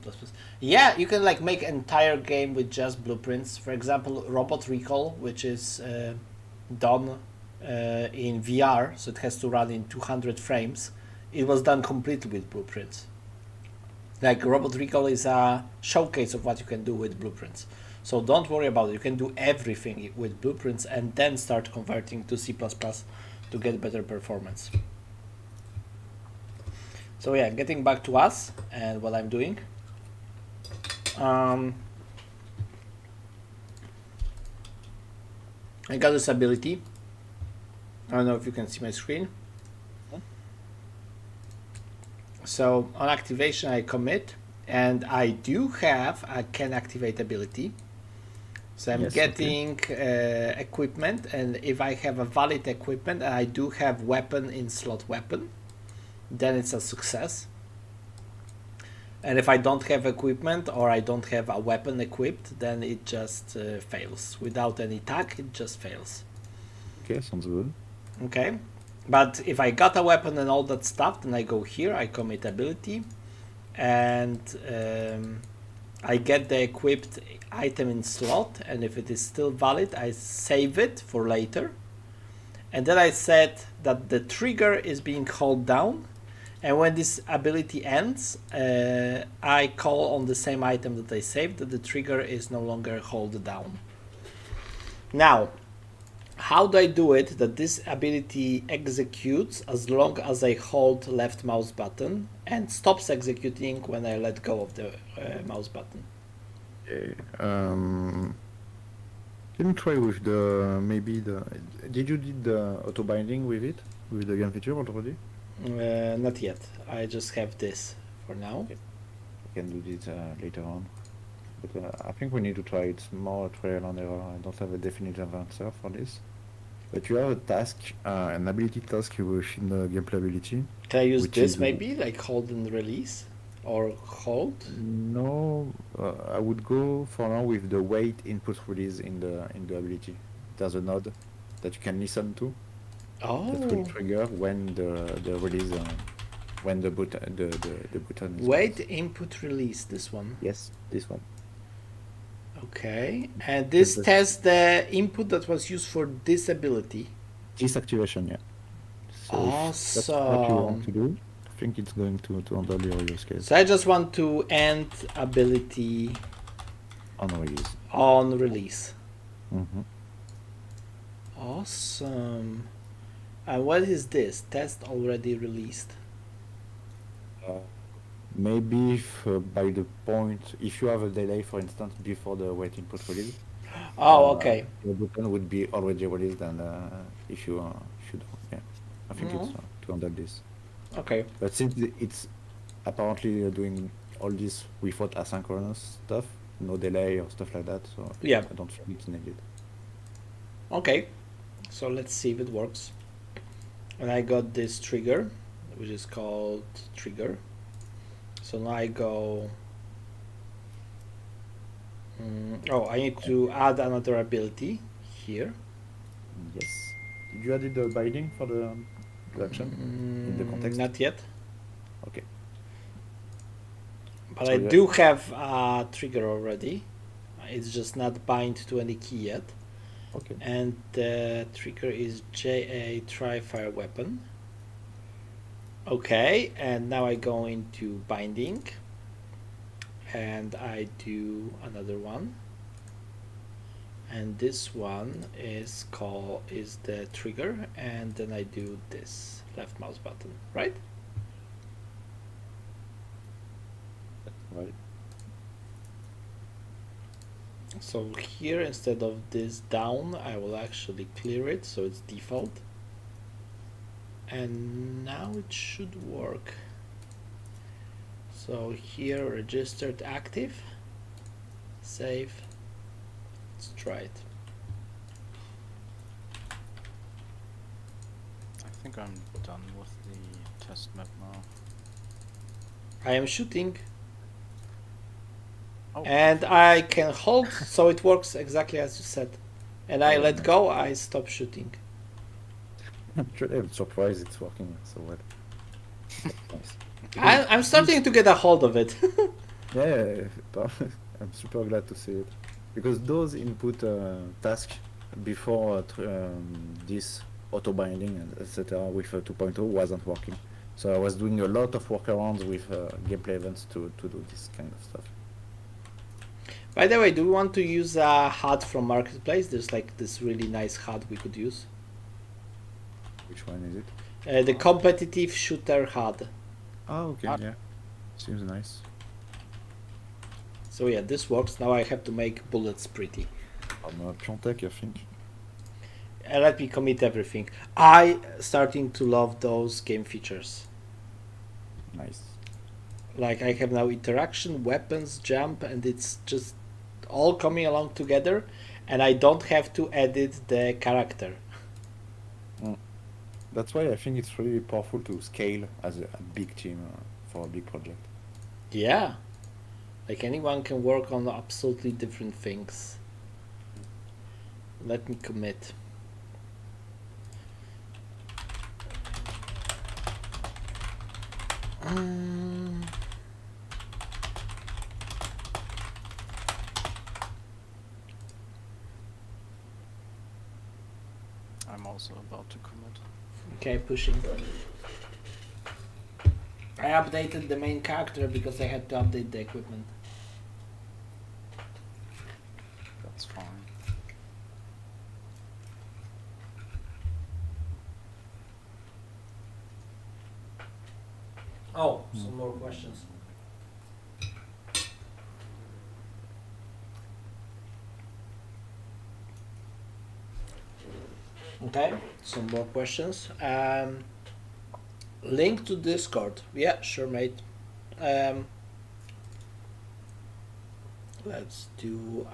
S1: Yeah, you can like make an entire game with just blueprints. For example, Robot Recall, which is done in VR, so it has to run in 200 frames. It was done completely with blueprints. Like Robot Recall is a showcase of what you can do with blueprints. So don't worry about it. You can do everything with blueprints and then start converting to C++ to get better performance. So yeah, getting back to us and what I'm doing. I got this ability. I don't know if you can see my screen. So on activation I commit, and I do have a can activate ability. So I'm
S4: Yes,
S1: getting equipment, and if I have a valid equipment and I do have weapon in slot weapon, then it's a success. And if I don't have equipment or I don't have a weapon equipped, then it just fails. Without any tag, it just fails.
S4: Okay, sounds good.
S1: Okay, but if I got a weapon and all that stuff, then I go here, I commit ability, and I get the equipped item in slot, and if it is still valid, I save it for later. And then I set that the trigger is being held down, and when this ability ends, I call on the same item that I saved that the trigger is no longer held down. Now, how do I do it that this ability executes as long as I hold left mouse button and stops executing when I let go of the mouse button?
S4: Okay. Can you try with the maybe the? Did you did the auto binding with it with the game feature already?
S1: Not yet. I just have this for now.
S4: Okay. We can do this later on. But I think we need to try it more trial and error. I don't have a definitive answer for this. But you have a task, an ability task within the gameplay ability.
S1: Can I use
S4: Which
S1: this
S4: is-
S1: maybe, like hold and release, or hold?
S4: No, I would go for now with the wait input release in the ability. There's a node that you can listen to that will
S1: Oh,
S4: trigger when the release when the button the button is
S1: wait,
S4: pressed.
S1: input, release. This one.
S4: Yes, this one.
S1: Okay, and this
S4: Just-
S1: tests the input that was used for this ability.
S4: This activation, yeah. So if that's what you want to do, I think it's going to handle your use case
S1: So I just want to end ability
S4: on release.
S1: on release.
S4: Mm-hmm.
S1: Awesome. And what is this? Test already released.
S4: Maybe if, by the point, if you have a delay, for instance, before the wait input release,
S1: Oh, okay.
S4: your button would be already released, and if you should, yeah, I think it's to handle this.
S1: Okay.
S4: But since it's apparently doing all this without asynchronous stuff, no delay or stuff like that, so
S1: Yeah.
S4: I don't think it's needed.
S1: Okay. So let's see if it works. And I got this trigger, which is called trigger. So now I go. Oh, I need to add another ability here.
S4: Yes. Did you add the binding for the action in the context?
S1: Not yet.
S4: Okay.
S1: But
S4: So
S1: I
S4: yeah.
S1: do have a trigger already. It's just not bind to any key yet.
S4: Okay.
S1: And the trigger is JA Tri-Fire Weapon. Okay, and now I go into binding and I do another one. And this one is the trigger, and then I do this left mouse button, right?
S4: Right.
S1: So here, instead of this down, I will actually clear it so it's default. And now it should work. So here, registered active, save. Let's try it.
S2: I think I'm done with the test map now.
S1: I am shooting,
S2: Oh,
S1: and I can hold, so it works exactly as you said. And I let go, I stop shooting.
S4: Actually, I'm surprised it's working so well. Nice.
S1: I'm starting to get a hold of it.
S4: Yeah, I'm super glad to see it. Because those input tasks before this auto binding and etc. with 2.0 wasn't working. So I was doing a lot of workarounds with gameplay events to do this kind of stuff.
S1: By the way, do we want to use a HUD from Marketplace? There's like this really nice HUD we could use.
S4: Which one is it?
S1: The competitive shooter HUD.
S4: Oh, okay,
S2: Ah.
S4: yeah. Seems nice.
S1: So yeah, this works. Now I have to make bullets pretty.
S4: On Piontech, I think.
S1: Let me commit everything. I starting to love those game features.
S4: Nice.
S1: Like I have now interaction, weapons, jump, and it's just all coming along together, and I don't have to edit the character.
S4: That's why I think it's really powerful to scale as a big team for a big project.
S1: Yeah, like anyone can work on absolutely different things. Let me commit.
S2: I'm also about to commit.
S1: Okay, pushing. I updated the main character because I had to update the equipment.
S2: That's fine.
S1: Oh, some more questions. Okay, some more questions. Link to Discord. Yeah, sure, mate. Um, let's do.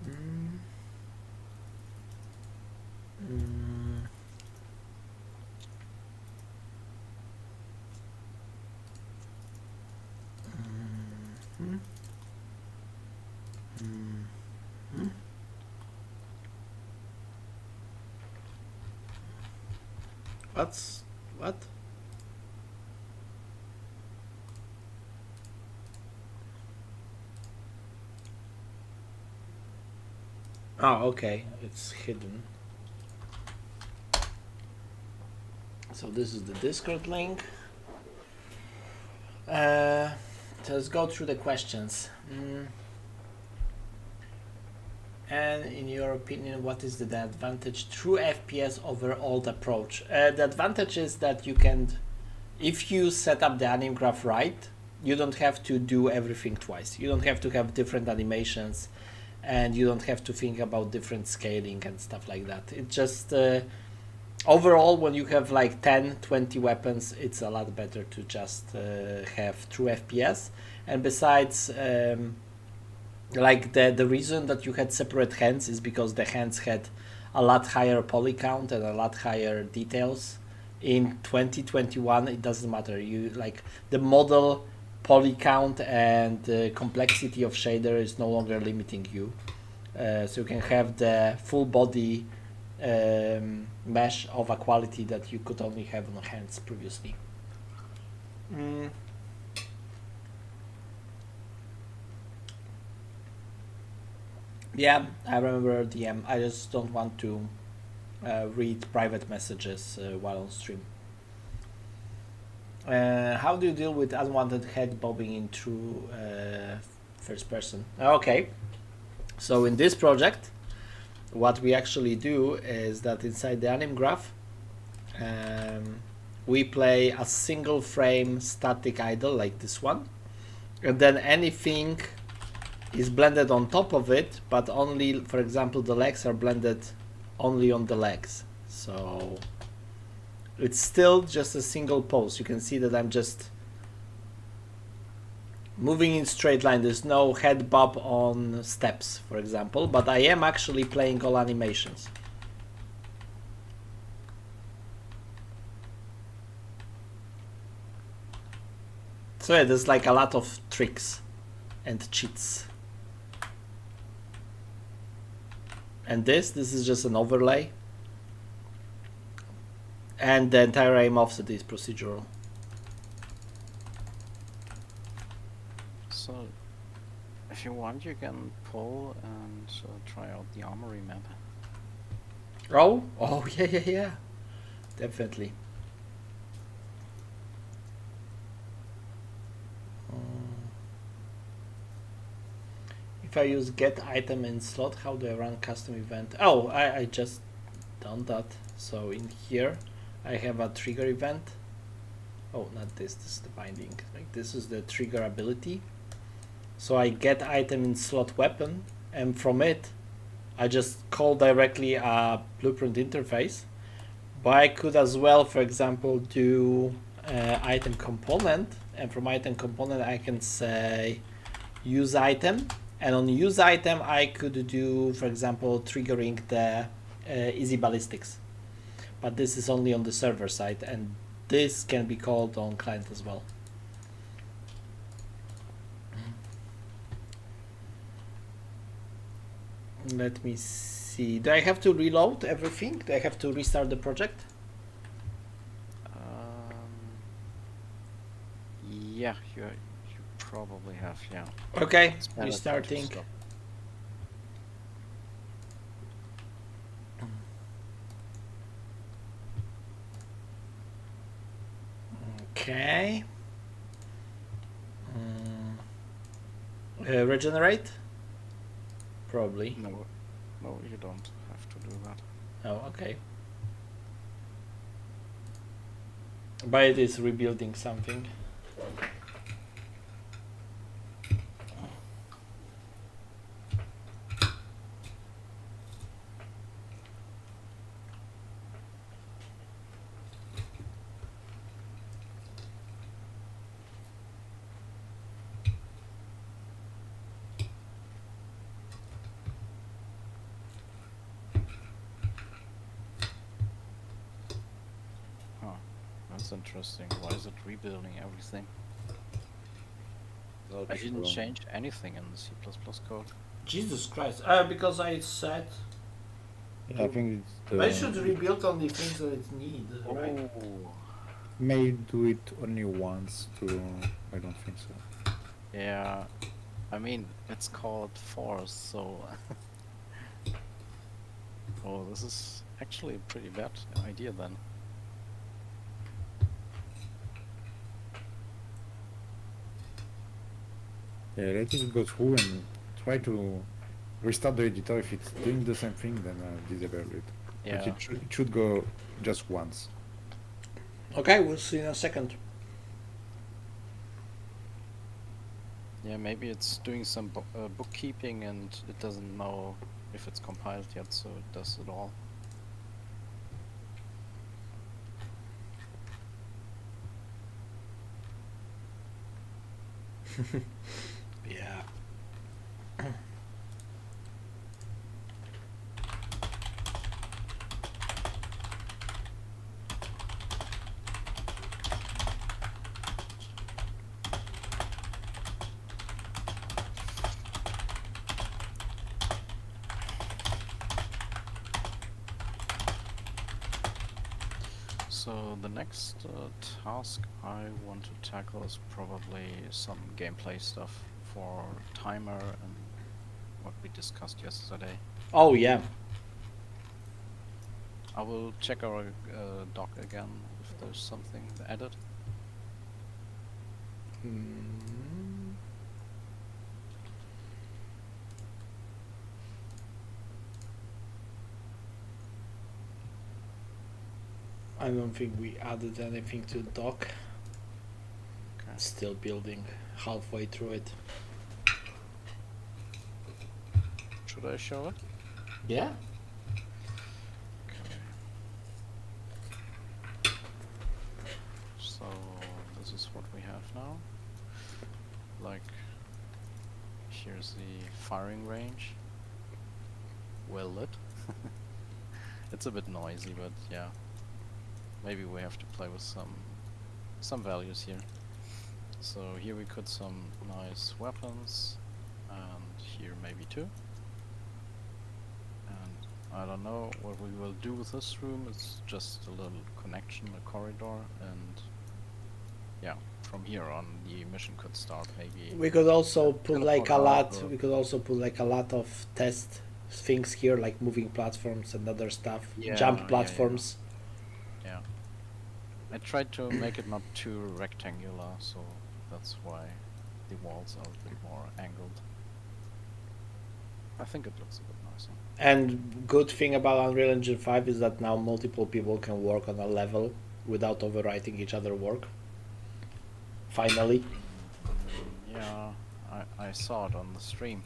S1: Mm, mm, mm, mm. What? Oh, okay. It's hidden. So this is the Discord link. So let's go through the questions. And in your opinion, what is the advantage through FPS over old approach? The advantage is that you can, if you set up the anim graph right, you don't have to do everything twice. You don't have to have different animations, and you don't have to think about different scaling and stuff like that. It just overall, when you have like 10, 20 weapons, it's a lot better to just have true FPS. And besides, like the reason that you had separate hands is because the hands had a lot higher poly count and a lot higher details. In 2021, it doesn't matter. You like the model poly count and the complexity of shader is no longer limiting you. So you can have the full body mesh of a quality that you could only have on hands previously. Yeah, I remember DM. I just don't want to read private messages while on stream. How do you deal with unwanted head bobbing in true first person? Okay, so in this project, what we actually do is that inside the anim graph, we play a single frame static idle like this one, and then anything is blended on top of it, but only, for example, the legs are blended only on the legs. So it's still just a single pose. You can see that I'm just moving in straight line. There's no head bob on steps, for example, but I am actually playing all animations. So yeah, there's like a lot of tricks and cheats. And this is just an overlay. And the entire aim offset is procedural.
S2: So, if you want, you can pull and try out the armory map.
S1: Oh, yeah. Definitely. If I use get item in slot, how do I run custom event? Oh, I just done that. So in here, I have a trigger event. Oh, not this. This is the binding. Like this is the trigger ability. So I get item in slot weapon, and from it, I just call directly a blueprint interface. But I could as well, for example, do item component, and from item component I can say use item, and on use item I could do, for example, triggering the easy ballistics. But this is only on the server side, and this can be called on client as well. Let me see. Do I have to reload everything? Do I have to restart the project?
S2: Yeah, you probably have, yeah.
S1: Okay,
S2: It's better to
S1: restarting.
S2: stop.
S1: Okay. Regenerate? Probably.
S2: No, you don't have to do that.
S1: Oh, okay. But it is rebuilding something.
S2: interesting. Why is it rebuilding everything?
S4: Well,
S2: I didn't
S4: well,
S2: change anything in the C++ code.
S1: Jesus Christ. Because I said
S4: yeah, I think
S1: I
S4: it's
S1: should rebuild only things that it needs, right?
S2: Oh,
S4: may do it only once to. I don't think so.
S2: yeah. I mean, it's called force, so. Oh, this is actually a pretty bad idea then.
S4: Yeah, let it go through and try to restart the editor. If it's doing the same thing, then disable it. But
S2: Yeah.
S4: it should go just once.
S1: Okay, we'll see in a second.
S2: Yeah, maybe it's doing some bookkeeping and it doesn't know if it's compiled yet, so it does it all.
S1: Yeah.
S2: So the next task I want to tackle is probably some gameplay stuff for timer and what we discussed yesterday.
S1: Oh yeah.
S2: I will check our doc again if there's something added.
S1: Hmm. I don't think we added anything to the dock.
S2: Okay.
S1: Still building halfway through it.
S2: Should I show it?
S1: Yeah.
S2: Okay. So this is what we have now. Like, here's the firing range. Well lit. It's a bit noisy, but yeah. Maybe we have to play with some values here. So here we put some nice weapons, and here maybe too. And I don't know what we will do with this room. It's just a little connection, a corridor, and yeah, from here on the mission could start maybe.
S1: We could also put like a
S2: teleport out
S1: lot.
S2: or-
S1: We could also put like a lot of test things here, like moving platforms and other stuff.
S2: Yeah,
S1: Jump
S2: yeah.
S1: platforms.
S2: Yeah. I tried to make it not too rectangular, so that's why the walls are a bit more angled. I think it looks a bit nicer.
S1: And good thing about Unreal Engine 5 is that now multiple people can work on a level without overwriting each other work. Finally.
S2: Yeah, I saw it on the stream.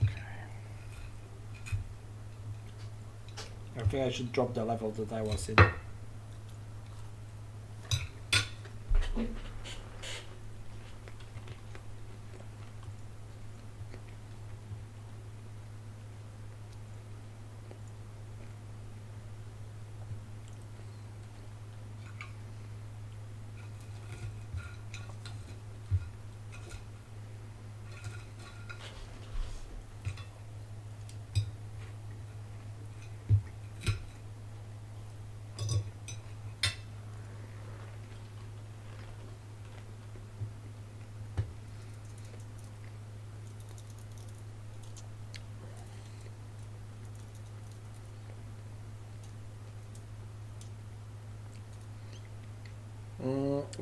S2: Okay.
S1: I think I should drop the level that I was in.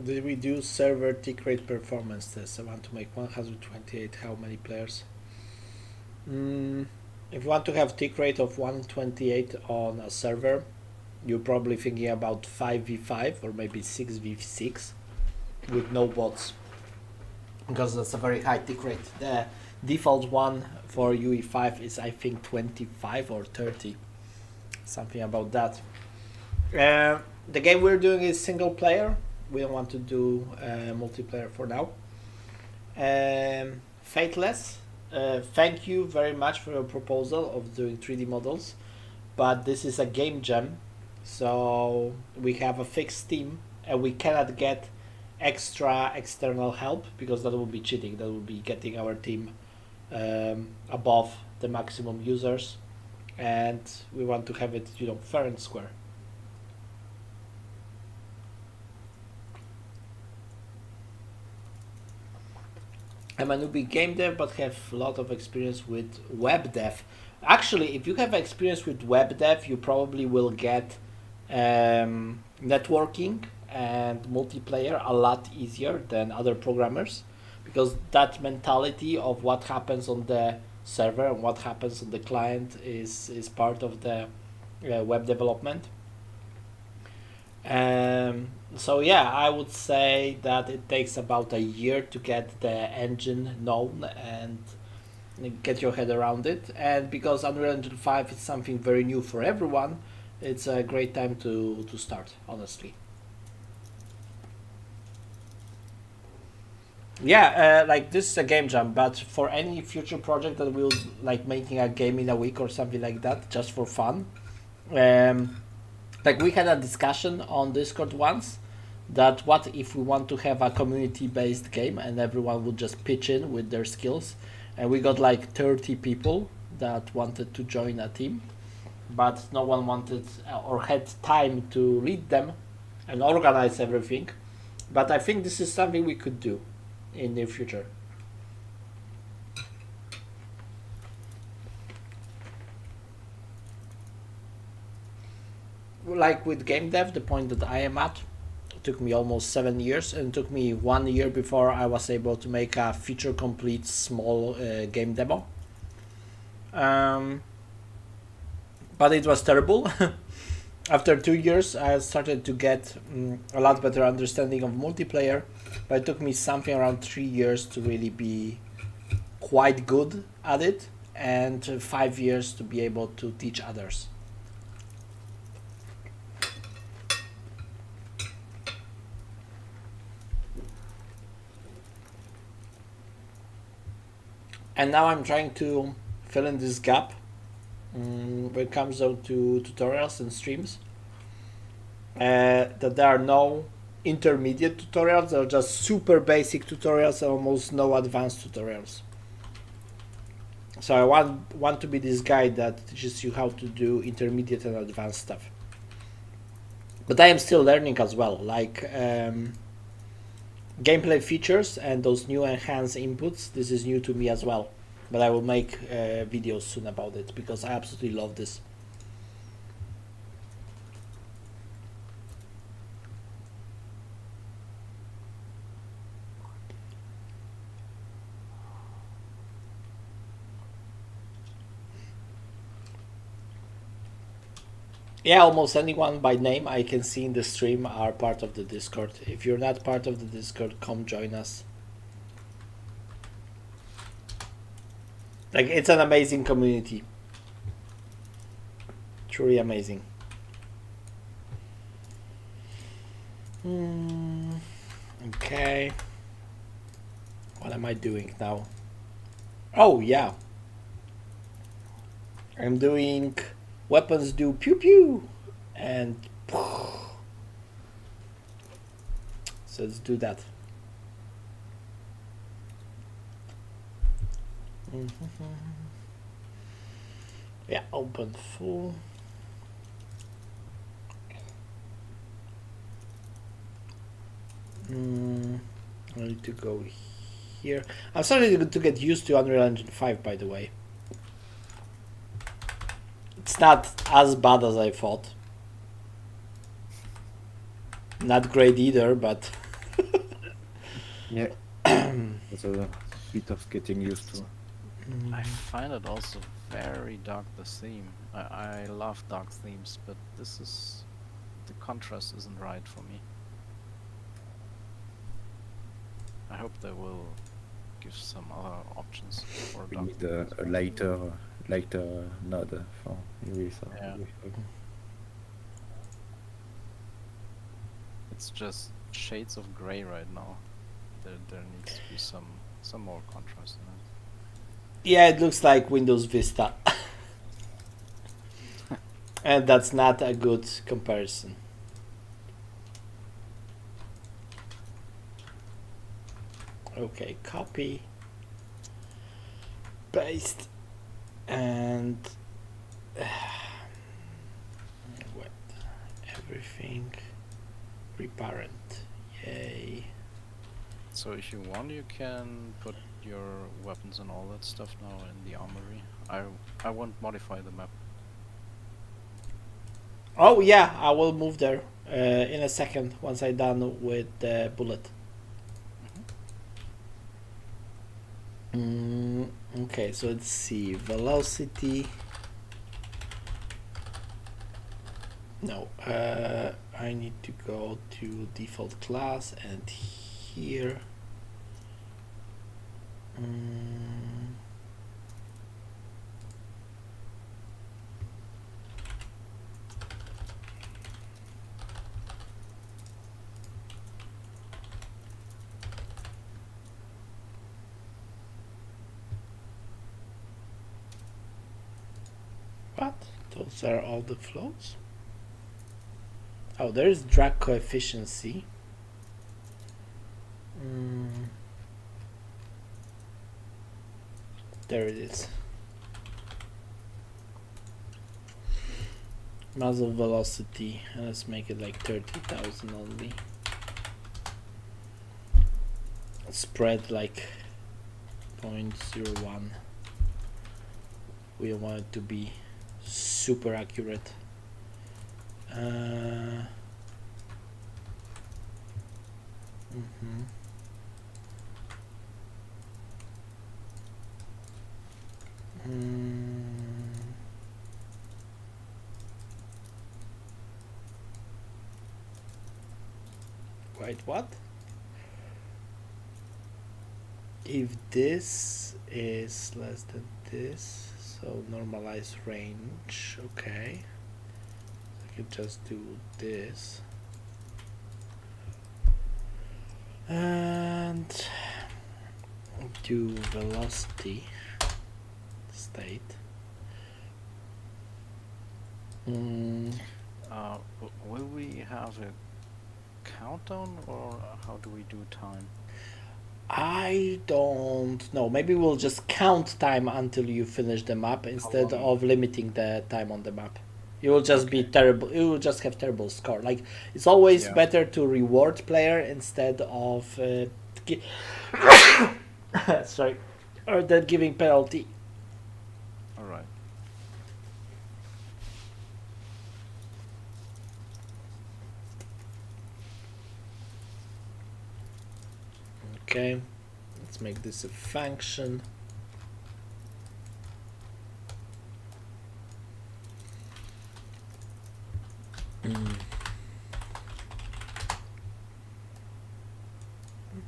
S1: Did we do server tick rate performance test? I want to make 128. How many players? If you want to have tick rate of 128 on a server, you're probably thinking about 5v5 or maybe 6v6 with no bots, because that's a very high tick rate. The default one for UE5 is I think 25 or 30, something about that. The game we're doing is single player. We don't want to do multiplayer for now. Fateless thank you very much for your proposal of doing 3D models, but this is a game jam, so we have a fixed team and we cannot get extra external help because that would be cheating. That would be getting our team above the maximum users, and we want to have it, fair and square. I'm a newbie game dev, but have a lot of experience with web dev. Actually, if you have experience with web dev, you probably will get networking and multiplayer a lot easier than other programmers, because that mentality of what happens on the server and what happens on the client is part of the web development. So yeah, I would say that it takes about a year to get the engine known and get your head around it. And because Unreal Engine 5 is something very new for everyone, it's a great time to start, honestly. Yeah, like this is a game jam, but for any future project that will like making a game in a week or something like that, just for fun. Like we had a discussion on Discord once that what if we want to have a community based game and everyone would just pitch in with their skills, and we got like 30 people that wanted to join a team, but no one wanted or had time to lead them and organize everything. But I think this is something we could do in the future. Like with game dev, the point that I am at, it took me almost 7 years, and it took me 1 year before I was able to make a feature complete small game demo. But it was terrible. After 2 years, I started to get a lot better understanding of multiplayer, but it took me something around 3 years to really be quite good at it, and 5 years to be able to teach others. And now I'm trying to fill in this gap when it comes down to tutorials and streams. That there are no intermediate tutorials, there are just super basic tutorials and almost no advanced tutorials. So I want to be this guy that teaches you how to do intermediate and advanced stuff. But I am still learning as well, like gameplay features and those new enhanced inputs. This is new to me as well, but I will make videos soon about it because I absolutely love this. Yeah, almost anyone by name I can see in the stream are part of the Discord. If you're not part of the Discord, come join us. Like, it's an amazing community. Truly amazing. Okay. What am I doing now? Oh, yeah. I'm doing weapons do pew pew and so let's do that. Yeah, open full. I need to go here. I'm starting to get used to Unreal Engine 5, by the way. It's not as bad as I thought. Not great either, but
S4: Yeah. It's a bit of getting used to.
S2: I find it also very dark, the theme. I love dark themes, but this is... the contrast isn't right for me. I hope they will give some other options for
S4: We
S2: dark
S4: need
S2: themes.
S4: a lighter node for UE5.
S2: Yeah. It's just shades of gray right now. There needs to be some more contrast in it.
S1: Yeah, it looks like Windows Vista. And that's not a good comparison. Okay, copy, paste, and what? Everything. Reparent. Yay.
S2: So if you want, you can put your weapons and all that stuff now in the armory. I won't modify the map.
S1: Oh yeah, I will move there in a second once I'm done with the bullet. Okay, so let's see. Velocity. No, I need to go to default class and here. What? Those are all the flows? Oh, there's drag coefficiency. There it is. Muzzle velocity. Let's make it like 30,000 only. Spread like 0.01. We want it to be super accurate. Wait, what? If this is less than this, so normalize range, okay. I could just do this. And do velocity state.
S2: Will we have a countdown, or how do we do time?
S1: I don't know. Maybe we'll just count time until you finish the map instead of limiting the time on the map. You will just be terrible. You will just have terrible score. Like it's always better to reward player instead of sorry, or than giving penalty.
S2: All right.
S1: Okay, let's make this a function.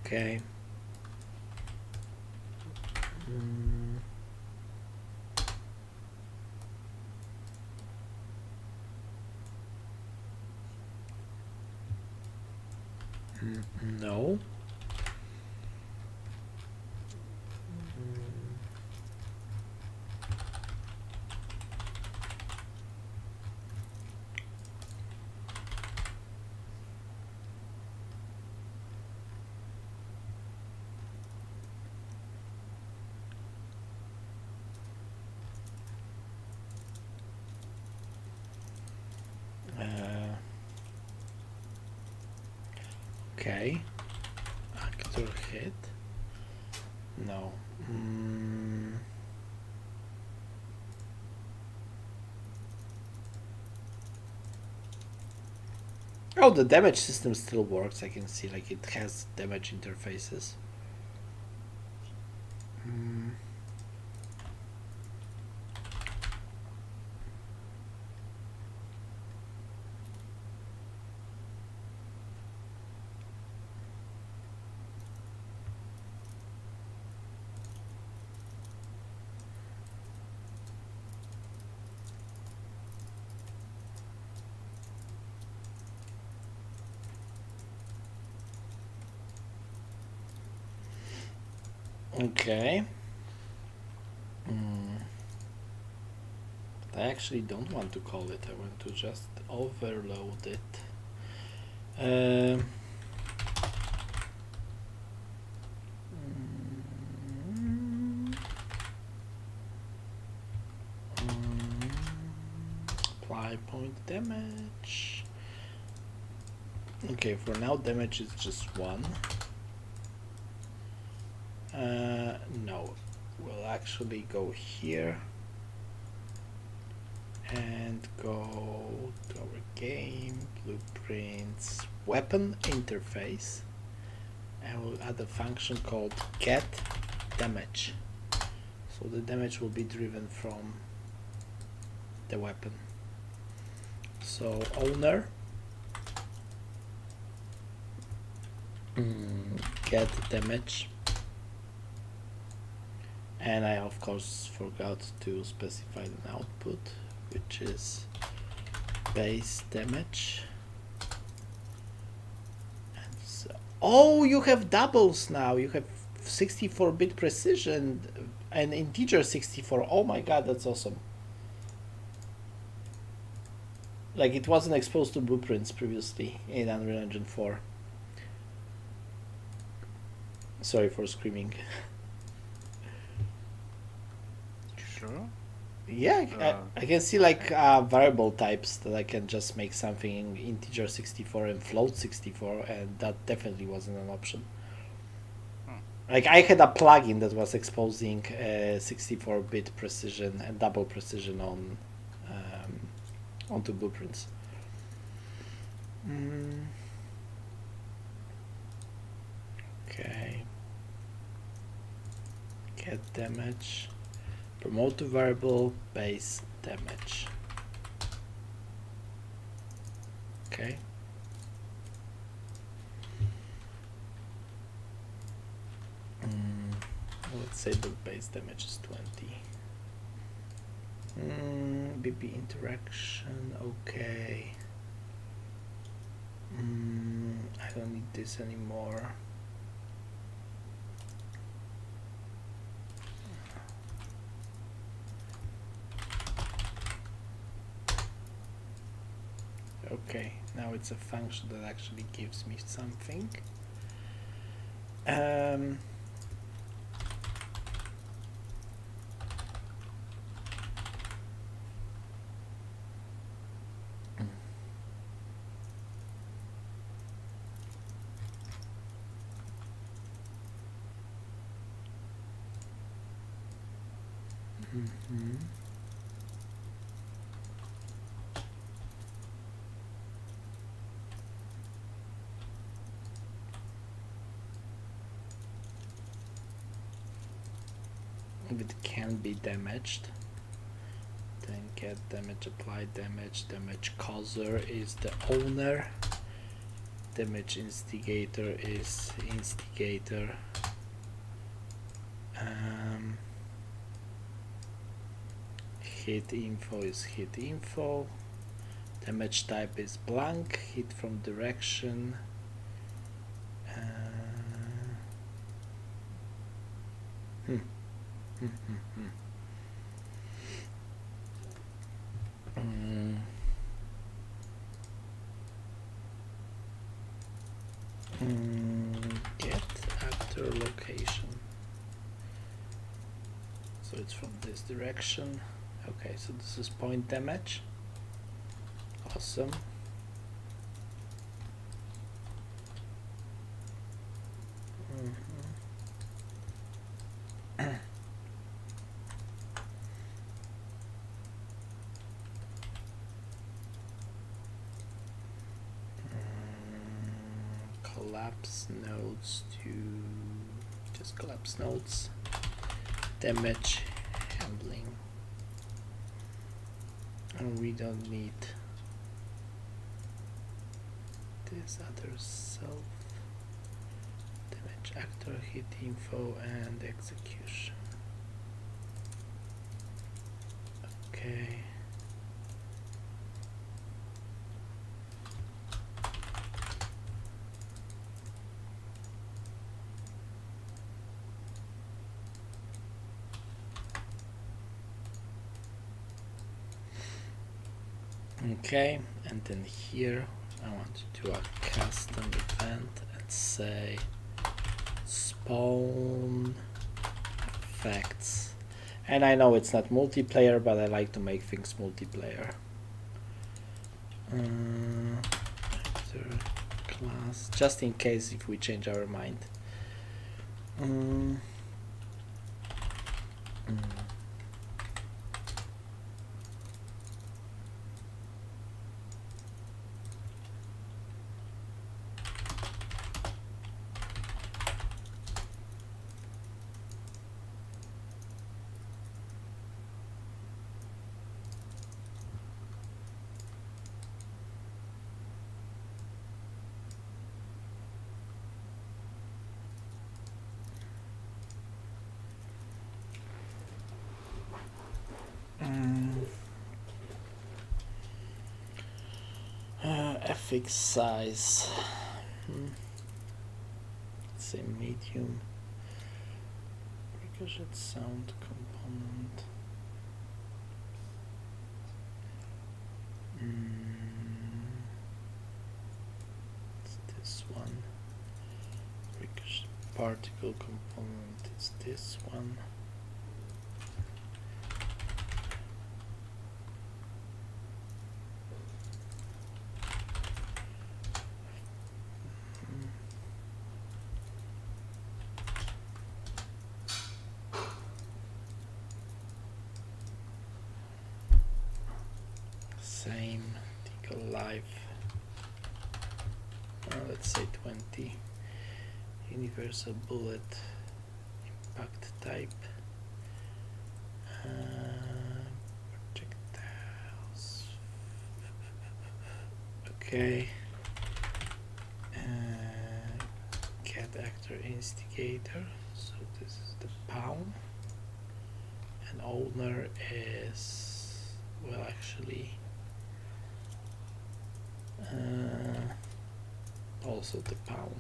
S1: Okay. No. Okay. Actor hit. No. Oh, the damage system still works. I can see like it has damage interfaces. Okay. I actually don't want to call it. I want to just overload it. Um, apply point damage. Okay, for now damage is just 1. No, we'll actually go here and go to our game, blueprints, weapon interface, and we'll add a function called get damage. So the damage will be driven from the weapon. So owner get damage, and I of course forgot to specify an output, which is base damage. And so, oh, you have doubles now. You have 64-bit precision and integer 64. Oh my god, that's awesome. Like, it wasn't exposed to blueprints previously in Unreal Engine 4. Sorry for screaming.
S2: Sure.
S1: Yeah, I can see like variable types that I can just make something in integer 64 and float 64, and that definitely wasn't an option. Like, I had a plugin that was exposing 64-bit precision and double precision on onto blueprints. Okay. Get damage. Promote to variable base damage. Okay. Let's say the base damage is 20. BP interaction, okay. I don't need this anymore. Okay, now it's a function that actually gives me something. If it can be damaged, then get damage, apply damage. Damage causer is the owner. Damage instigator is instigator. Hit info is hit info. Damage type is blank. Hit from direction. Get actor location. So it's from this direction. Okay, so this is point damage. Awesome. Collapse nodes to just collapse nodes. Damage handling. And we don't need this other self. Damage actor, hit info, and execution. Okay. Okay, and then here I want to do a custom event and say spawn effects. And I know it's not multiplayer, but I like to make things multiplayer. Actor class, just in case if we change our mind. FX size. Let's say medium. Ricochet sound component. It's this one. Ricochet particle component is this one. Same, take a live. Let's say 20. Universal bullet, impact type. Projectiles. Okay. Get actor instigator. So this is the pawn. And owner is, well, actually. Also the pawn.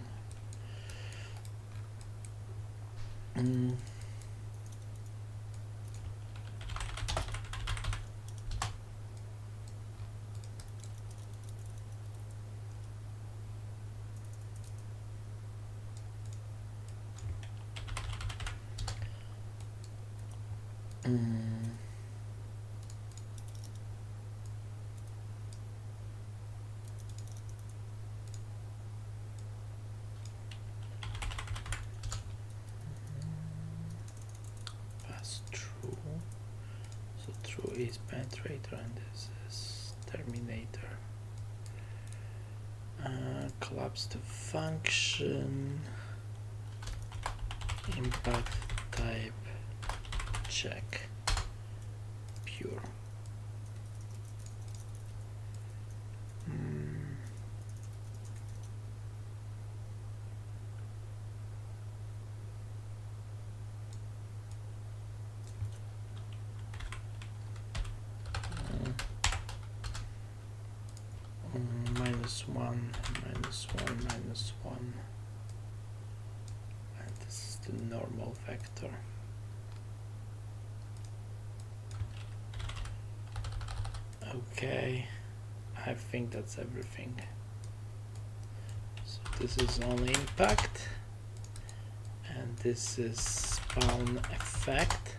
S1: Pass through. So through is penetrator and this is terminator. Collapse the function. Impact type check pure. -1, -1, -1. And this is the normal vector. Okay, I think that's everything. So this is on impact, and this is spawn effect,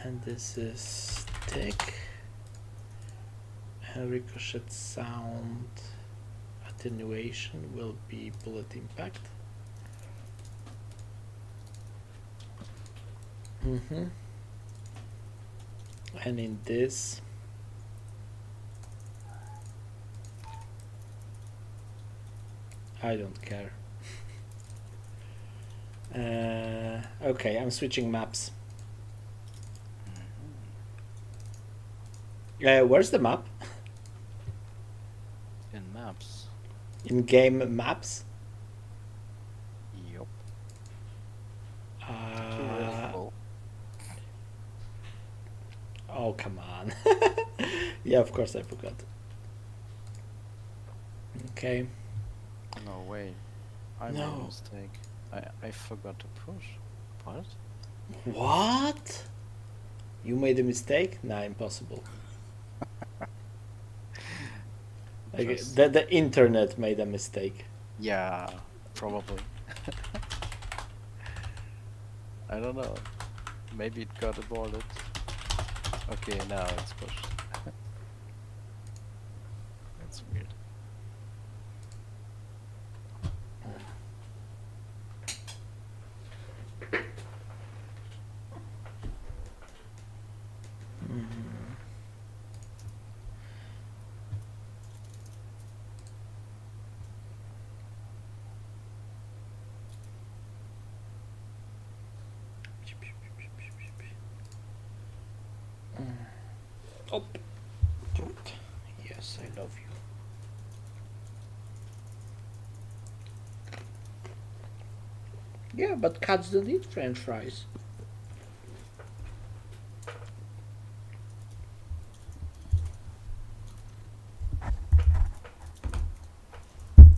S1: and this is stick. And ricochet sound attenuation will be bullet impact. And in this I don't care. Okay, I'm switching maps. Where's the map?
S2: In maps.
S1: In game maps?
S2: Yup.
S1: Oh, come on. Yeah, of course I forgot. Okay.
S2: No way. I made
S1: No.
S2: a mistake. I forgot to push. What?
S1: What? You made a mistake? Nah, impossible. Like,
S2: Just-
S1: the internet made a mistake.
S2: Yeah, probably. I don't know. Maybe it got aborted. Okay, now it's pushed. That's weird.
S1: Oh, dude. Yes, I love you. Yeah, but cats don't eat French fries.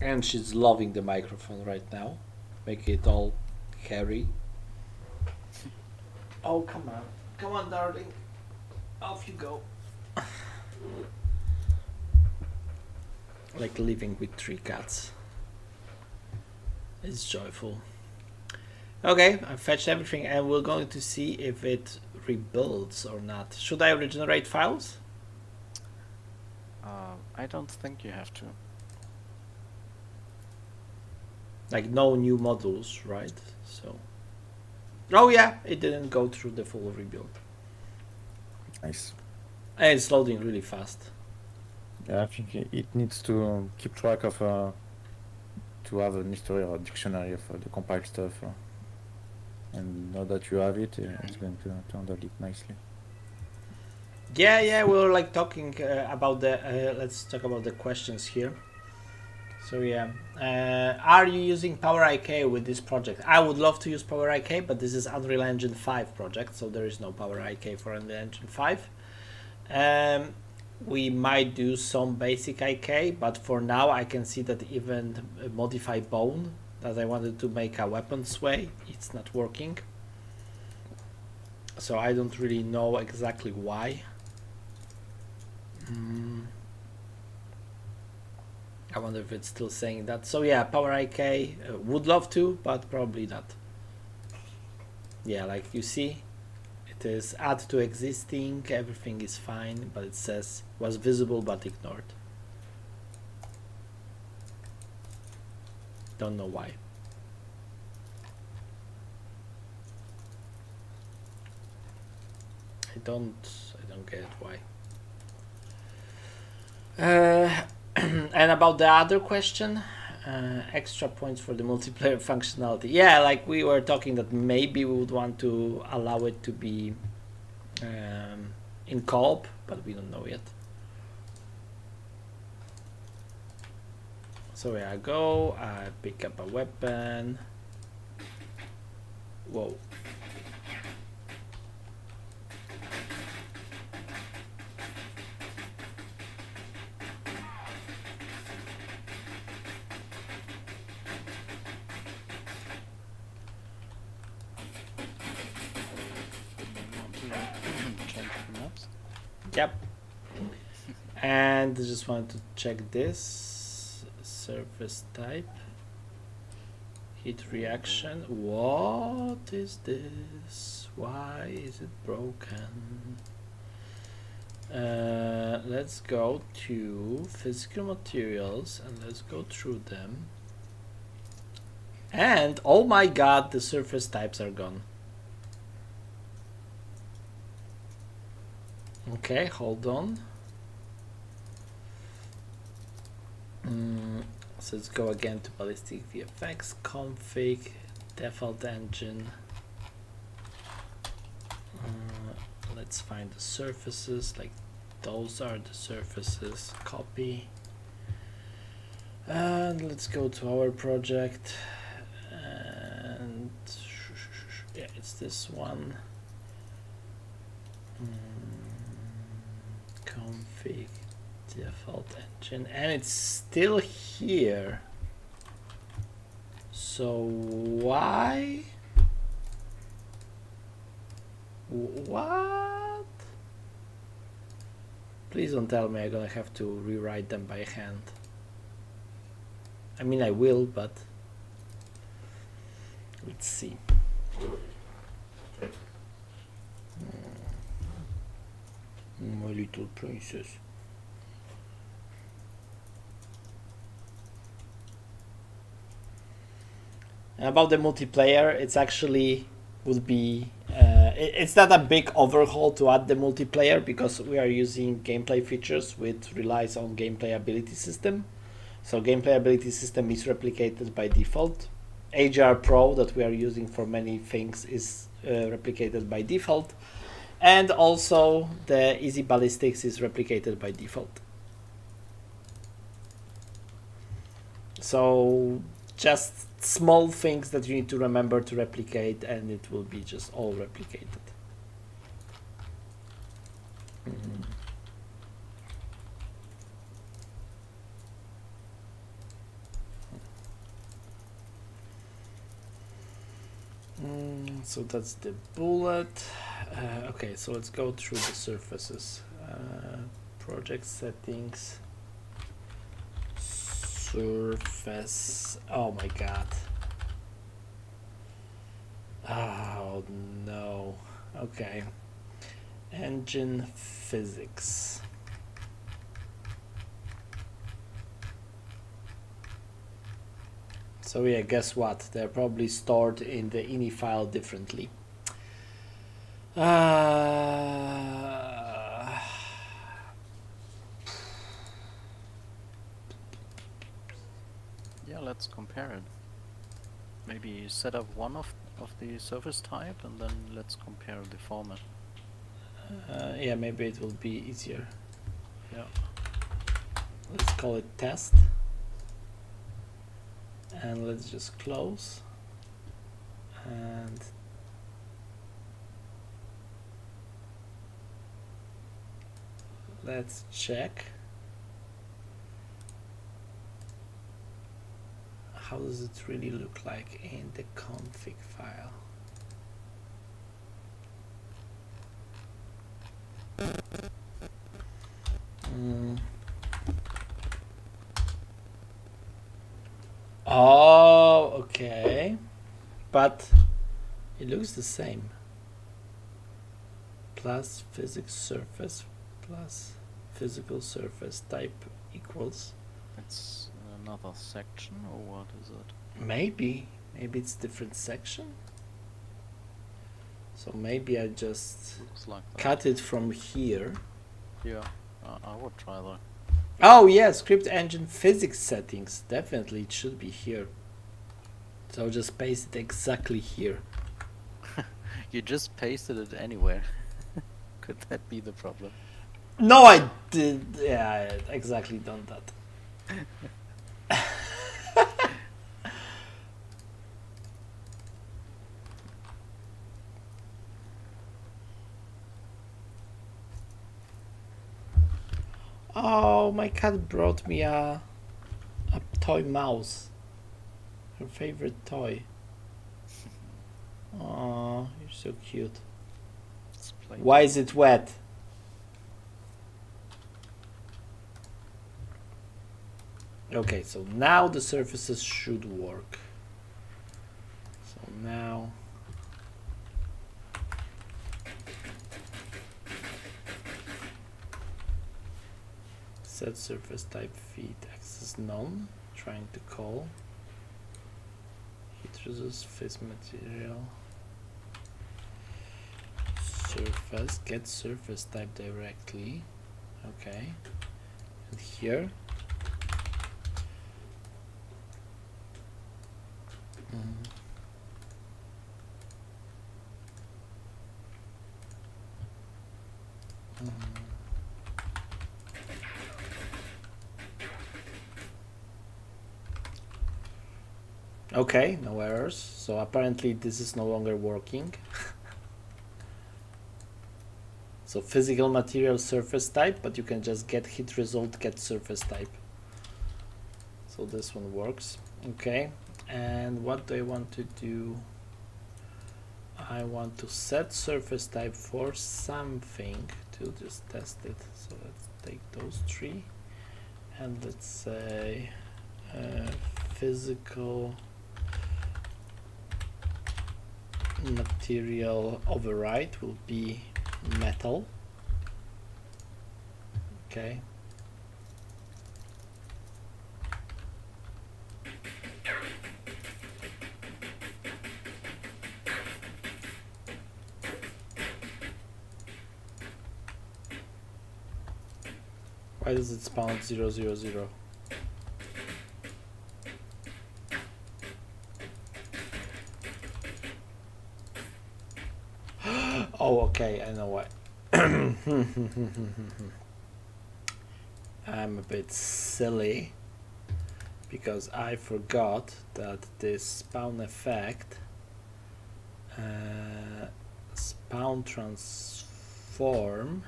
S1: And she's loving the microphone right now. Make it all hairy. Oh, come on. Come on, darling. Off you go. Like living with 3 cats. It's joyful. Okay, I fetched everything and we're going to see if it rebuilds or not. Should I regenerate files?
S2: I don't think you have to.
S1: Like no new modules, right? So. Oh yeah, it didn't go through the full rebuild.
S4: Nice.
S1: And it's loading really fast.
S4: Yeah, I think it needs to keep track of to have an history or a dictionary of the compiled stuff. And now that you have it, it's going to handle it nicely.
S1: Yeah, we were like talking about the. Let's talk about the questions here. So yeah, are you using PowerIK with this project? I would love to use PowerIK, but this is Unreal Engine 5 project, so there is no PowerIK for Unreal Engine 5. We might do some basic IK, but for now I can see that even modify bone that I wanted to make a weapon sway, it's not working. So I don't really know exactly why. I wonder if it's still saying that. So yeah, PowerIK would love to, but probably not. Yeah, like you see, it is add to existing, everything is fine, but it says was visible but ignored. Don't know why. I don't get why. And about the other question, extra points for the multiplayer functionality. Yeah, like we were talking that maybe we would want to allow it to be in co-op, but we don't know yet. So yeah, I pick up a weapon. Whoa.
S2: Change the maps.
S1: Yep. And I just wanted to check this surface type. Heat reaction. What is this? Why is it broken? Let's go to physical materials and let's go through them. And oh my god, the surface types are gone. Okay, hold on. So let's go again to ballistic VFX config, default engine. Let's find the surfaces, like those are the surfaces, copy. And let's go to our project. And yeah, it's this one. Config default engine, and it's still here. So why? What? Please don't tell me I'm gonna have to rewrite them by hand. I mean, I will, but let's see. My little princess. And about the multiplayer, it's actually would be it's not a big overhaul to add the multiplayer because we are using gameplay features which relies on gameplay ability system. So gameplay ability system is replicated by default. AGR Pro that we are using for many things is replicated by default, and also the easy ballistics is replicated by default. So just small things that you need to remember to replicate, and it will be just all replicated. So that's the bullet. Okay, so let's go through the surfaces. Project settings. Surface. Oh my god. Oh no. Okay. Engine physics. So yeah, guess what? They're probably stored in the ini file differently.
S2: Yeah, let's compare it. Maybe set up one of the surface type and then let's compare the format.
S1: Yeah, maybe it will be easier. Yeah. Let's call it test. And let's just close. And let's check. How does it really look like in the config file? Oh, okay. But it looks the same. Plus physics surface plus physical surface type equals.
S2: It's another section, or what is it?
S1: Maybe it's different section. So maybe I just
S2: Looks like that.
S1: cut it from here.
S2: Yeah, I would try that.
S1: Oh yeah, script engine physics settings. Definitely it should be here. So I'll just paste it exactly here.
S2: You just pasted it anywhere. Could that be the problem?
S1: No, I did. Yeah, I exactly done that. Oh, my cat brought me a toy mouse. Her favorite toy. Oh, you're so cute.
S2: Let's play.
S1: Why is it wet? Okay, so now the surfaces should work. So now set surface type feed access none. Trying to call heat resist face material surface get surface type directly. Okay, and here okay, no errors. So apparently this is no longer working. So physical material surface type, but you can just get hit result get surface type. So this one works. Okay, and what do I want to do? I want to set surface type for something still just test it. So let's take those three, and let's say physical material override will be metal. Okay. Why does it spawn 000? Oh, okay, I know why. I'm a bit silly because I forgot that this spawn effect spawn transform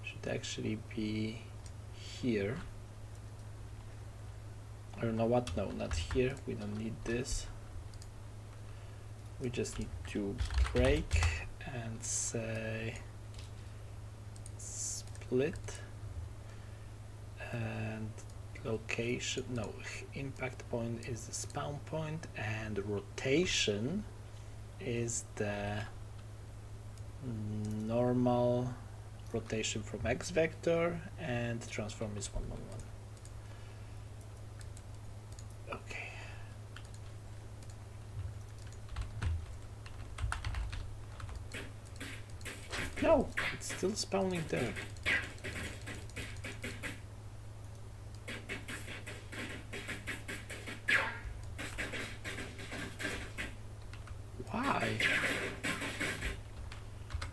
S1: should actually be here. Or no, what? No, not here. We don't need this. We just need to break and say split and location. No, impact point is the spawn point and rotation is the normal rotation from X vector, and transform is 1, 1, 1. Okay. No, it's still spawning there. Why?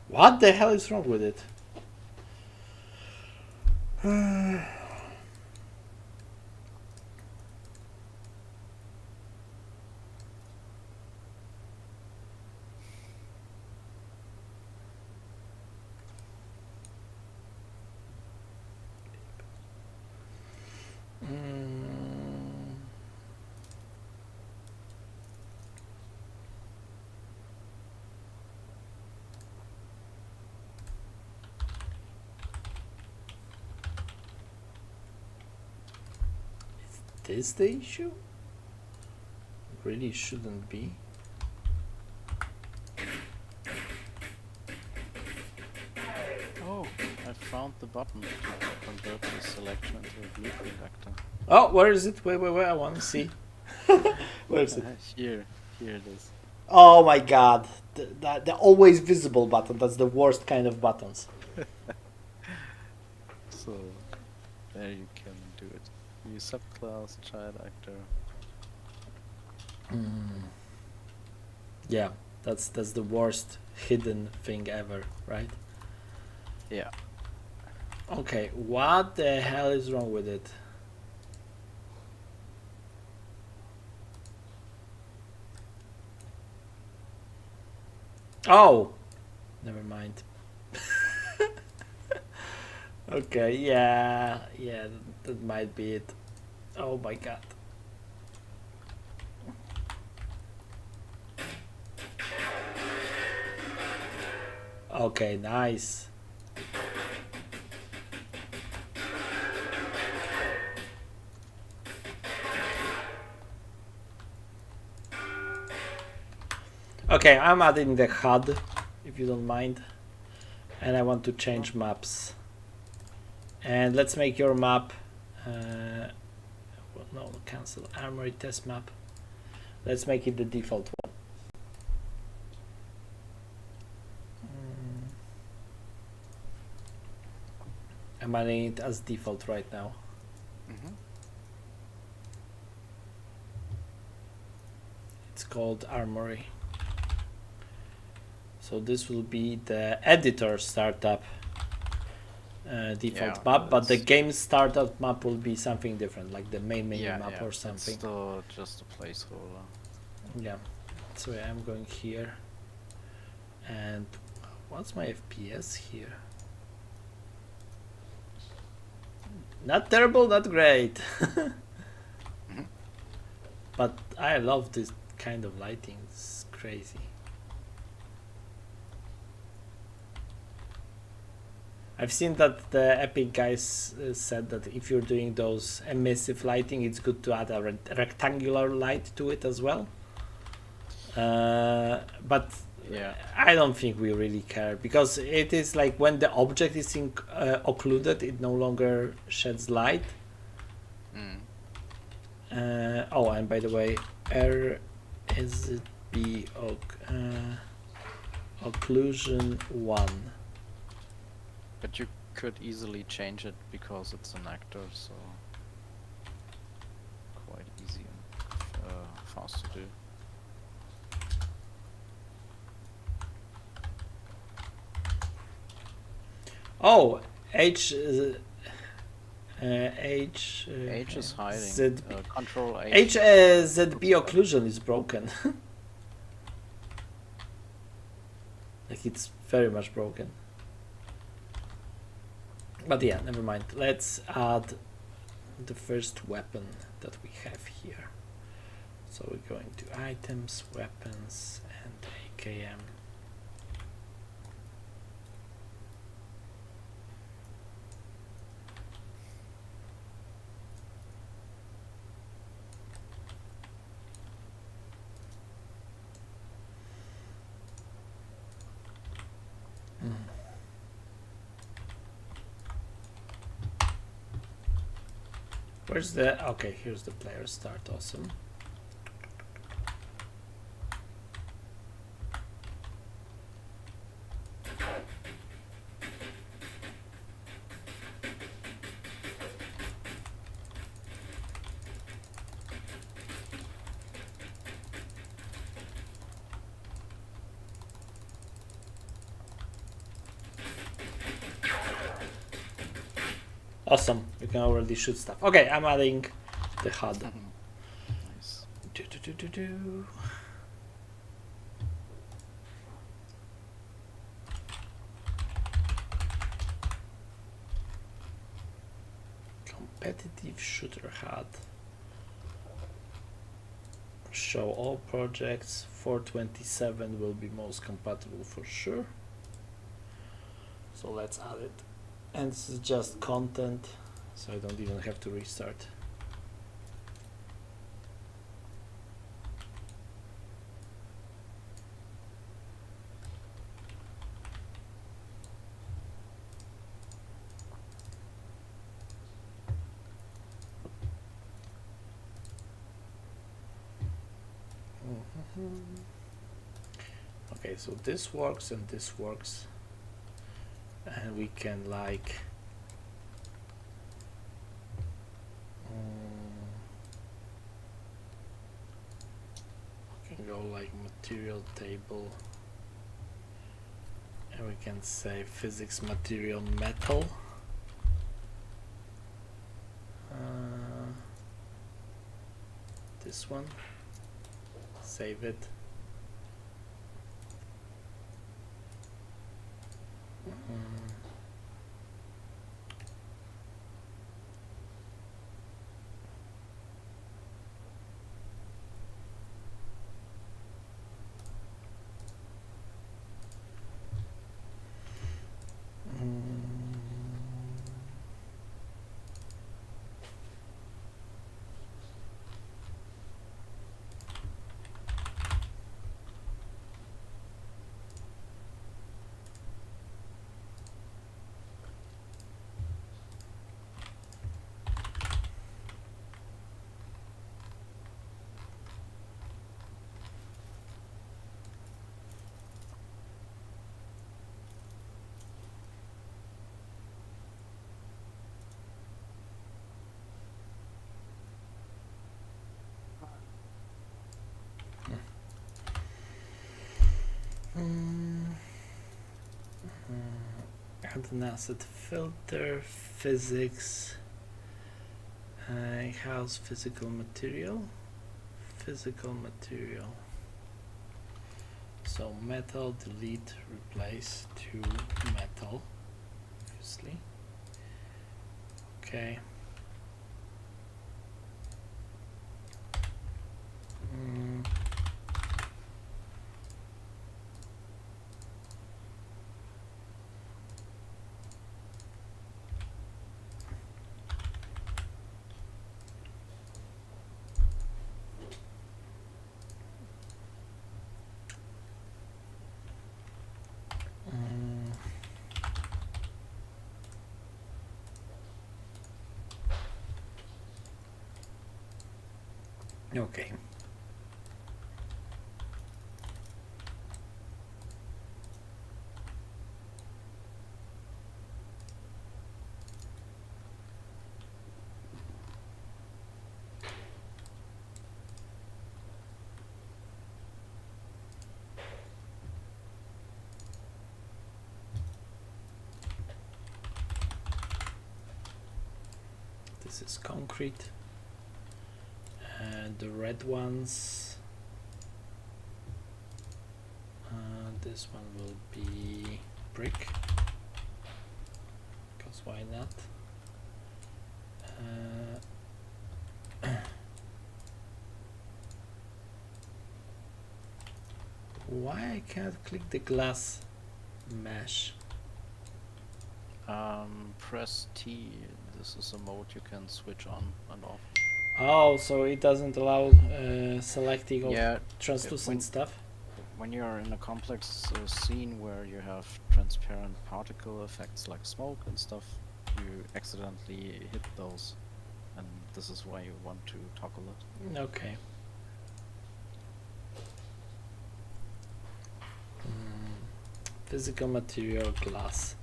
S1: What the hell is wrong with it? Is the issue? Really shouldn't be.
S2: Oh, I found the button to convert this selection into a blueprint actor.
S1: Oh, where is it? Wait, I want to see. Where is it?
S2: Here it is.
S1: Oh my god. The always visible button. That's the worst kind of buttons.
S2: So, there you can do it. Use subclass, child actor.
S1: Yeah, that's the worst hidden thing ever, right?
S2: Yeah.
S1: Okay, what the hell is wrong with it? Oh, never mind. Okay, yeah, that might be it. Oh my god. Okay, nice. Okay, I'm adding the HUD, if you don't mind. And I want to change maps. And let's make your map, well, no, cancel armory test map. Let's make it the default one. I'm adding it as default right now. It's called armory. So this will be the editor startup default map, but the game startup map will be something different, like the main menu map or something.
S2: It's still just a placeholder.
S1: Yeah. So I'm going here. And what's my FPS here? Not terrible, not great. But I love this kind of lighting. It's crazy. I've seen that the Epic guys said that if you're doing those emissive lighting, it's good to add a rectangular light to it as well. But
S2: Yeah.
S1: I don't think we really care, because it is like when the object is occluded, it no longer sheds light.
S2: Mm.
S1: Oh, and by the way, RSB occlusion 1.
S2: But you could easily change it because it's an actor, so quite easy and fast to do.
S1: Oh, H is
S2: hiding.
S1: ZB.
S2: Control H.
S1: ZB occlusion is broken. Like, it's very much broken. But yeah, never mind. Let's add the first weapon that we have here. So we're going to items, weapons, and AKM. Where's the, okay, here's the player start, awesome. Awesome, you can already shoot stuff. Okay, I'm adding the HUD.
S2: Nice.
S1: Do. Competitive shooter HUD. Show all projects. 427 will be most compatible for sure. So let's add it. And this is just content, so I don't even have to restart. Okay, so this works and this works. And we can like we can go like material table, and we can say physics material metal. This one, save it. Add an asset filter, physics, house physical material, so metal, delete, replace to metal, obviously. Okay. Okay. This is concrete, and the red ones, this one will be brick, because why not? Why I can't click the glass mesh?
S2: Press T. This is a mode you can switch on and off.
S1: Oh, so it doesn't allow selecting of
S2: Yeah,
S1: translucent stuff?
S2: when you're in a complex scene where you have transparent particle effects like smoke and stuff, you accidentally hit those, and this is why you want to toggle it.
S1: Okay. Physical material glass.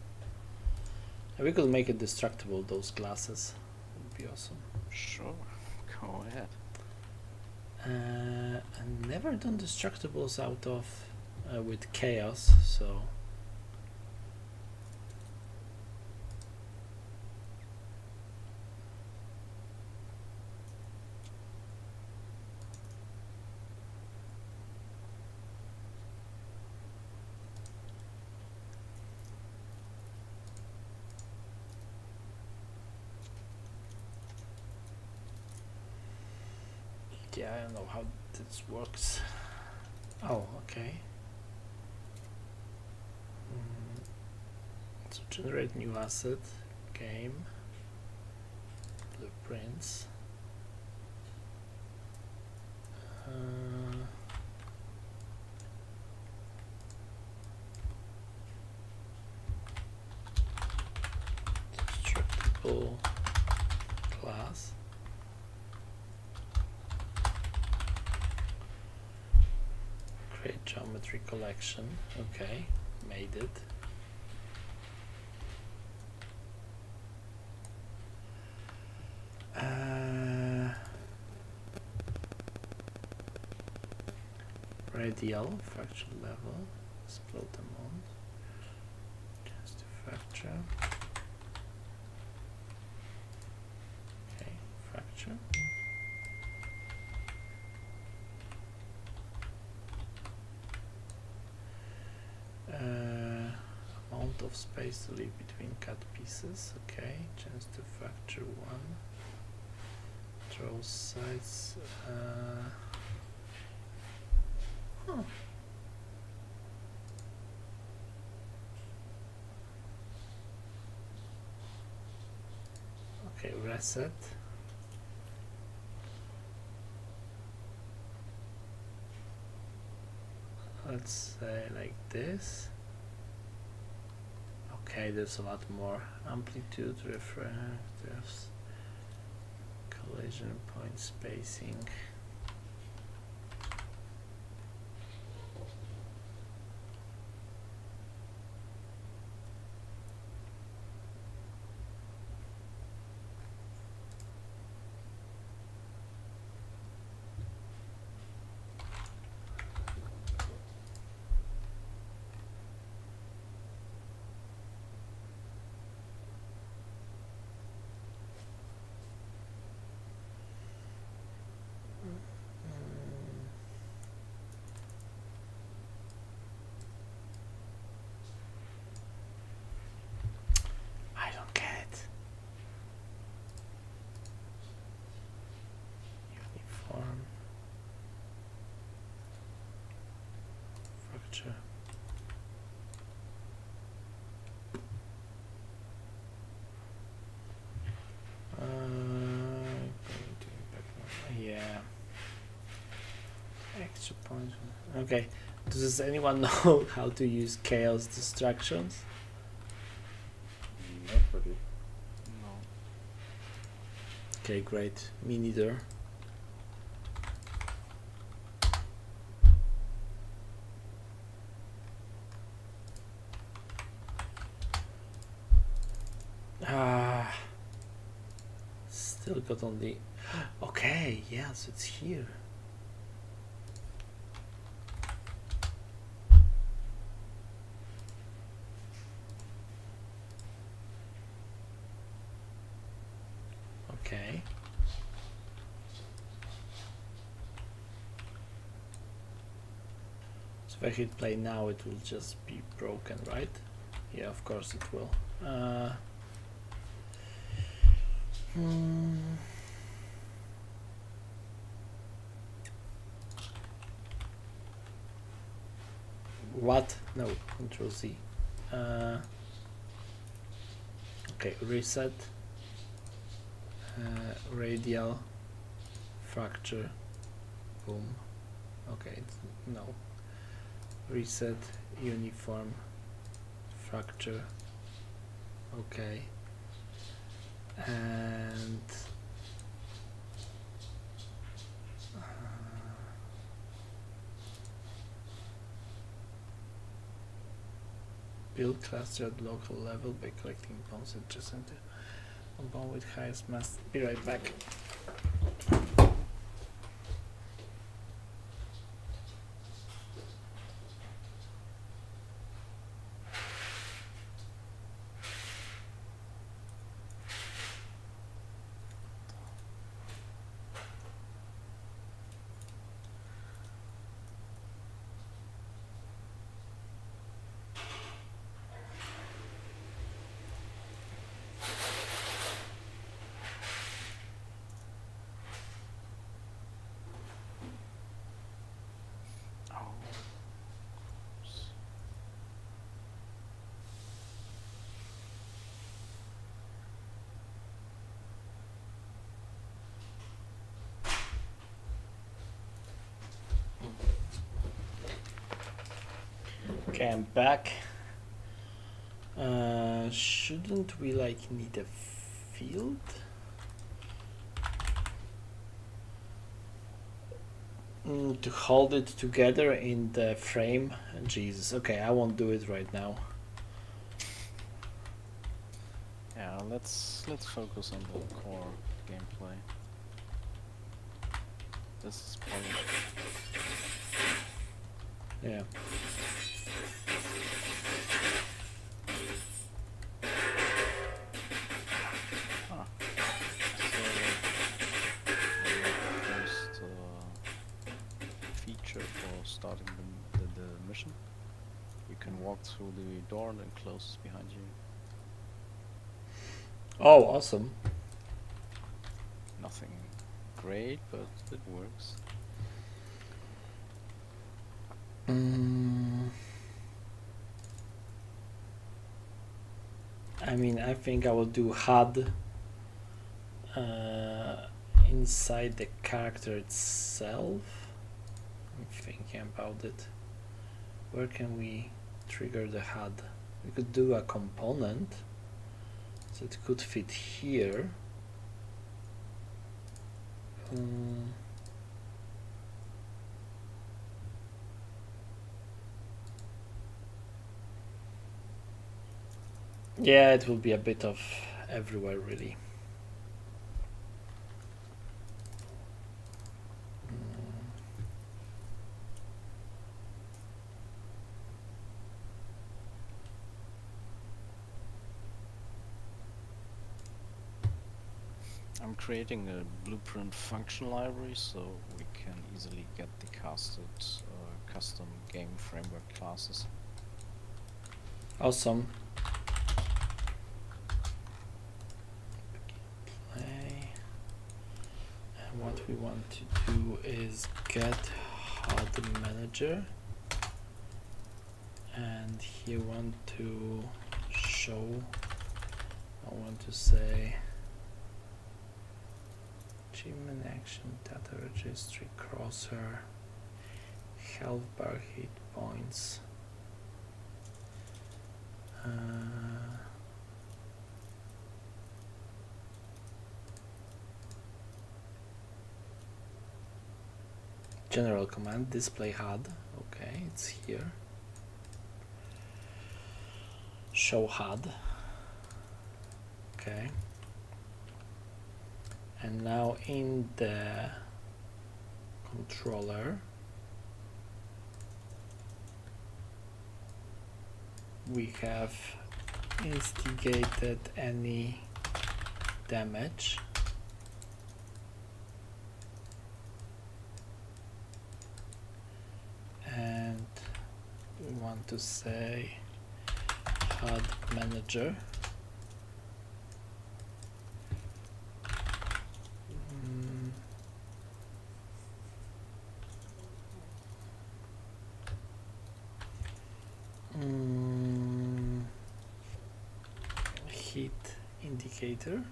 S1: And we could make it destructible, those glasses. Would be awesome.
S2: Sure, go ahead.
S1: I've never done destructibles out of with chaos, so yeah, I don't know how this works. Oh, okay. So generate new asset, game, blueprints. Destructible class. Create geometry collection. Okay, made it. Radial fracture level. Explode amount. Just to fracture. Okay, fracture. Amount of space to leave between cut pieces. Okay, chance to fracture one. Draw sides. Huh. Okay, reset. Let's say like this. Okay, there's a lot more amplitude, refractives, collision point spacing. I don't get it. Uniform. Fracture. Yeah. Extra points. Okay. Does anyone know how to use chaos distractions?
S4: Not really.
S2: No.
S1: Okay, great. Me neither. Ah, still got only. Okay, yes, it's here. Okay. So if I hit play now, it will just be broken, right? Yeah, of course it will. Hmm. What? No, Control Z. Okay, reset. Radial fracture. Boom. Okay, it's, no. Reset uniform fracture. Okay. And build cluster at local level by collecting bones adjacent to a bone with highest mass. Be right back.
S2: Oh.
S1: Okay, I'm back. Shouldn't we like need a field? To hold it together in the frame? Jesus, okay, I won't do it right now.
S2: Yeah, let's focus on the core gameplay. This is polished.
S1: Yeah.
S2: Ah. So the first feature for starting the mission. You can walk through the door and it closes behind you.
S1: Oh, awesome.
S2: Nothing great, but it works.
S1: I mean, I think I will do HUD inside the character itself. I'm thinking about it. Where can we trigger the HUD? We could do a component, so it could fit here. Yeah, it will be a bit of everywhere, really.
S2: I'm creating a blueprint function library so we can easily get the casted custom game framework classes.
S1: Awesome. Play. And what we want to do is get HUD manager, and here want to show. I want to say achievement action data registry crosshair health bar hit points. General command display HUD. Okay, it's here. Show HUD. Okay. And now in the controller, we have instigated any damage. And we want to say HUD manager. Heat indicator.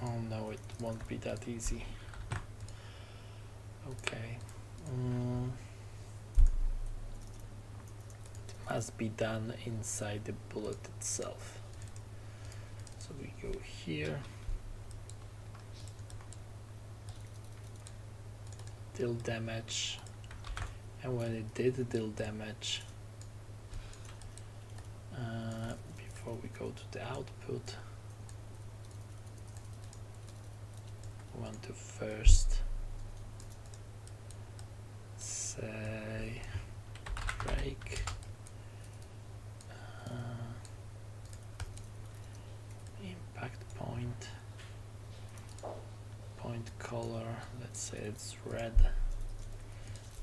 S1: Oh no, it won't be that easy. Okay. It must be done inside the bullet itself. So we go here. Deal damage. And when it did deal damage, before we go to the output, we want to first say break impact point color, let's say it's red,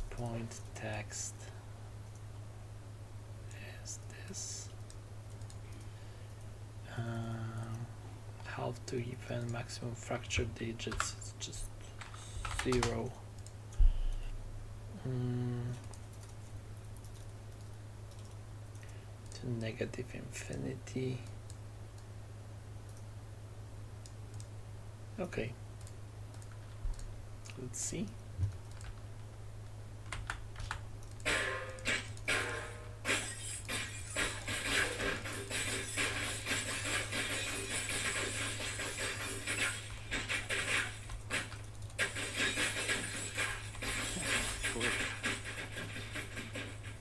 S1: point text is this, half to even, maximum fracture digits it's just 0. To negative infinity. Okay, let's see.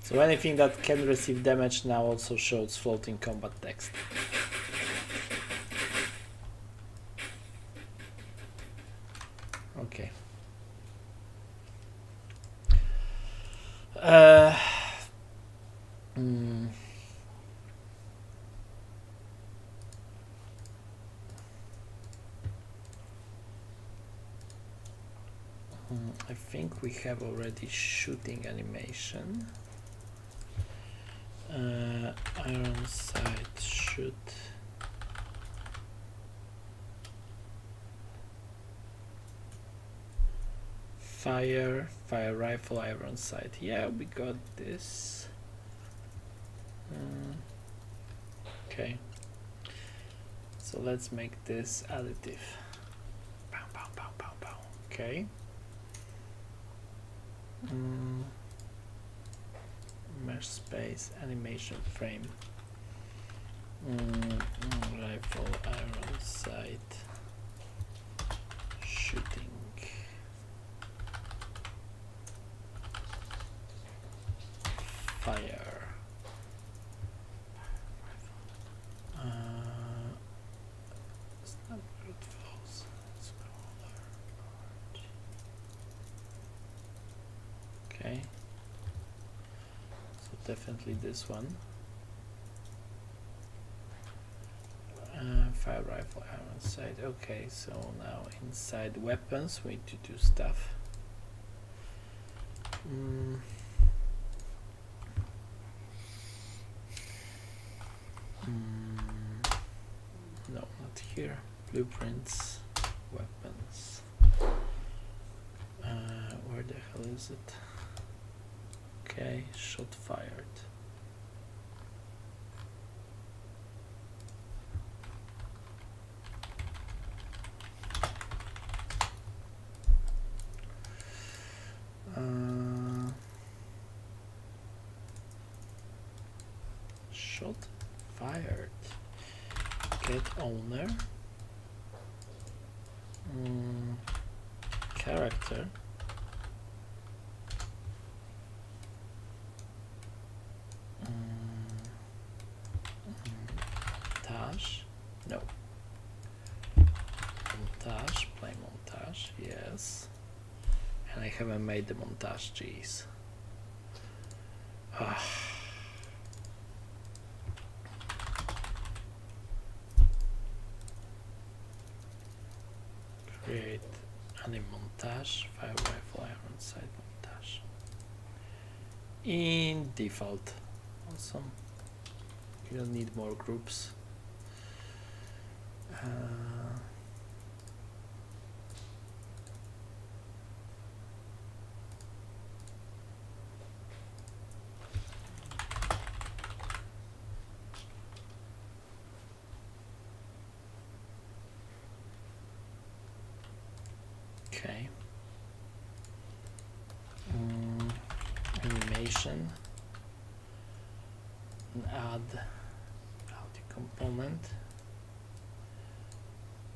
S1: So anything that can receive damage now also shows floating combat text. Okay. I think we have already shooting animation. Iron sight shoot. Fire rifle, iron sight. Yeah, we got this. Okay. So let's make this additive. Pow, pow, pow, pow, pow. Okay. Mesh space, animation frame. Rifle, iron sight, shooting. Fire. Snap grid flows. Scroller. Okay. So definitely this one. Fire rifle, iron sight. Okay, so now inside weapons we need to do stuff. No, not here. Blueprints, weapons. Where the hell is it? Okay, shot fired. Shot fired. Get owner. Character. Montage. No. Montage. Play montage. Yes. And I haven't made the montage. Jeez. Create any montage. Fire rifle iron sight montage. In default. Awesome. You don't need more groups. Okay. Animation. And add audio component.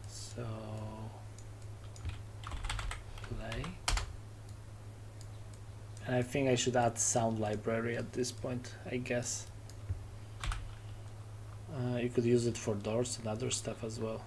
S1: So play. And I think I should add sound library at this point, I guess. You could use it for doors and other stuff as well.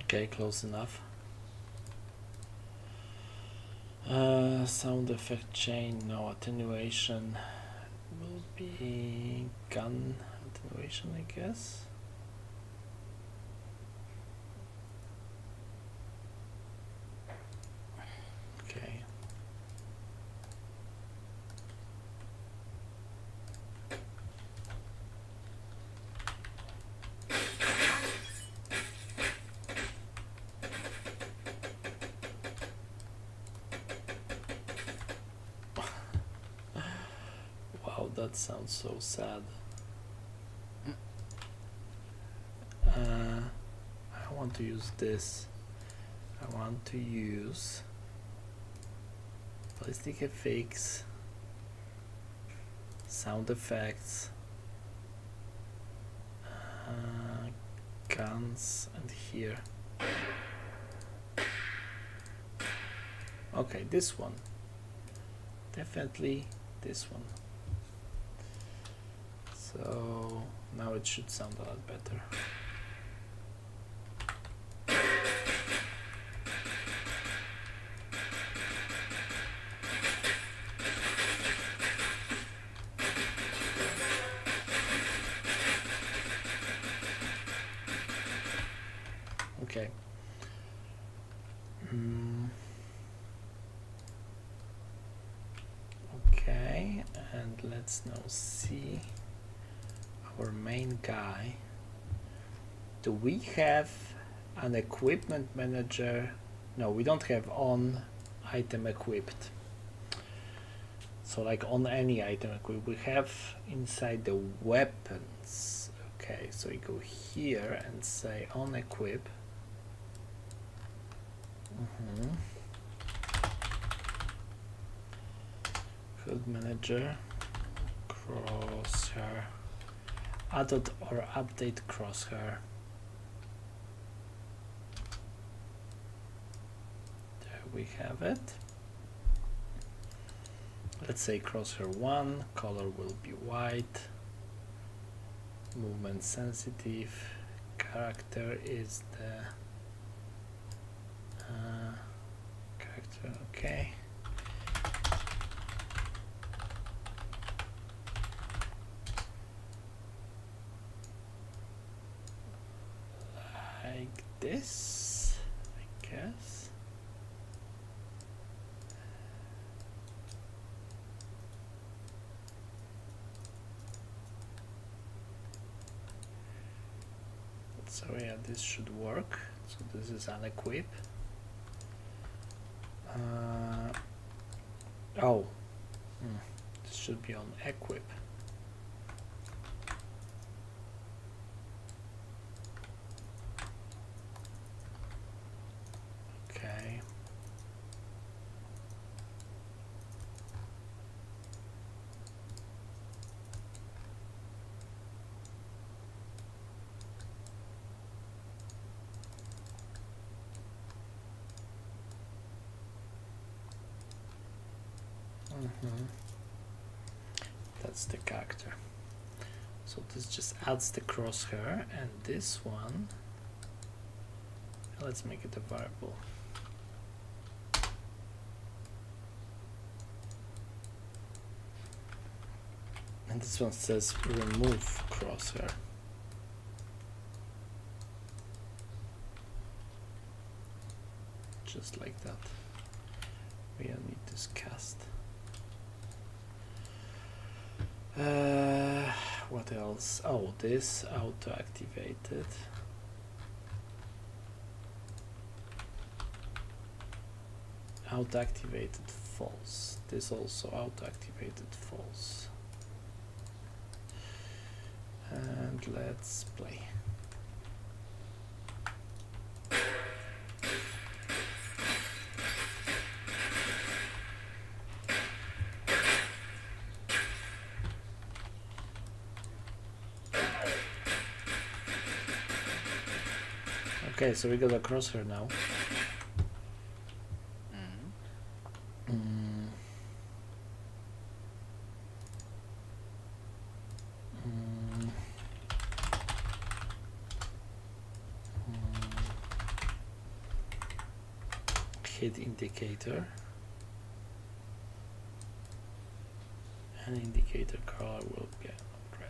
S1: Okay, close enough. Sound effect chain, no attenuation. Will be gun attenuation, I guess. Okay. Wow, that sounds so sad. I want to use this. I want to use ballistic FX, sound effects, guns, and here. Okay, this one. Definitely this one. So now it should sound a lot better. Okay. Okay, and let's now see our main guy. Do we have an equipment manager? No, we don't have on item equipped. So like on any item equipped, we have inside the weapons. Okay, so we go here and say on equip. Field manager, crosshair, add or update crosshair. There we have it. Let's say crosshair 1, color will be white. movement sensitive. Character is the character. Okay. Like this, I guess. So yeah, this should work. So this is unequip. Oh, this should be on equip. Okay. That's the character. So this just adds the crosshair, and this one, let's make it a variable. And this one says remove crosshair. Just like that. We don't need this cast. What else? Oh, this auto activated. Auto activated false. This also auto activated false. And let's play. Okay, so we got a crosshair now. Hit indicator. And indicator color will get red.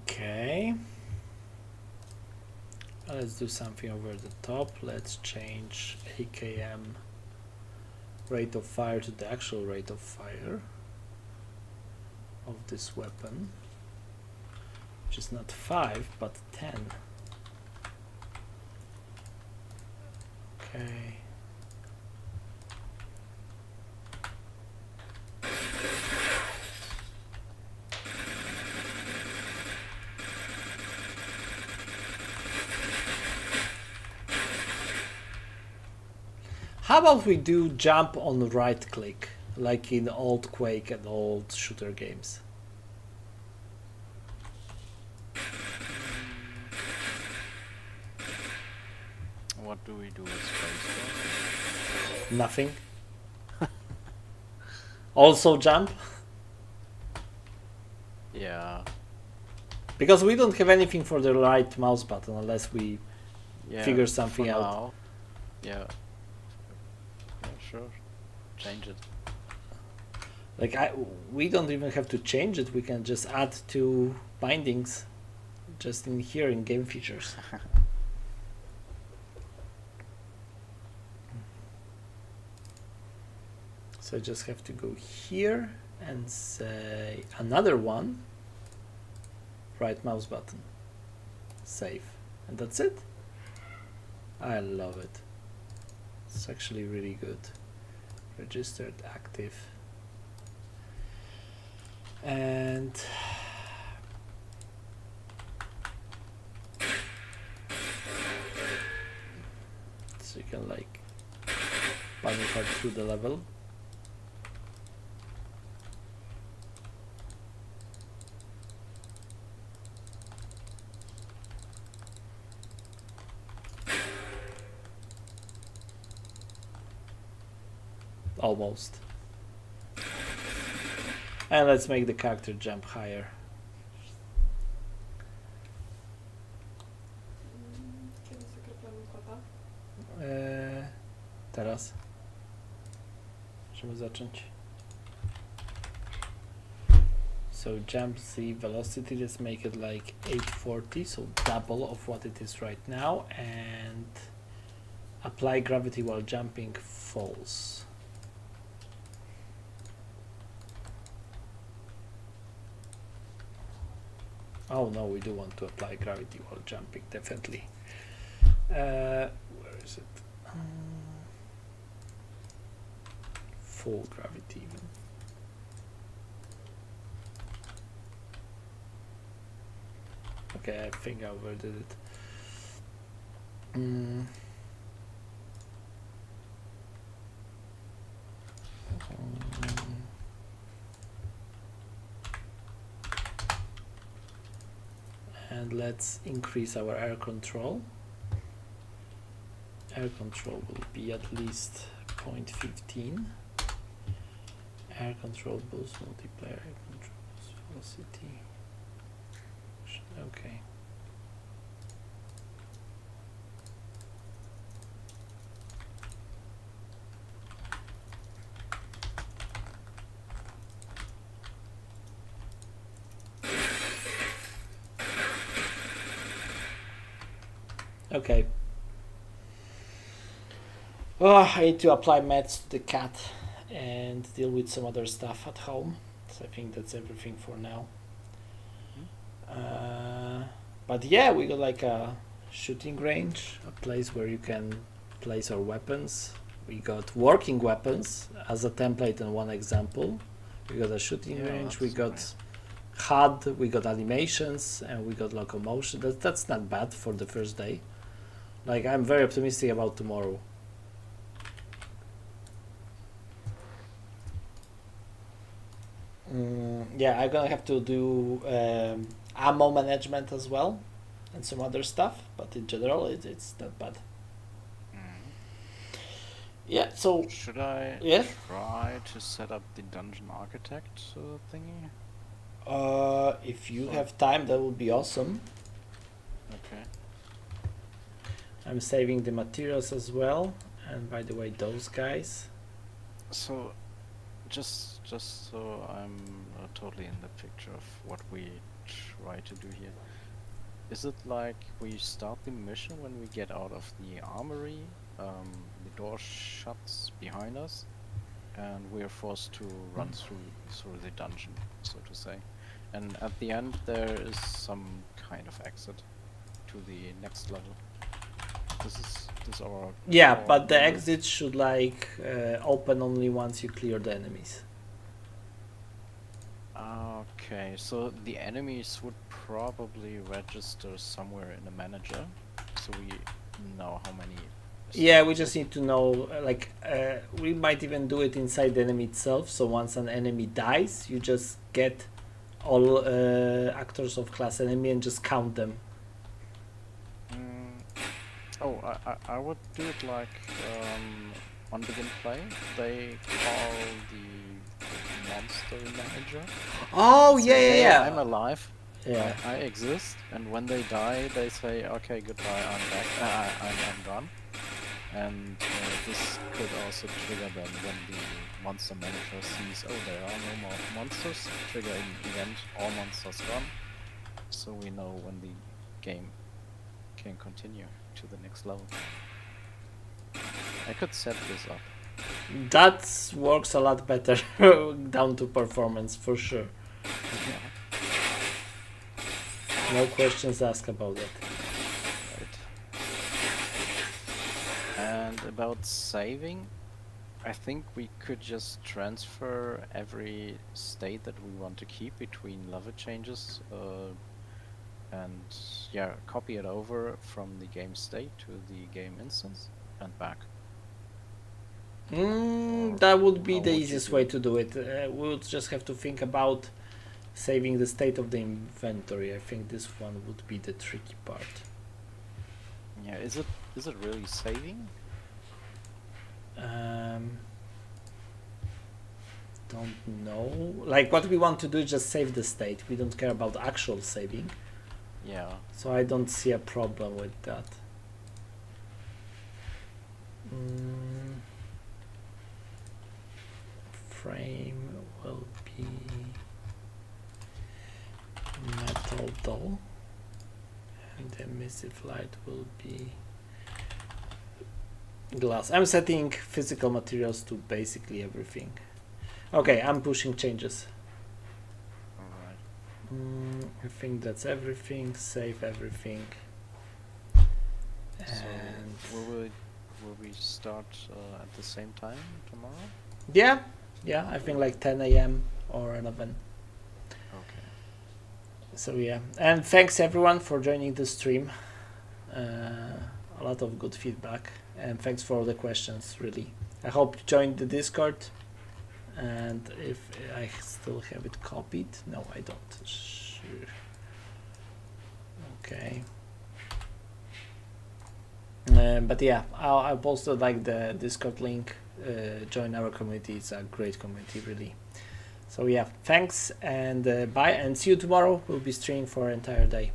S1: Okay, let's do something over the top. Let's change AKM rate of fire to the actual rate of fire of this weapon, which is not 5 but 10. Okay. How about we do jump on right click, like in old Quake and old shooter games?
S2: What do we do with space?
S1: Nothing. Also jump?
S2: Yeah.
S1: Because we don't have anything for the right mouse button unless we figure something
S2: for
S1: out.
S2: now. Yeah. Yeah, sure. Change it.
S1: Like we don't even have to change it. We can just add 2 bindings, just in here in game features. So I just have to go here and say another one. Right mouse button. Save, and that's it. I love it. It's actually really good. Registered active. can like puzzle her through the level. Almost. And let's make the character jump higher.
S5: Kiedy zakrepiamy kota?
S1: Teraz. Możemy zacząć. So jump the velocity, let's make it like 840, so double of what it is right now, and apply gravity while jumping false. Oh no, we do want to apply gravity while jumping, definitely. Where is it? Full gravity even. Okay, I think I overdid it. And let's increase our air control. Air control will be at least 0.15. Air control boost multiplier, air control boost velocity. Okay. Okay. Oh, I need to apply meds to the cat and deal with some other stuff at home. So I think that's everything for now. But yeah, we got like a shooting range, a place where you can place our weapons. We got working weapons as a template and one example. We got a shooting range, we got
S2: nice.
S1: HUD, we got animations, and we got locomotion. That's not bad for the first day. Like, I'm very optimistic about tomorrow. Yeah, I'm gonna have to do ammo management as well and some other stuff, but in general it's not bad. Yeah, so
S2: Should I
S1: yeah.
S2: try to set up the dungeon architect thingy?
S1: If you
S2: Sure.
S1: have time, that would be awesome.
S2: Okay.
S1: I'm saving the materials as well, and by the way, those guys.
S2: So, just so I'm totally in the picture of what we try to do here. Is it like we start the mission when we get out of the armory, the door shuts behind us, and we're forced to run through the dungeon, so to say, and at the end there is some kind of exit to the next level. This is our
S1: Yeah,
S2: core
S1: but the
S2: goal.
S1: exit should like open only once you clear the enemies.
S2: Okay, so the enemies would probably register somewhere in the manager, so we know how many.
S1: Yeah, we just need to know, we might even do it inside the enemy itself. So once an enemy dies, you just get all actors of class enemy and just count them.
S2: Oh, I would do it like on begin play. They call the monster manager.
S1: Oh,
S2: Say,
S1: yeah.
S2: I'm alive.
S1: Yeah.
S2: I exist, and when they die, they say, "Okay, goodbye. I'm back. I'm gone." And this could also trigger them when the monster manager sees, "Oh, there are no more monsters." Trigger an event, all monsters gone. So we know when the game can continue to the next level. I could set this up.
S1: That works a lot better down to performance for sure.
S2: Yeah.
S1: No questions asked about that.
S2: Right. And about saving, I think we could just transfer every state that we want to keep between level changes and yeah, copy it over from the game state to the game instance and back.
S1: That would be
S2: How
S1: the
S2: would you
S1: easiest
S2: do
S1: way
S2: it?
S1: to do it. We would just have to think about saving the state of the inventory. I think this one would be the tricky part.
S2: Yeah, is it really saving?
S1: Don't know. Like, what we want to do is just save the state. We don't care about actual saving,
S2: Yeah.
S1: so I don't see a problem with that. Frame will be metal doll, and the emissive light will be glass. I'm setting physical materials to basically everything. Okay, I'm pushing changes.
S2: Alright.
S1: I think that's everything. Save everything.
S2: So
S1: And
S2: will we start at the same time tomorrow?
S1: yeah, I think like 10 a.m. or 11.
S2: Okay.
S1: So yeah, and thanks everyone for joining the stream. A lot of good feedback, and thanks for all the questions. Really, I hope you joined the Discord. And if I still have it copied, no, I don't. Sure. Okay. But yeah, I'll posted like the Discord link. Join our community. It's a great community, really. So yeah, thanks and bye, and see you tomorrow. We'll be streaming for an entire day.